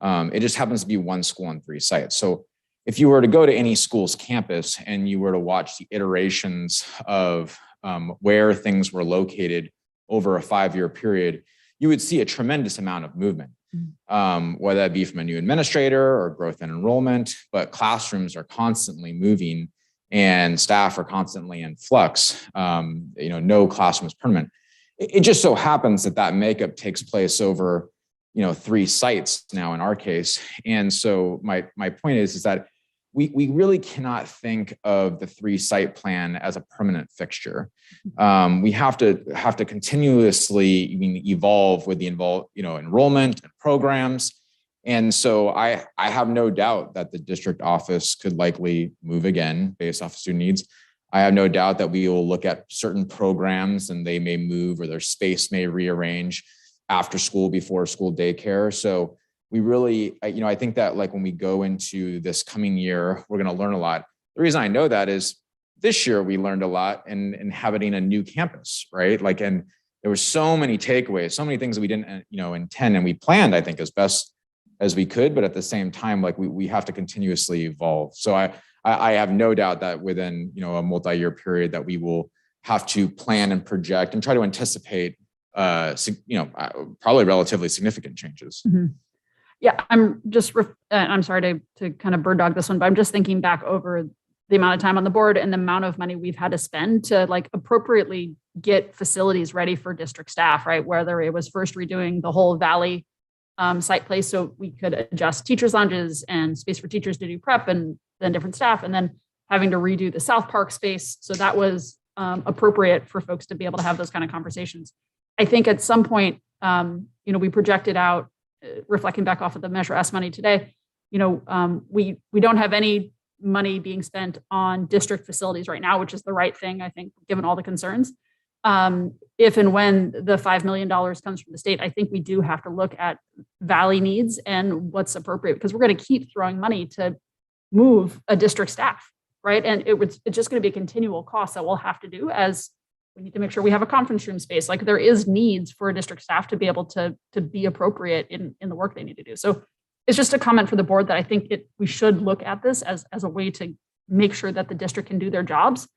It just happens to be one school on 3 sites. So if you were to go to any school's campus and you were to watch the iterations of where things were located over a 5-year period, you would see a tremendous amount of movement, whether that be from a new administrator or growth in enrollment, but classrooms are constantly moving and staff are constantly in flux. No classroom is permanent. It just so happens that makeup takes place over 3 sites now in our case. And so my point is that we really cannot think of the 3-site plan as a permanent fixture. We have to continuously evolve with the enrollment and programs. And so I have no doubt that the district office could likely move again based off of student needs. I have no doubt that we will look at certain programs and they may move, or their space may rearrange after school, before school daycare. So we really, I think that like when we go into this coming year, we're going to learn a lot. The reason I know that is this year we learned a lot in inhabiting a new campus, right? Like, and there were so many takeaways, so many things that we didn't, intend, and we planned, I think, as best as we could, but at the same time, like we have to continuously evolve. So I have no doubt that within, a multi-year period that we will have to plan and project and try to anticipate probably relatively significant changes. Mm-hmm. Yeah, I'm sorry to kind of bird dog this one, but I'm just thinking back over the amount of time on the board and the amount of money we've had to spend to like appropriately get facilities ready for district staff, right? Whether it was first redoing the whole Valley site place so we could adjust teachers' lounges and space for teachers to do prep and then different staff, and then having to redo the South Park space. So that was appropriate for folks to be able to have those kind of conversations. I think at some point, we projected out, reflecting back off of the Measure S money today, we don't have any money being spent on district facilities right now, which is the right thing, I think, given all the concerns. If and when the $5 million comes from the state, I think we do have to look at Valley needs and what's appropriate, because we're going to keep throwing money to move a district staff, right? And it's just going to be a continual cost that we'll have to do, as we need to make sure we have a conference room space. Like, there is needs for a district staff to be able to be appropriate in the work they need to do. So it's just a comment for the board that I think we should look at this as a way to make sure that the district can do their jobs.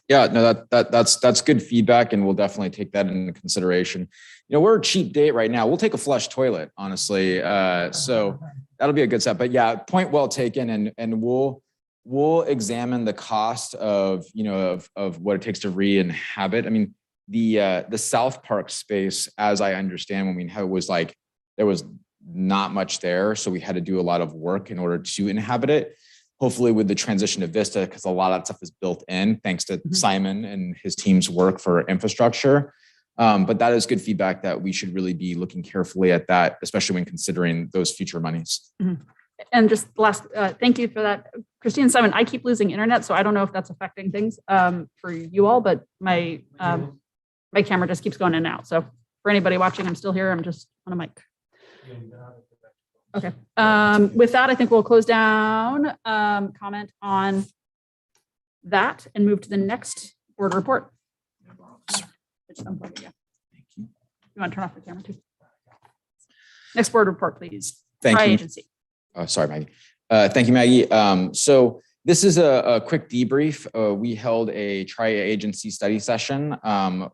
Yeah, no, that's good feedback, and we'll definitely take that into consideration. We're a cheap date right now. We'll take a flush toilet, honestly. So that'll be a good step. But yeah, point well taken, and we'll examine the cost of what it takes to re-inhabit. I mean, the South Park space, as I understand, when we had, was like there was not much there, so we had to do a lot of work in order to inhabit it. Hopefully with the transition to Vista, because a lot of that stuff is built in, thanks to Simon and his team's work for infrastructure. But that is good feedback that we should really be looking carefully at that, especially when considering those future monies. Mm-hmm. And just last, thank you for that, Christine and Simon. I keep losing internet, so I don't know if that's affecting things for you all, but my camera just keeps going in and out. So for anybody watching, I'm still here. I'm just on a mic. Okay. With that, I think we'll close down comment on that and move to the next board report. You want to turn off the camera too? Next board report, please. Thank you. Agency. Sorry, Maggie. Thank you, Maggie. So this is a quick debrief. We held a tri-agency study session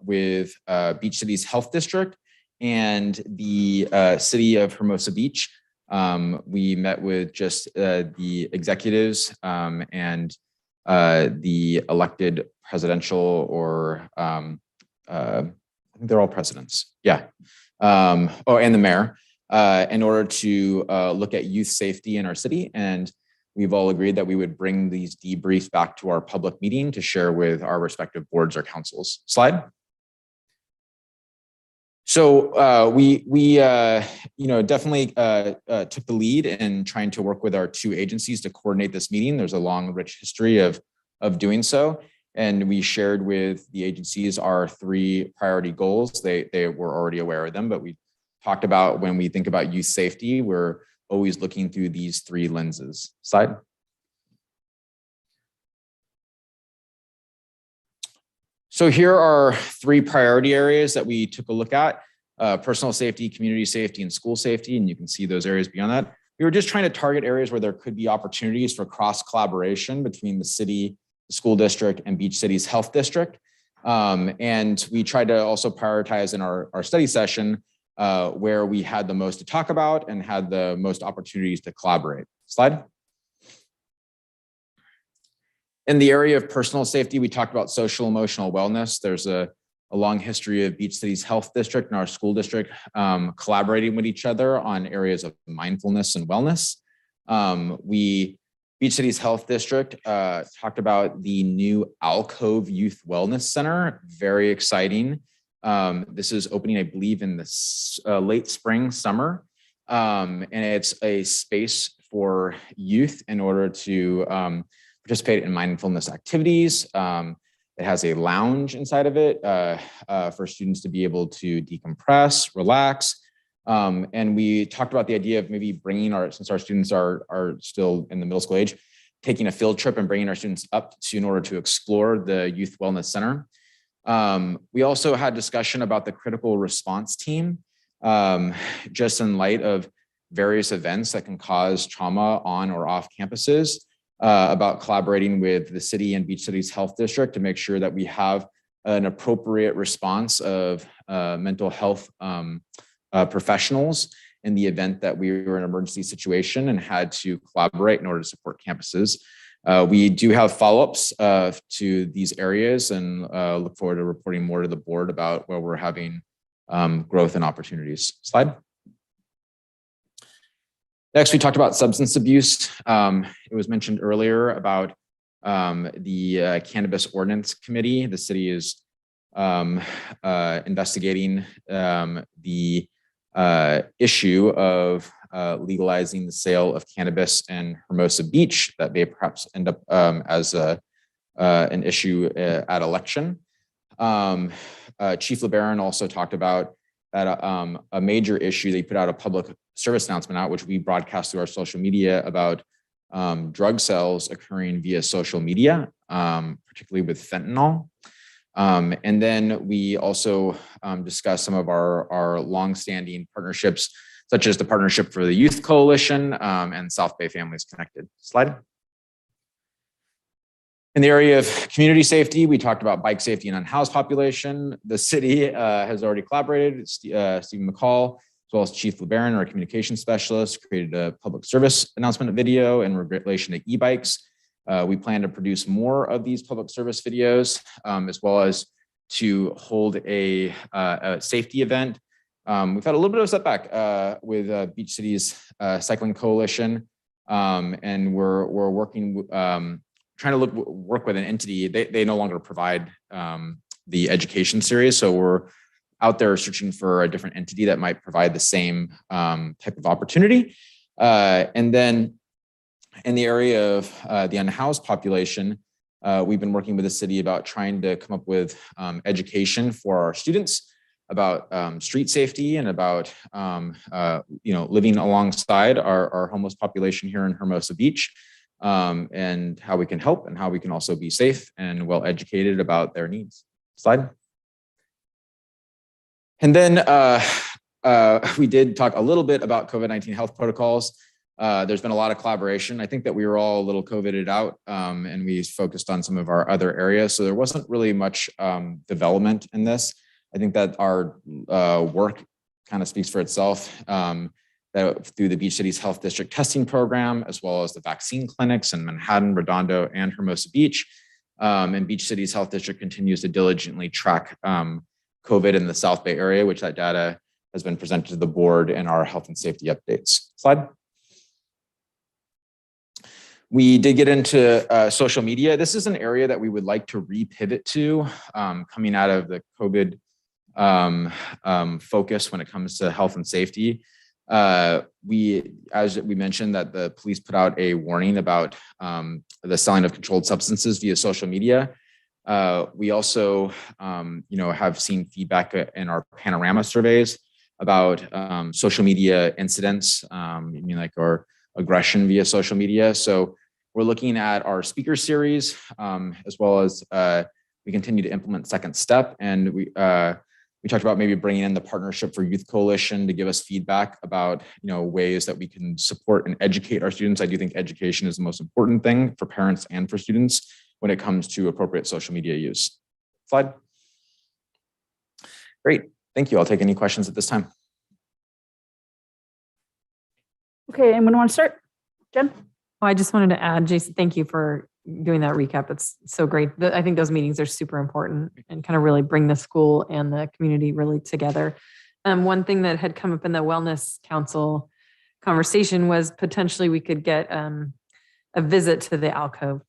with Beach Cities Health District and the City of Hermosa Beach. We met with just the executives and the elected presidential or I think they're all presidents. Yeah. And the mayor in order to look at youth safety in our city. And we've all agreed that we would bring these debriefs back to our public meeting to share with our respective boards or councils. Slide. So we definitely took the lead in trying to work with our two agencies to coordinate this meeting. There's a long, rich history of doing so. And we shared with the agencies our 3 priority goals. They were already aware of them, but we talked about when we think about youth safety, we're always looking through these 3 lenses. Slide. So here are 3 priority areas that we took a look at: personal safety, community safety, and school safety. And you can see those areas beyond that. We were just trying to target areas where there could be opportunities for cross collaboration between the city, the school district, and Beach Cities Health District. And we tried to also prioritize in our study session where we had the most to talk about and had the most opportunities to collaborate. Slide. In the area of personal safety, we talked about social emotional wellness. There's a long history of Beach Cities Health District and our school district collaborating with each other on areas of mindfulness and wellness. Beach Cities Health District talked about the new Alcove Youth Wellness Center. Very exciting. This is opening, I believe, in the late spring, summer. And it's a space for youth in order to participate in mindfulness activities. It has a lounge inside of it for students to be able to decompress, relax. And we talked about the idea of maybe bringing since our students are still in the middle school age, taking a field trip and bringing our students up in order to explore the Youth Wellness Center. We also had discussion about the critical response team, just in light of various events that can cause trauma on or off campuses, about collaborating with the city and Beach Cities Health District to make sure that we have an appropriate response of mental health professionals in the event that we were in an emergency situation and had to collaborate in order to support campuses. We do have follow-ups to these areas and look forward to reporting more to the board about where we're having growth and opportunities. Slide. Next, we talked about substance abuse. It was mentioned earlier about the Cannabis Ordinance Committee. The city is investigating the issue of legalizing the sale of cannabis in Hermosa Beach that may perhaps end up as an issue at election. Chief LeBaron also talked about that a major issue. They put out a public service announcement out, which we broadcast through our social media, about drug sales occurring via social media, particularly with fentanyl. And then we also discussed some of our longstanding partnerships, such as the Partnership for the Youth Coalition and South Bay Families Connected. Slide. In the area of community safety, we talked about bike safety and unhoused population. The city has already collaborated. Stephen McCall, as well as Chief LeBaron, our communications specialist, created a public service announcement video in relation to e-bikes. We plan to produce more of these public service videos, as well as to hold a safety event. We've had a little bit of a setback with Beach Cities Cycling Coalition, and we're working, trying to work with an entity. They no longer provide the education series, so we're out there searching for a different entity that might provide the same type of opportunity. And then in the area of the unhoused population, we've been working with the city about trying to come up with education for our students about street safety and about living alongside our homeless population here in Hermosa Beach, and how we can help and how we can also be safe and well educated about their needs. Slide. And then we did talk a little bit about COVID-19 health protocols. There's been a lot of collaboration. I think that we were all a little COVIDed out and we focused on some of our other areas. So there wasn't really much development in this. I think that our work kind of speaks for itself. That through the Beach Cities Health District testing program, as well as the vaccine clinics in Manhattan, Redondo, and Hermosa Beach. And Beach Cities Health District continues to diligently track COVID in the South Bay area, which that data has been presented to the board in our health and safety updates. Slide. We did get into social media. This is an area that we would like to repivot to coming out of the COVID focus when it comes to health and safety. As we mentioned, that the police put out a warning about the selling of controlled substances via social media. We also, have seen feedback in our panorama surveys about social media incidents, or aggression via social media. So we're looking at our speaker series, as well as we continue to implement Second Step, and we talked about maybe bringing in the Partnership for Youth Coalition to give us feedback about, ways that we can support and educate our students. I do think education is the most important thing for parents and for students when it comes to appropriate social media use. Slide. Great, thank you. I'll take any questions at this time. Okay, anyone want to start? Jen? Oh, I just wanted to add, Jason, thank you for doing that recap. It's so great. I think those meetings are super important and kind of really bring the school and the community really together. One thing that had come up in the Wellness Council conversation was potentially we could get a visit to the alcove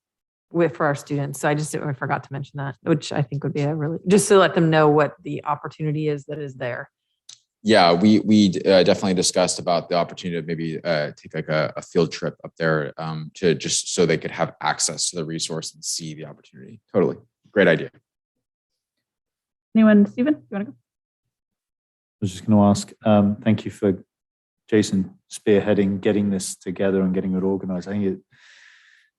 for our students. So I forgot to mention that, which I think would be just to let them know what the opportunity is that is there. Yeah, we definitely discussed about the opportunity to maybe take like a field trip up there to just so they could have access to the resource and see the opportunity. Totally. Great idea. Anyone, Stephen, you want to go? I was just going to ask, thank you for Jason spearheading getting this together and getting it organized. I think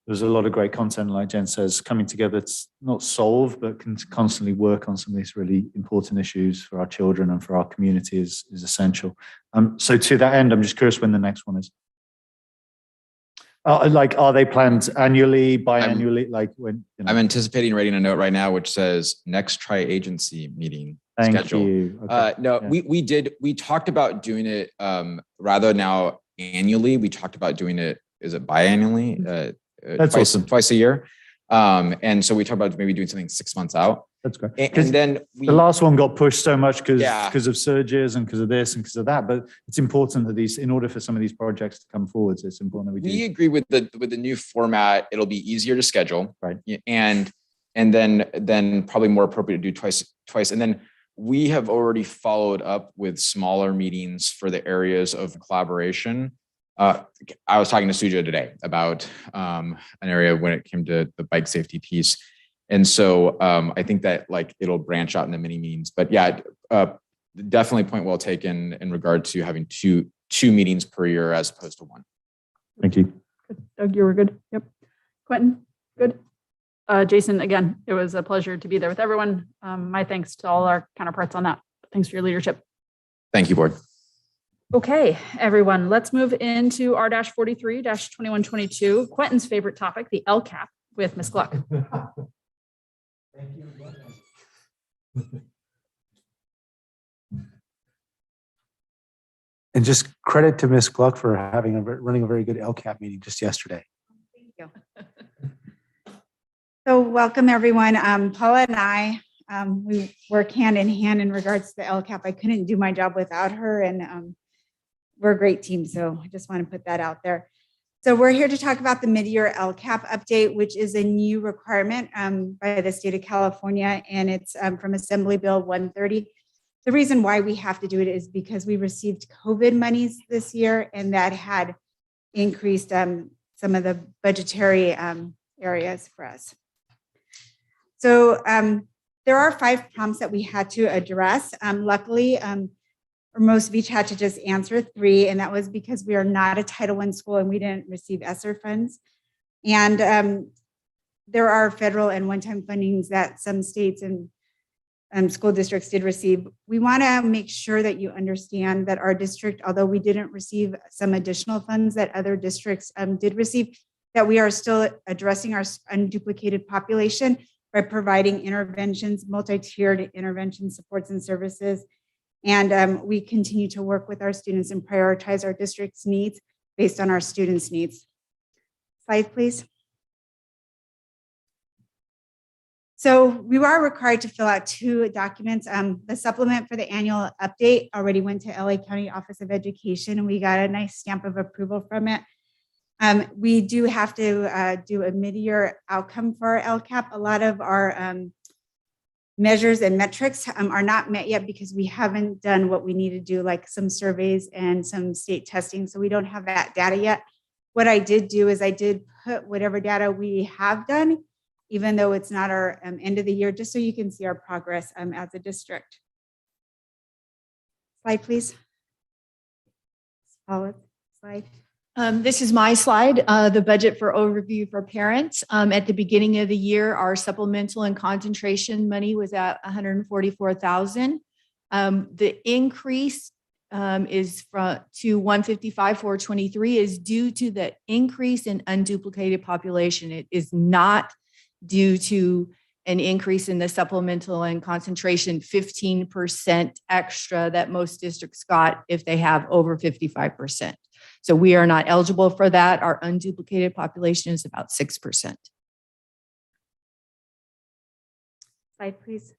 there's a lot of great content, like Jen says, coming together to not solve, but can constantly work on some of these really important issues for our children and for our community is essential. So to that end, I'm just curious when the next one is. Are they planned annually, biannually? I'm anticipating writing a note right now, which says next tri-agency meeting schedule. Thank you. Okay. No, yeah. we talked about doing it rather now annually. We talked about doing it, is it biannually? That's awesome. Twice a year. And so we talked about maybe doing something 6 months out. That's great. And then the last one got pushed so much because of surges and because of this and because of that. But it's important that in order for some of these projects to come forward, it's important that we do. We agree with the new format. It'll be easier to schedule, right? And then probably more appropriate to do twice. And then we have already followed up with smaller meetings for the areas of collaboration. I was talking to Suja today about an area when it came to the bike safety piece. And so I think that it'll branch out into many meetings, but yeah, definitely point well taken in regard to having two meetings per year as opposed to one. Thank you. Good. Doug, you were good. Yep. Quentin, good. Jason, again, it was a pleasure to be there with everyone. My thanks to all our counterparts on that. Thanks for your leadership. Thank you, board. Okay, everyone, let's move into R-43-2122, Quentin's favorite topic, the LCAP with Ms. Gluck. Thank you. And just credit to Ms. Gluck for running a very good LCAP meeting just yesterday. Thank you. So welcome everyone. Paula and I, we work hand in hand in regards to the LCAP. I couldn't do my job without her, and we're a great team. So I just want to put that out there. So we're here to talk about the mid-year LCAP update, which is a new requirement by the state of California, and it's from Assembly Bill 130. The reason why we have to do it is because we received COVID monies this year, and that had increased some of the budgetary areas for us. So there are 5 prompts that we had to address. Luckily, Hermosa Beach had to just answer 3, and that was because we are not a Title I school and we didn't receive ESSER funds. And there are federal and one-time fundings that some states and school districts did receive. We want to make sure that you understand that our district, although we didn't receive some additional funds that other districts did receive, that we are still addressing our unduplicated population by providing interventions, multi-tiered intervention supports and services. And we continue to work with our students and prioritize our district's needs based on our students' needs. Slide, please. So we are required to fill out 2 documents. The supplement for the annual update already went to LA County Office of Education, and we got a nice stamp of approval from it. We do have to do a mid-year outcome for our LCAP. A lot of our measures and metrics are not met yet because we haven't done what we need to do, like some surveys and some state testing. So we don't have that data yet. What I did do is I did put whatever data we have done, even though it's not our end of the year, just so you can see our progress as a district. Slide, please. Slide. This is my slide, the budget for overview for parents. At the beginning of the year, our supplemental and concentration money was at 144,000. The increase is to 155,423 is due to the increase in unduplicated population. It is not due to an increase in the supplemental and concentration 15% extra that most districts got if they have over 55%. So we are not eligible for that. Our unduplicated population is about 6%. Slide, please.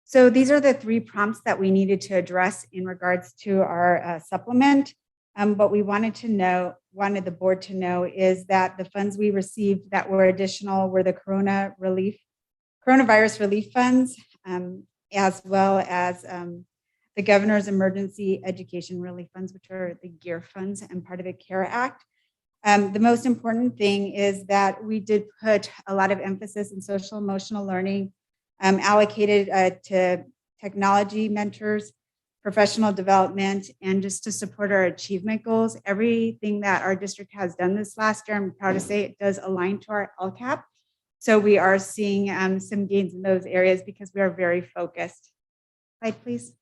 So these are the 3 prompts that we needed to address in regards to our supplement. What we wanted the board to know is that the funds we received that were additional were the coronavirus relief funds, as well as the governor's emergency education relief funds, which are the GEAR funds and part of the CARE Act. The most important thing is that we did put a lot of emphasis in social emotional learning, allocated to technology mentors, professional development, and just to support our achievement goals. Everything that our district has done this last year, I'm proud to say it does align to our LCAP. So we are seeing some gains in those areas because we are very focused. Slide, please.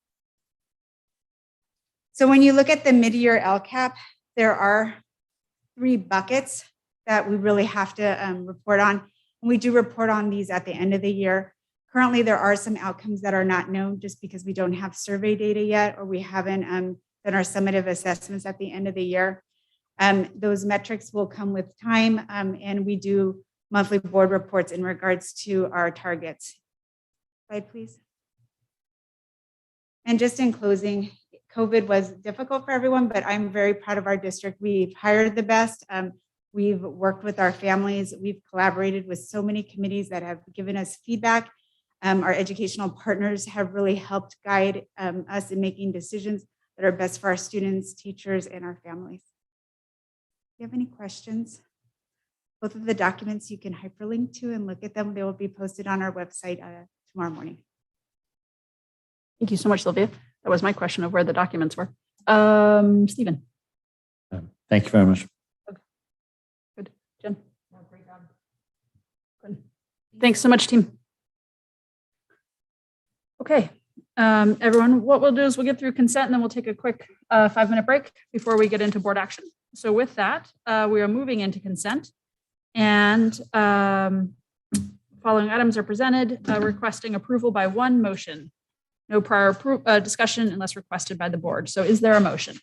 So when you look at the mid-year LCAP, there are 3 buckets that we really have to report on. And we do report on these at the end of the year. Currently, there are some outcomes that are not known just because we don't have survey data yet, or we haven't done our summative assessments at the end of the year. Those metrics will come with time, and we do monthly board reports in regards to our targets. Slide, please. And just in closing, COVID was difficult for everyone, but I'm very proud of our district. We've hired the best. We've worked with our families. We've collaborated with so many committees that have given us feedback. Our educational partners have really helped guide us in making decisions that are best for our students, teachers, and our families. If you have any questions, both of the documents you can hyperlink to and look at them. They will be posted on our website tomorrow morning. Thank you so much, Sylvia. That was my question of where the documents were. Stephen. Thank you very much. Okay. Good. Jen. Great job. Good. Thanks so much, team. Okay, everyone, what we'll do is we'll get through consent and then we'll take a quick 5-minute break before we get into board action. So with that, we are moving into consent, and following items are presented, requesting approval by one motion. No prior discussion unless requested by the board. So is there a motion?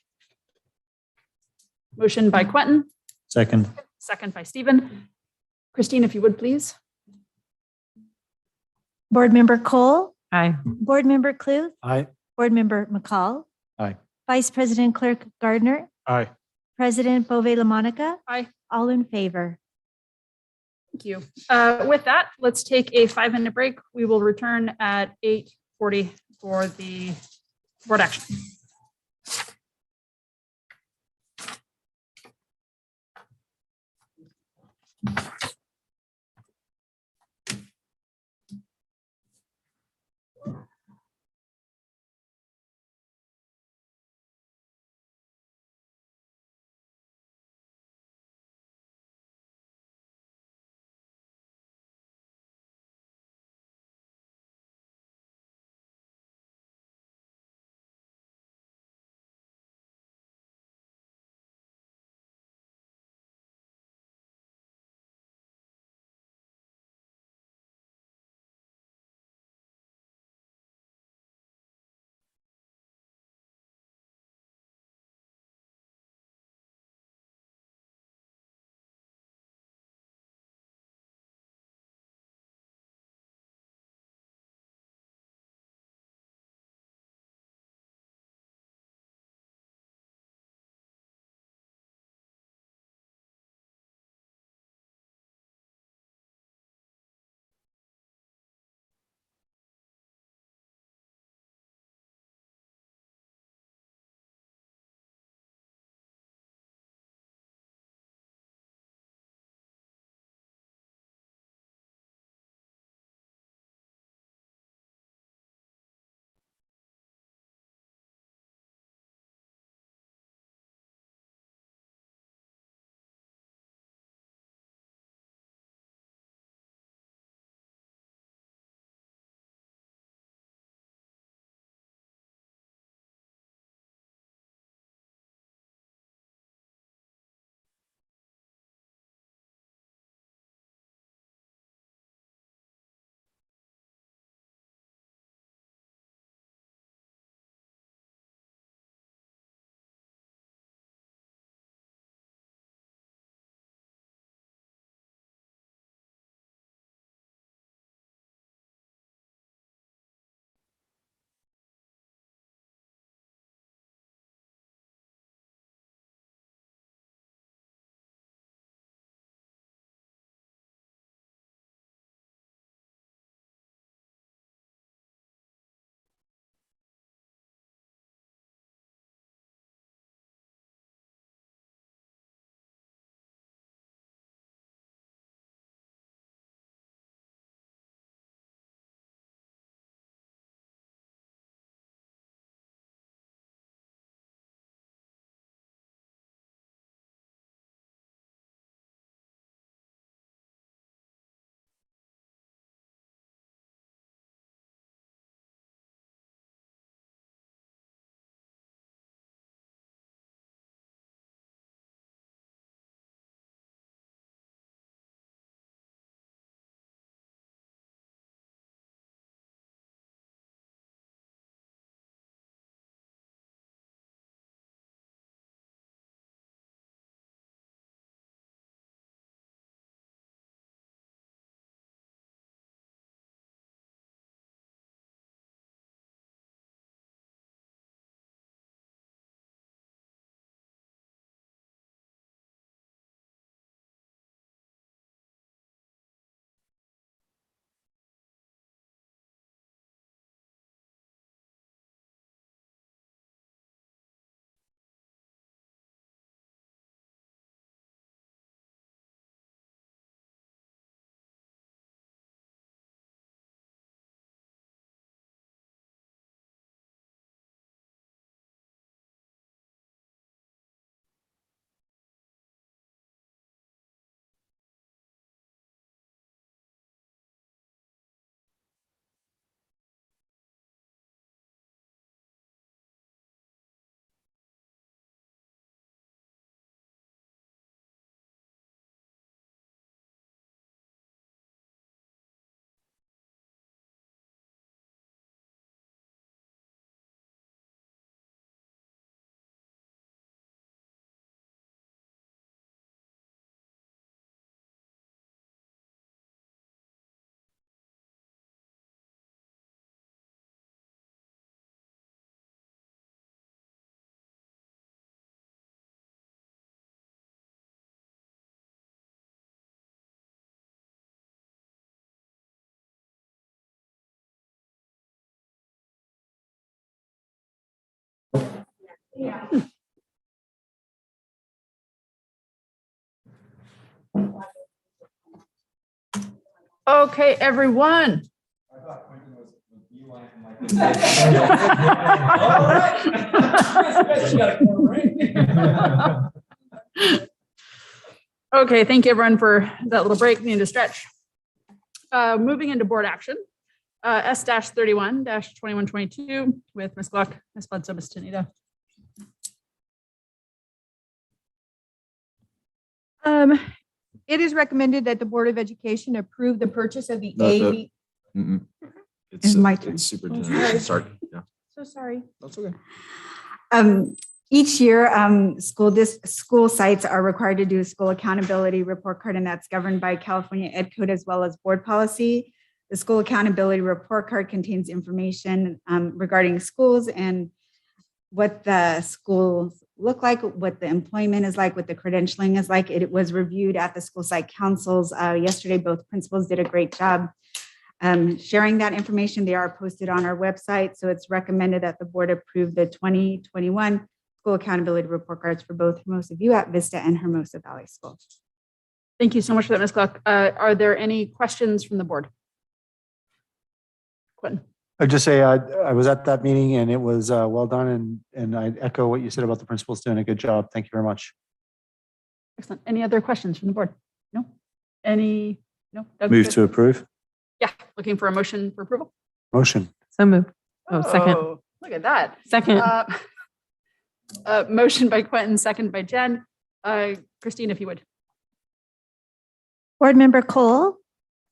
Motion by Quentin. Second. Second by Stephen. Christine, if you would, please. Board Member Cole. Aye. Board Member Cluth. Aye. Board Member McCall. Aye. Vice President Clerk Gardner. Aye. President Bove LaMonica. Aye. All in favor. Thank you. With that, let's take a 5-minute break. We will return at 8:40 for the board action. Okay, everyone. Okay, thank you everyone for that little break. We need to stretch. Moving into board action, S-31-2122 with Ms. Gluck, Ms. Bledsoe, Ms. Tanita. It is recommended that the Board of Education approve the purchase of the No, AV. It's my turn. It's superintendent. Sorry. Yeah. So sorry. That's okay. Each year, school sites are required to do a school accountability report card, and that's governed by California Ed Code as well as board policy. The school accountability report card contains information regarding schools and what the schools look like, what the employment is like, what the credentialing is like. It was reviewed at the school site councils yesterday. Both principals did a great job sharing that information. They are posted on our website. So it's recommended that the board approve the 2021 school accountability report cards for both Hermosa View at Vista and Hermosa Valley School. Thank you so much for that, Ms. Gluck. Are there any questions from the board? Quentin. I'd just say I was at that meeting and it was well done, and I echo what you said about the principals doing a good job. Thank you very much. Excellent. Any other questions from the board? No? Any? No? Doug, Move good? to approve. Yeah, looking for a motion for approval. Motion. So moved. Oh, second. Look at that. Second. Motion by Quentin, second by Jen. Christine, if you would. Board Member Cole,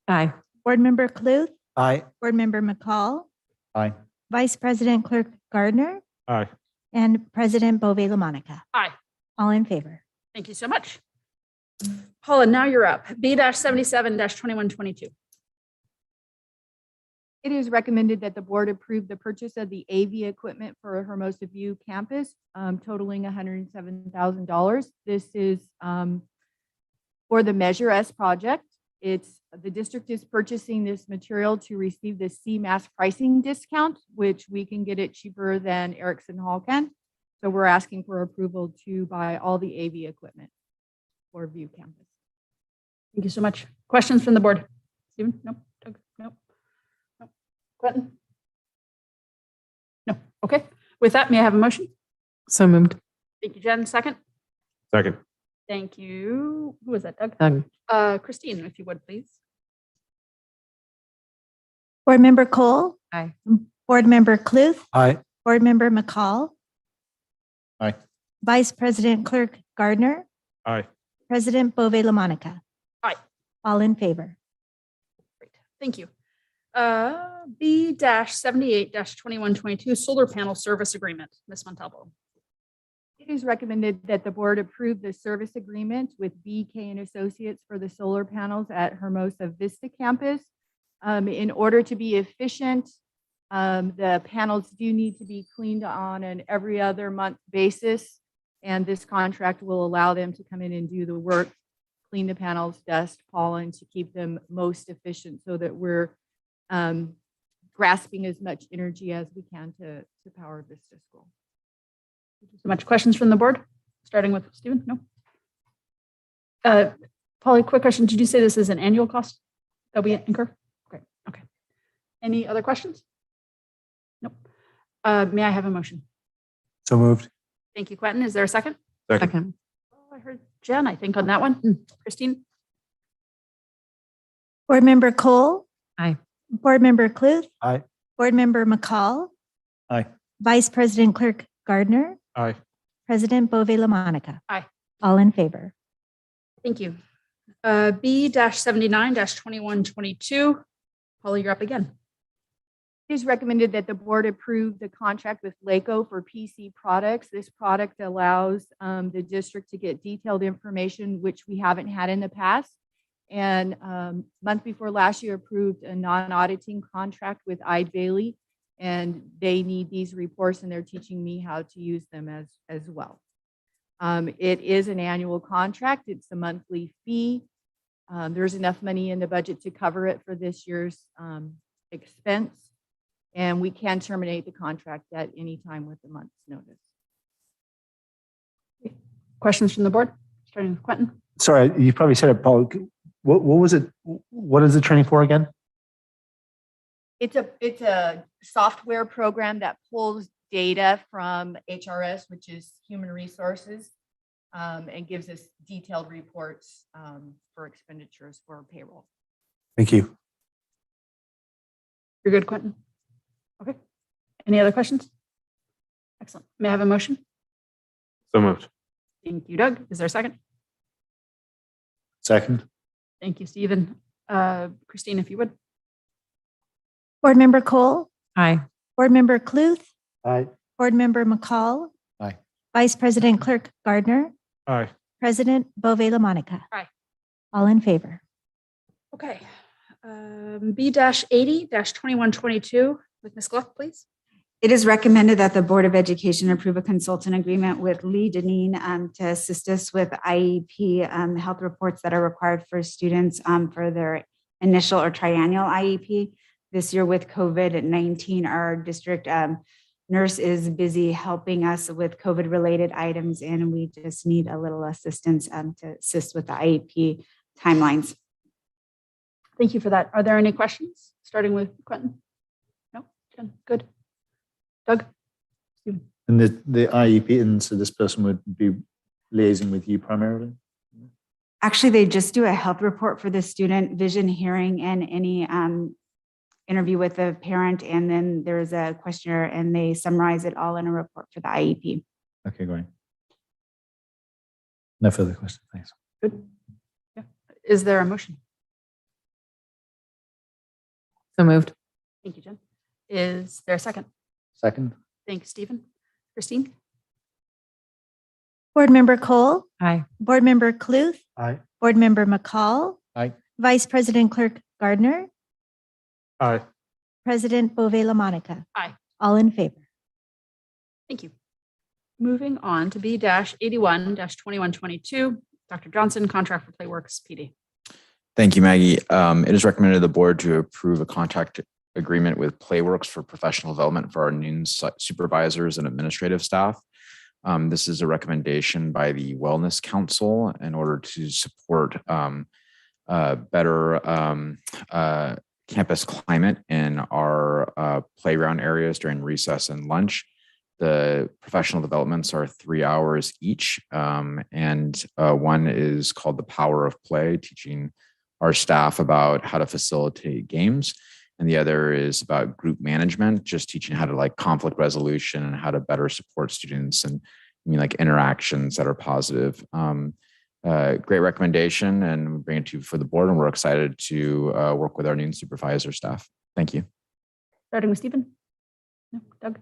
Aye. Board Member Cluth, Aye. Board Member McCall, Aye. Vice President Clerk Gardner, Aye. and President Bove LaMonica. Aye. All in favor. Thank you so much. Paula, now you're up. B-77-2122. It is recommended that the board approve the purchase of the AV equipment for Hermosa View campus, totaling $107,000. This is for the Measure S project. The district is purchasing this material to receive the CMAS pricing discount, which we can get it cheaper than Erickson Hall can. So we're asking for approval to buy all the AV equipment for View campus. Thank you so much. Questions from the board? Stephen? Nope. Doug? Nope. Nope. Quentin? No. Okay. With that, may I have a motion? So moved. Thank you, Jen. Second. Second. Thank you. Who was that, Doug? Doug. Christine, if you would, please. Board Member Cole. Aye. Board Member Cluth, Aye. Board Member McCall, Aye. Vice President Clerk Gardner, Aye. President Bove LaMonica. Aye. All in favor. Great. Thank you. B-78-2122 solar panel service agreement. Ms. Montalvo. It is recommended that the board approve the service agreement with BK and Associates for the solar panels at Hermosa Vista campus. In order to be efficient, the panels do need to be cleaned on an every other month basis. And this contract will allow them to come in and do the work, clean the panels, dust, pollen, to keep them most efficient so that we're grasping as much energy as we can to power Vista School. Thank you so much. Questions from the board? Starting with Stephen? No? Polly, quick question. Did you say this is an annual cost that we incur? Great. Okay. Any other questions? Nope. May I have a motion? So moved. Thank you, Quentin. Is there a second? Second. Oh, I heard Jen, I think, on that one. Christine? Board Member Cole. Aye. Board Member Cluth, Aye. Board Member McCall, Aye. Vice President Clerk Gardner, Aye. President Bove LaMonica. Aye. All in favor. Thank you. B-79-2122. Polly, you're up again. It is recommended that the board approve the contract with LACO for PC products. This product allows the district to get detailed information, which we haven't had in the past. And month before last year approved a non-auditing contract with Eid Bailey, and they need these reports and they're teaching me how to use them as well. It is an annual contract. It's a monthly fee. There's enough money in the budget to cover it for this year's expense. And we can terminate the contract at any time with a month's notice. Questions from the board, starting with Quentin? Sorry, you probably said it, Paul. What was it? What is the training for again? It's a software program that pulls data from HRS, which is Human Resources, and gives us detailed reports for expenditures for payroll. Thank you. You're good, Quentin? Okay. Any other questions? Excellent. May I have a motion? So moved. Thank you, Doug. Is there a second? Second. Thank you, Stephen. Christine, if you would. Board Member Cole, Aye. Board Member Cluth, Aye. Board Member McCall, Aye. Vice President Clerk Gardner, Aye. President Bove LaMonica. Aye. All in favor. Okay. B-80-2122 with Ms. Gluck, please. It is recommended that the Board of Education approve a consultant agreement with Lee Deneen to assist us with IEP health reports that are required for students for their initial or triennial IEP. This year with COVID-19, our district nurse is busy helping us with COVID-related items, and we just need a little assistance to assist with the IEP timelines. Thank you for that. Are there any questions? Starting with Quentin? No? Jen, good. Doug? And the IEP, and so this person would be liaising with you primarily? Actually, they just do a health report for the student, vision, hearing, and any interview with the parent, and then there's a questionnaire, and they summarize it all in a report for the IEP. Okay, great. No further questions, thanks. Good. Yeah. Is there a motion? So moved. Thank you, Jen. Is there a second? Second. Thanks, Stephen. Christine? Board Member Cole, Aye. Board Member Cluth, Aye. Board Member McCall, Aye. Vice President Clerk Gardner, Aye. President Bove LaMonica. Aye. All in favor. Thank you. Moving on to B-81-2122, Dr. Johnson, contract for Playworks PD. Thank you, Maggie. It is recommended the board to approve a contract agreement with Playworks for professional development for our noon supervisors and administrative staff. This is a recommendation by the Wellness Council in order to support better campus climate in our playground areas during recess and lunch. The professional developments are 3 hours each, and one is called The Power of Play, teaching our staff about how to facilitate games. And the other is about group management, just teaching how to like conflict resolution and how to better support students and like interactions that are positive. Great recommendation, and we bring it to you for the board, and we're excited to work with our noon supervisor staff. Thank you. Starting with Stephen? No, Doug?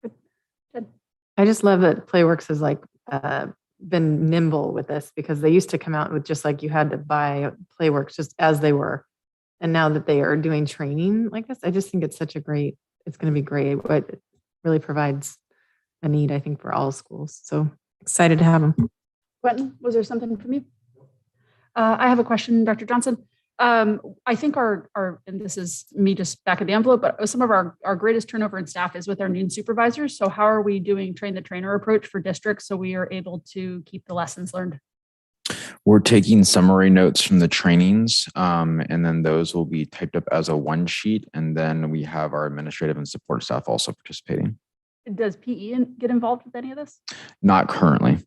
Good. Jen? I just love that Playworks has like been nimble with this, because they used to come out with just like you had to buy Playworks just as they were. And now that they are doing training like this, I just think it's such a great, it's going to be great. But it really provides a need, I think, for all schools. So excited to have them. Quentin, was there something from you? I have a question, Dr. Johnson. I think our, and this is me just back of the envelope, but some of our greatest turnover in staff is with our noon supervisors. So how are we doing train the trainer approach for districts so we are able to keep the lessons learned? We're taking summary notes from the trainings, and then those will be typed up as a one sheet. And then we have our administrative and support staff also participating. Does PE get involved with any of this? Not currently.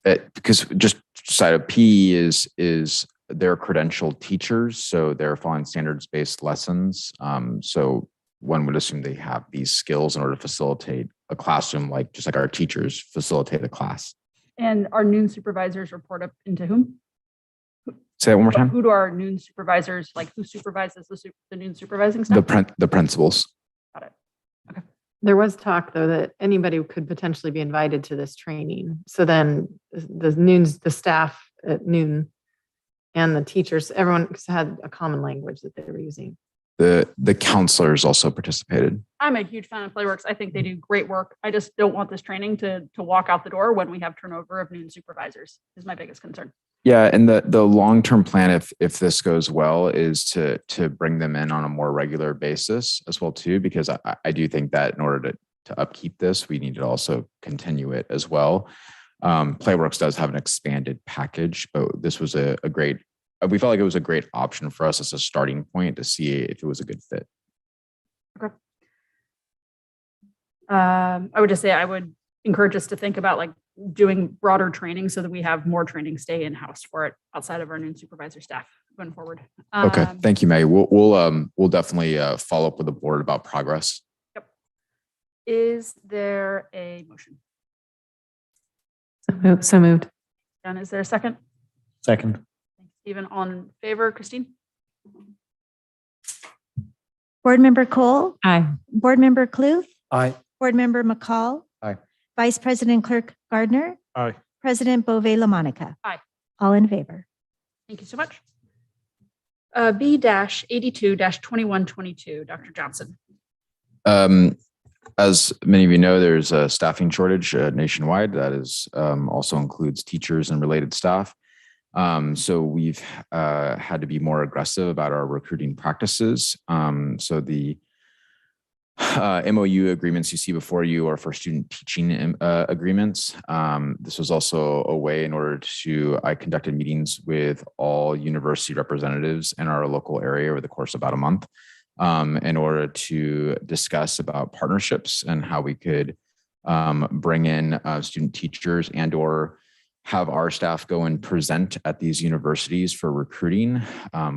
Because just side of PE is they're credentialed teachers, so they're following standards-based lessons. So one would assume they have these skills in order to facilitate a classroom, like just like our teachers facilitate a class. And our noon supervisors report up into whom? Say that one more time. Who do our noon supervisors, like who supervises the noon supervising staff? The principals. Got it. Okay. There was talk, though, that anybody could potentially be invited to this training. So then the staff at noon and the teachers, everyone had a common language that they were using. The counselors also participated. I'm a huge fan of Playworks. I think they do great work. I just don't want this training to walk out the door when we have turnover of noon supervisors is my biggest concern. Yeah, and the long-term plan, if this goes well, is to bring them in on a more regular basis as well too, because I do think that in order to upkeep this, we need to also continue it as well. Playworks does have an expanded package, but this was a great, we felt like it was a great option for us as a starting point to see if it was a good fit. Okay. I would just say I would encourage us to think about like doing broader training so that we have more training stay in-house for it outside of our new supervisor staff going forward. Okay, thank you, Maggie. We'll definitely follow up with the board about progress. Yep. Is there a motion? So moved. Jen, is there a second? Second. Stephen, on favor, Christine? Board Member Cole, Aye. Board Member Kloof, Aye. Board Member McCall, Aye. Vice President Clerk Gardner, Aye. President Bove LaMonica. Aye. All in favor. Thank you so much. B-82-2122, Dr. Johnson. As many of you know, there's a staffing shortage nationwide that is also includes teachers and related staff. So we've had to be more aggressive about our recruiting practices. So the MOU agreements you see before you are for student teaching agreements. This was also a way in order to, I conducted meetings with all university representatives in our local area over the course of about a month in order to discuss about partnerships and how we could bring in student teachers and or have our staff go and present at these universities for recruiting.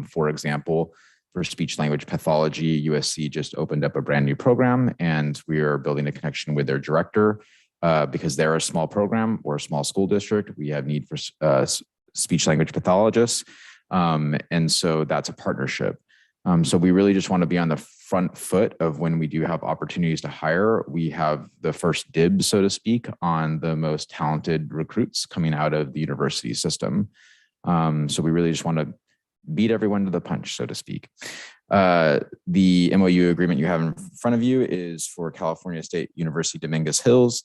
For example, for speech language pathology, USC just opened up a brand new program and we are building a connection with their director because they're a small program or a small school district. We have need for speech language pathologists. And so that's a partnership. So we really just want to be on the front foot of when we do have opportunities to hire, we have the first dibs, so to speak, on the most talented recruits coming out of the university system. So we really just want to beat everyone to the punch, so to speak. The MOU agreement you have in front of you is for California State University Dominguez Hills,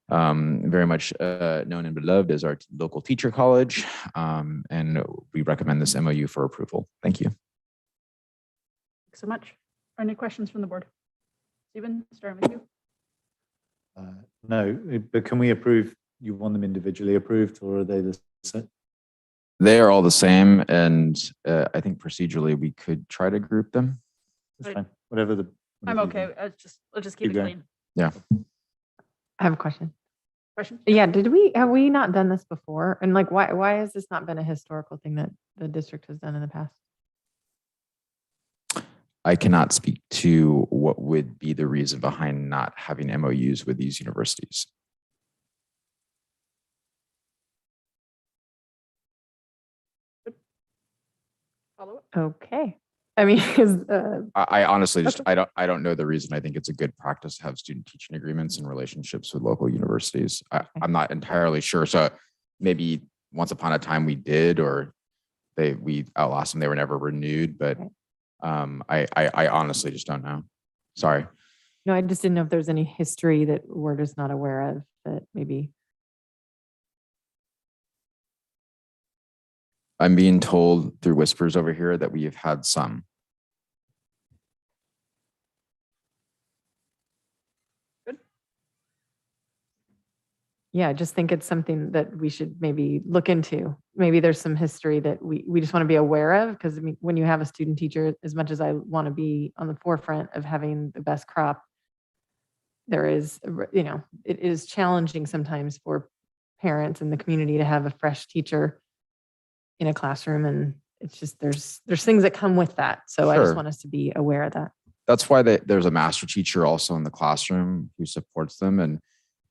very much known and beloved as our local teacher college. And we recommend this MOU for approval. Thank you. Thanks so much. Any questions from the board? Stephen, starting with you. No, but can we approve, you want them individually approved or are they the same? They are all the same, and I think procedurally we could try to group them. That's fine. Whatever the. I'm okay. Let's just keep it clean. Yeah. I have a question. Question? Yeah, have we not done this before? And like, why has this not been a historical thing that the district has done in the past? I cannot speak to what would be the reason behind not having MOUs with these universities. Okay. I mean, I honestly just, I don't know the reason. I think it's a good practice to have student teaching agreements and relationships with local universities. I'm not entirely sure. So maybe once upon a time we did, or we outlasted them, they were never renewed, but I honestly just don't know. Sorry. No, I just didn't know if there's any history that we're just not aware of that maybe. I'm being told through whispers over here that we have had some. Good. Yeah, I just think it's something that we should maybe look into. Maybe there's some history that we just want to be aware of, because I mean, when you have a student teacher, as much as I want to be on the forefront of having the best crop, there is, it is challenging sometimes for parents and the community to have a fresh teacher in a classroom, and it's just there's things that come with that. So Sure. I just want us to be aware of that. That's why there's a master teacher also in the classroom who supports them. And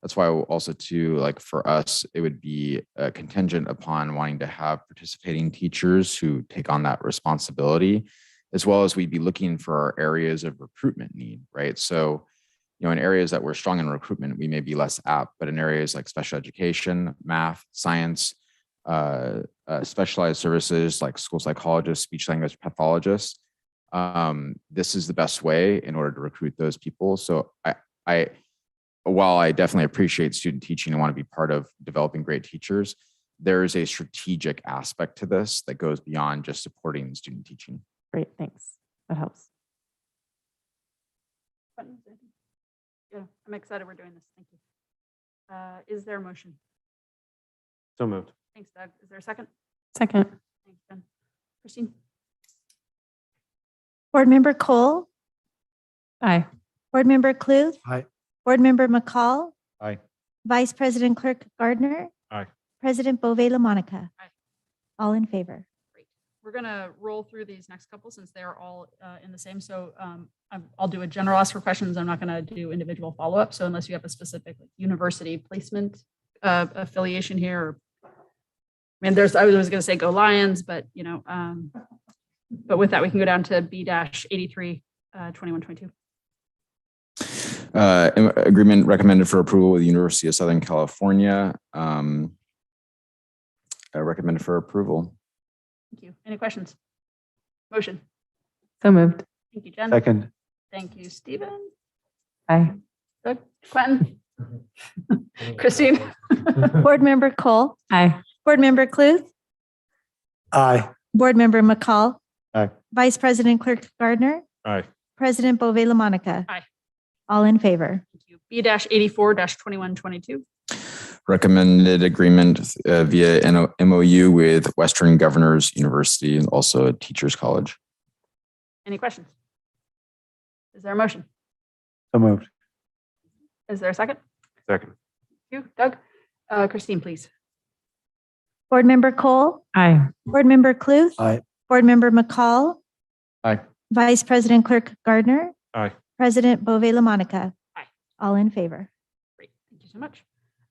that's why also too, like for us, it would be contingent upon wanting to have participating teachers who take on that responsibility, as well as we'd be looking for our areas of recruitment need, right? So, in areas that we're strong in recruitment, we may be less apt, but in areas like special education, math, science, specialized services like school psychologists, speech language pathologists, this is the best way in order to recruit those people. So while I definitely appreciate student teaching and want to be part of developing great teachers, there is a strategic aspect to this that goes beyond just supporting student teaching. Great, thanks. That helps. Yeah, I'm excited we're doing this. Thank you. Is there a motion? So moved. Thanks, Doug. Is there a second? Second. Thanks, Jen. Christine? Board Member Cole, Aye. Board Member Cluth, Aye. Board Member McCall, Aye. Vice President Clerk Gardner, Aye. President Bove LaMonica. Aye. All in favor. We're going to roll through these next couple since they are all in the same. So I'll do a general ask for questions. I'm not going to do individual follow-up. So unless you have a specific university placement affiliation here, or, I mean, I was going to say go Lions, but but with that, we can go down to B-83, 2122. Agreement recommended for approval with the University of Southern California. Recommended for approval. Thank you. Any questions? Motion. So moved. Thank you, Jen. Second. Thank you, Stephen. Aye. Doug, Quentin. Christine. Board Member Cole, Aye. Board Member Cluth, Aye. Board Member McCall, Aye. Vice President Clerk Gardner, Aye. President Bove LaMonica. Aye. All in favor. Thank you. B-84-2122. Recommended agreement via MOU with Western Governors University and also a teachers college. Any questions? Is there a motion? So moved. Is there a second? Second. Thank you, Doug. Christine, please. Board Member Cole, Aye. Board Member Cluth, Aye. Board Member McCall, Aye. Vice President Clerk Gardner, Aye. President Bove LaMonica. Aye. All in favor. Great. Thank you so much.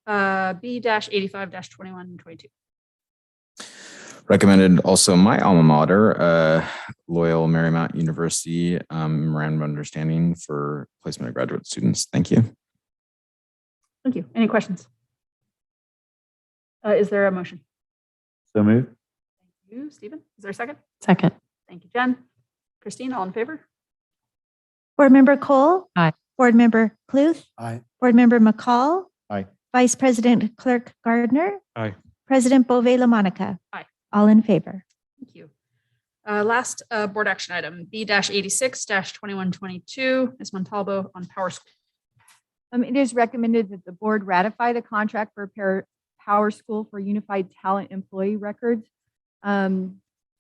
B-85-2122. Recommended also my alma mater, Loyal Marymount University, memorandum of understanding for placement of graduate students. Thank you. Thank you. Any questions? Is there a motion? So moved. Thank you, Stephen. Is there a second? Second. Thank you, Jen. Christine, all in favor? Board Member Cole, Aye. Board Member Cluth, Aye. Board Member McCall, Aye. Vice President Clerk Gardner, Aye. President Bove LaMonica. Aye. All in favor. Thank you. Last board action item, B-86-2122, Ms. Montalvo on Power School. It is recommended that the board ratify the contract for Power School for Unified Talent Employee Records.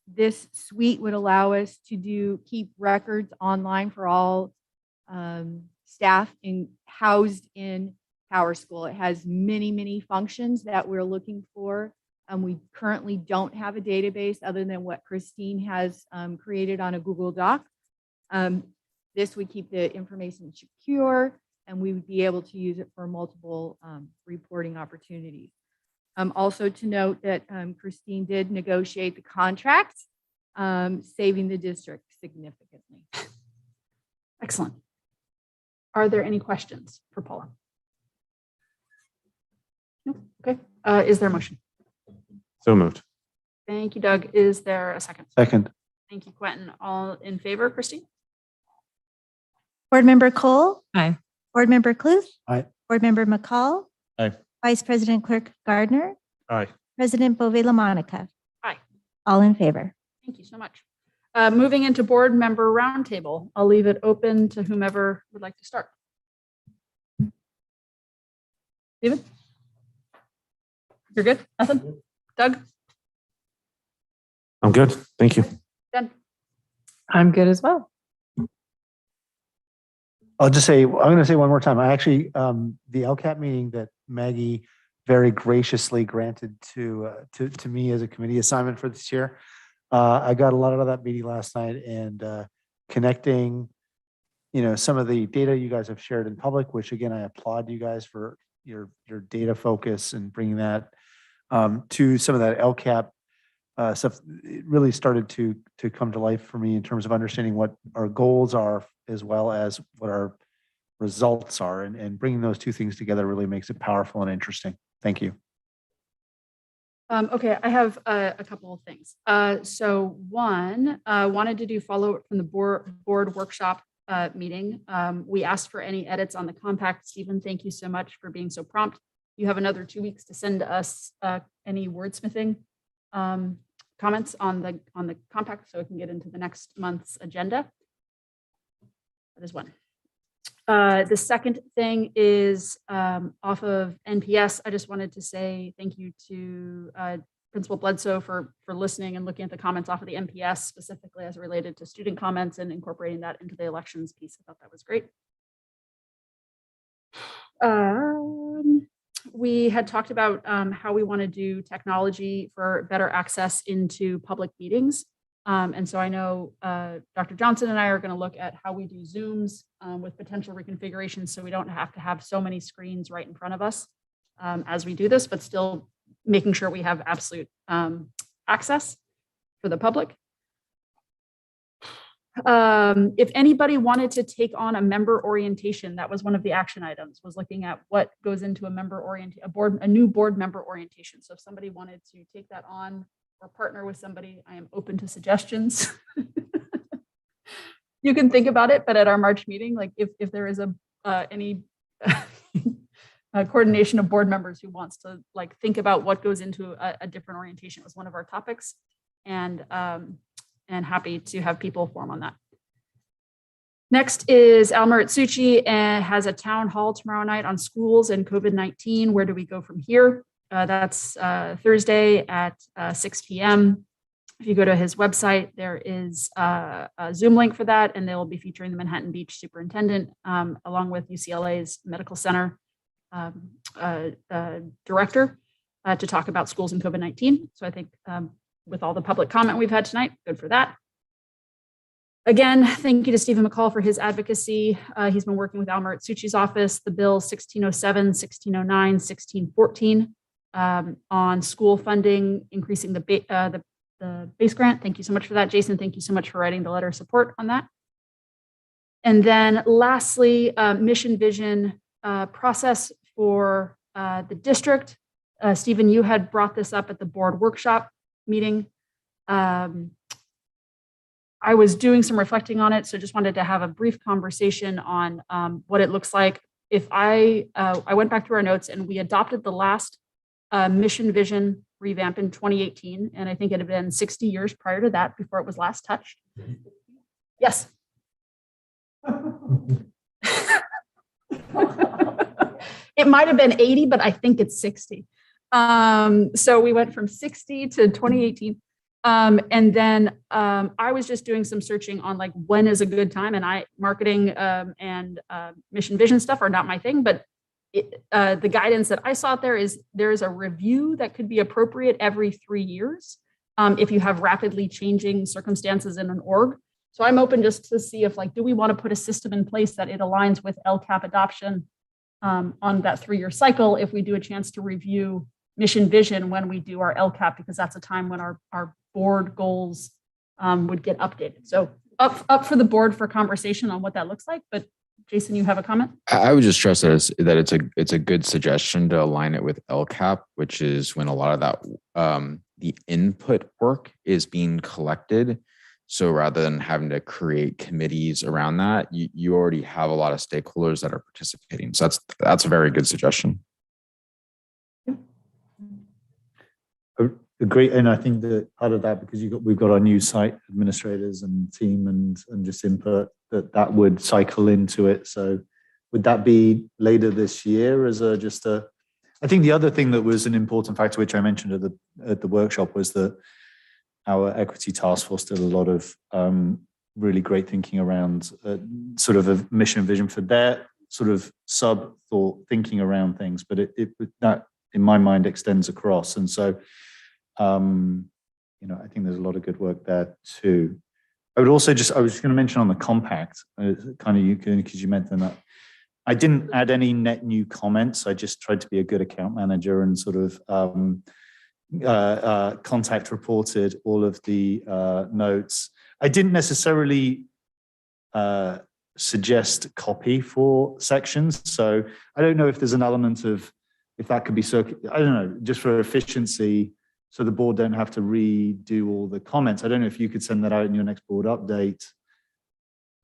This suite would allow us to keep records online for all staff housed in Power School. It has many, many functions that we're looking for. We currently don't have a database other than what Christine has created on a Google Doc. This would keep the information secure, and we would be able to use it for multiple reporting opportunities. Also to note that Christine did negotiate the contract, saving the district significantly. Excellent. Are there any questions for Paula? No? Okay. Is there a motion? So moved. Thank you, Doug. Is there a second? Second. Thank you, Quentin. All in favor, Christine? Board Member Cole, Aye. Board Member Cluth, Aye. Board Member McCall, Aye. Vice President Clerk Gardner, Aye. President Bove LaMonica. Aye. All in favor. Thank you so much. Moving into board member roundtable, I'll leave it open to whomever would like to start. Steven? You're good? Nothing? Doug? I'm good. Thank you. Jen? I'm good as well. I'll just say, I'm going to say one more time. I actually, the LCAP meeting that Maggie very graciously granted to me as a committee assignment for this year. I got a lot out of that meeting last night, and connecting, some of the data you guys have shared in public, which again, I applaud you guys for your data focus and bringing that to some of that LCAP stuff. It really started to come to life for me in terms of understanding what our goals are, as well as what our results are, and bringing those two things together really makes it powerful and interesting. Thank you. Okay, I have a couple of things. So one, wanted to do follow-up from the board workshop meeting. We asked for any edits on the compact. Stephen, thank you so much for being so prompt. You have another 2 weeks to send us any wordsmithing comments on the compact so it can get into the next month's agenda. That is one. The second thing is off of NPS. I just wanted to say thank you to Principal Bledsoe for listening and looking at the comments off of the NPS specifically as related to student comments and incorporating that into the elections piece. I thought that was great. We had talked about how we want to do technology for better access into public meetings. And so I know Dr. Johnson and I are going to look at how we do Zooms with potential reconfigurations so we don't have to have so many screens right in front of us as we do this, but still making sure we have absolute access for the public. If anybody wanted to take on a member orientation, that was one of the action items, was looking at what goes into a new board member orientation. So if somebody wanted to take that on or partner with somebody, I am open to suggestions. You can think about it, but at our March meeting, like if there is any coordination of board members who wants to like think about what goes into a different orientation, was one of our topics, and happy to have people form on that. Next is Al Maritsucci and has a town hall tomorrow night on schools and COVID-19. Where do we go from here? That's Thursday at 6 p.m. If you go to his website, there is a Zoom link for that, and they will be featuring the Manhattan Beach Superintendent along with UCLA's Medical Center Director to talk about schools and COVID-19. So I think with all the public comment we've had tonight, good for that. Again, thank you to Stephen McCall for his advocacy. He's been working with Al Maritsucci's office, the bill 1607, 1609, 1614 on school funding, increasing the base grant. Thank you so much for that, Jason. Thank you so much for writing the letter of support on that. And then lastly, mission vision process for the district. Stephen, you had brought this up at the board workshop meeting. I was doing some reflecting on it, so just wanted to have a brief conversation on what it looks like. If I went back through our notes, and we adopted the last mission vision revamp in 2018, and I think it had been 60 years prior to that before it was last touched. Yes. It might have been 80, but I think it's 60. So we went from 60 to 2018. And then I was just doing some searching on like when is a good time, and marketing and mission vision stuff are not my thing, but the guidance that I saw out there is there's a review that could be appropriate every 3 years if you have rapidly changing circumstances in an org. So I'm open just to see if like, do we want to put a system in place that it aligns with LCAP adoption on that 3-year cycle if we do a chance to review mission vision when we do our LCAP, because that's a time when our board goals would get updated. So up for the board for conversation on what that looks like. But Jason, you have a comment? I would just stress that it's a good suggestion to align it with LCAP, which is when a lot of that the input work is being collected. So rather than having to create committees around that, you already have a lot of stakeholders that are participating. So that's a very good suggestion. Great, and I think that part of that, because we've got our new site administrators and team and just input that would cycle into it. So would that be later this year as I think the other thing that was an important factor, which I mentioned at the workshop, was that our equity task force did a lot of really great thinking around sort of a mission and vision for their sort of sub thought thinking around things, but that in my mind extends across. And so I think there's a lot of good work there too. I was just going to mention on the compact, because you mentioned that. I didn't add any net new comments. I just tried to be a good account manager and sort of contact reported all of the notes. I didn't necessarily suggest copy for sections. So I don't know if there's an element of, if that could be, I don't know, just for efficiency, so the board don't have to redo all the comments. I don't know if you could send that out in your next board update,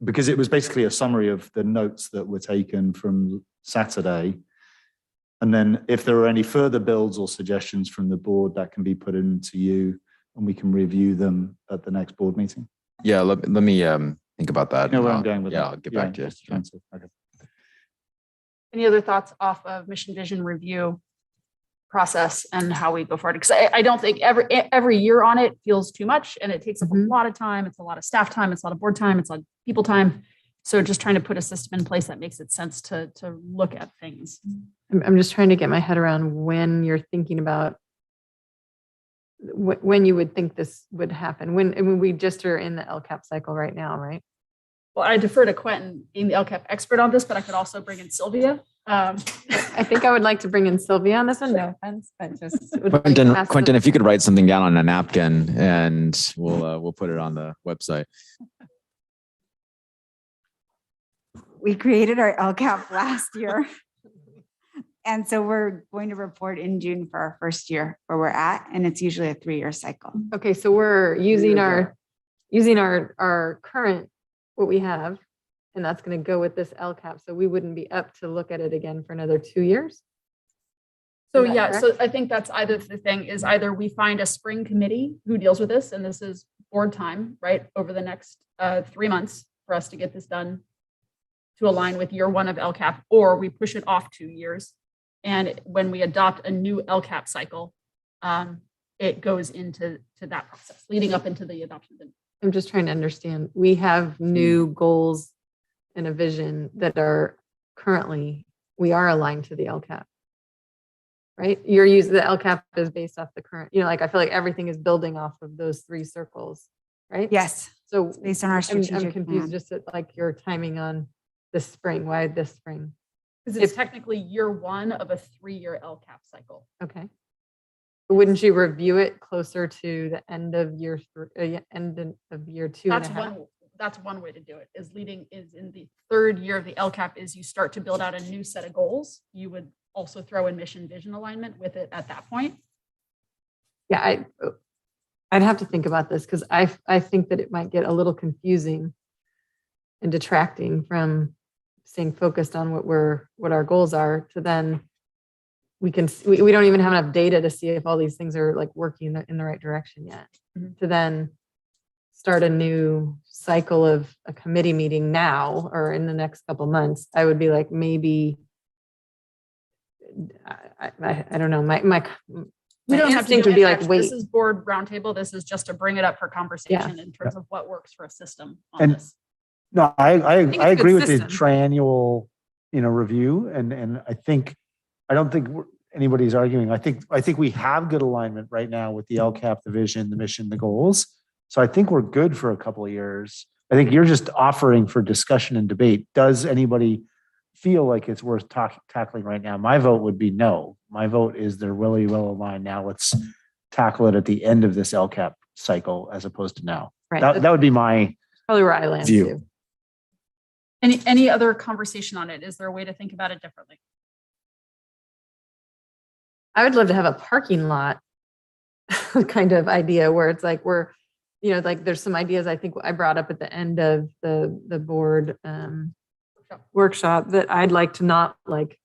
because it was basically a summary of the notes that were taken from Saturday. And then if there are any further builds or suggestions from the board, that can be put into you and we can review them at the next board meeting. Yeah, let me think about that. You know where I'm going with that? Yeah, I'll get back to you. Okay. Any other thoughts off of mission vision review process and how we go forward? Because I don't think every year on it feels too much, and it takes up a lot of time. It's a lot of staff time. It's a lot of board time. It's a lot of people time. So just trying to put a system in place that makes it sense to look at things. I'm just trying to get my head around when you're thinking about when you would think this would happen. When we just are in the LCAP cycle right now, right? Well, I defer to Quentin being the LCAP expert on this, but I could also bring in Sylvia. I think I would like to bring in Sylvia on this one. No offense, but just Quentin, if you could write something down on a napkin and we'll put it on the website. We created our LCAP last year. And so we're going to report in June for our first year where we're at, and it's usually a 3-year cycle. Okay, so we're using our current, what we have, and that's going to go with this LCAP. So we wouldn't be up to look at it again for another 2 years. So Is that yeah, correct? so I think that's either the thing is either we find a spring committee who deals with this, and this is board time, right, over the next 3 months for us to get this done to align with year 1 of LCAP, or we push it off 2 years. And when we adopt a new LCAP cycle, it goes into that process, leading up into the adoption. I'm just trying to understand. We have new goals and a vision that are currently, we are aligned to the LCAP, right? You're using the LCAP is based off the current, like I feel like everything is building off of those 3 circles, right? Yes. So It's based on our I'm strategic confused plan. just at like your timing on this spring. Why this spring? Because it's technically year 1 of a 3-year LCAP cycle. Okay. But wouldn't you review it closer to the end of year 2 and a half? That's one way to do it, is in the 3rd year of the LCAP is you start to build out a new set of goals. You would also throw in mission vision alignment with it at that point. Yeah, I'd have to think about this because I think that it might get a little confusing and detracting from staying focused on what our goals are, to then we don't even have enough data to see if all these things are like working in the right direction yet. To then start a new cycle of a committee meeting now or in the next couple of months, I would be like, maybe I don't know. My We don't have to instinct do would be it like, next. wait. This is board roundtable. This is just to bring it up for conversation Yeah. in terms of what works for a system on And this. no, I it's a agree good with the system. triennial, review, and I don't think anybody's arguing. I think we have good alignment right now with the LCAP, the vision, the mission, the goals. So I think we're good for a couple of years. I think you're just offering for discussion and debate. Does anybody feel like it's worth tackling right now? My vote would be no. My vote is they're really well aligned. Now let's tackle it at the end of this LCAP cycle as opposed to now. Right. That would be my Probably where I land view. too. Any other conversation on it? Is there a way to think about it differently? I would love to have a parking lot kind of idea where it's like like there's some ideas I think I brought up at the end of the board workshop that I'd like to not like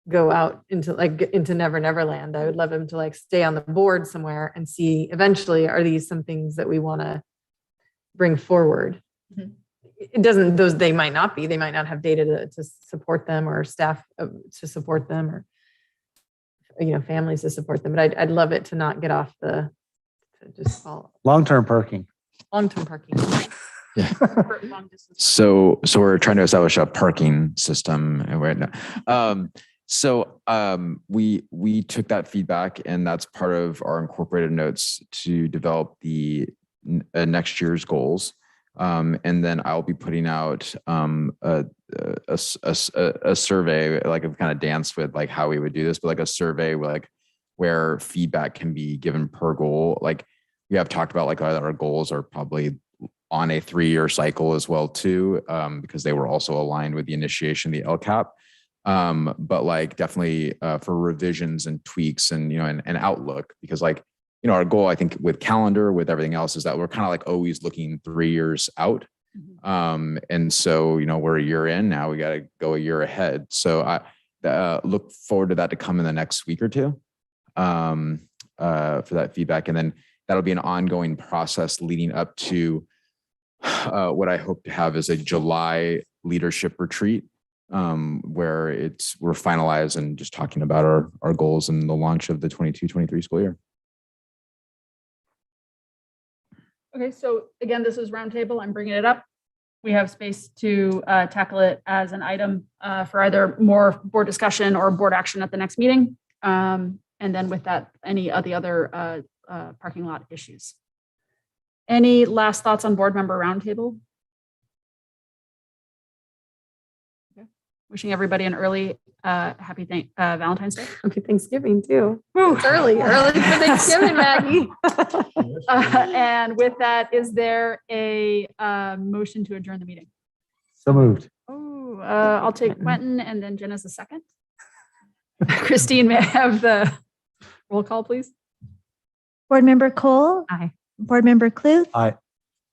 go out into Never Land. I would love him to like stay on the board somewhere and see eventually, are these some things that we want to bring forward? Mhm. It doesn't, they might not be, they might not have data to support them or staff to support them or, families to support them. But I'd love it to not get off to just all long-term parking. long-term parking. Yeah. So we're trying to establish a parking system right now. We took that feedback, and that's part of our incorporated notes to develop the next year's goals. And then I'll be putting out a survey, like I've kind of danced with like how we would do this, but like a survey where feedback can be given per goal. Like we have talked about like our goals are probably on a 3-year cycle as well too, because they were also aligned with the initiation of the LCAP. But like definitely for revisions and tweaks and and outlook, because like our goal, I think, with calendar, with everything else, is that we're kind of like always looking 3 years out. And so, we're a year in now, we got to go a year ahead. So I look forward to that to come in the next week or two for that feedback. And then that'll be an ongoing process leading up to what I hope to have is a July leadership retreat where we're finalized and just talking about our goals and the launch of the 22-23 school year. Okay, so again, this is roundtable. I'm bringing it up. We have space to tackle it as an item for either more board discussion or board action at the next meeting. And then with that, any of the other parking lot issues. Any last thoughts on board member roundtable? Okay. Wishing everybody an early happy Valentine's Day. Happy Thanksgiving too. Woo. It's early for Thanksgiving, Maggie. And with that, is there a motion to adjourn the meeting? So moved. Oh, I'll take Quentin and then Jenna's a second. Christine, may I have the roll call, please? Board Member Cole. Aye. Board Member Cluth. Aye.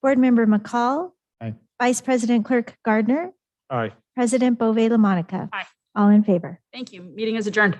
Board Member McCall. Aye. Vice President Clerk Gardner. Aye. President Bove LaMonica. Aye. All in favor. Thank you. Meeting is adjourned.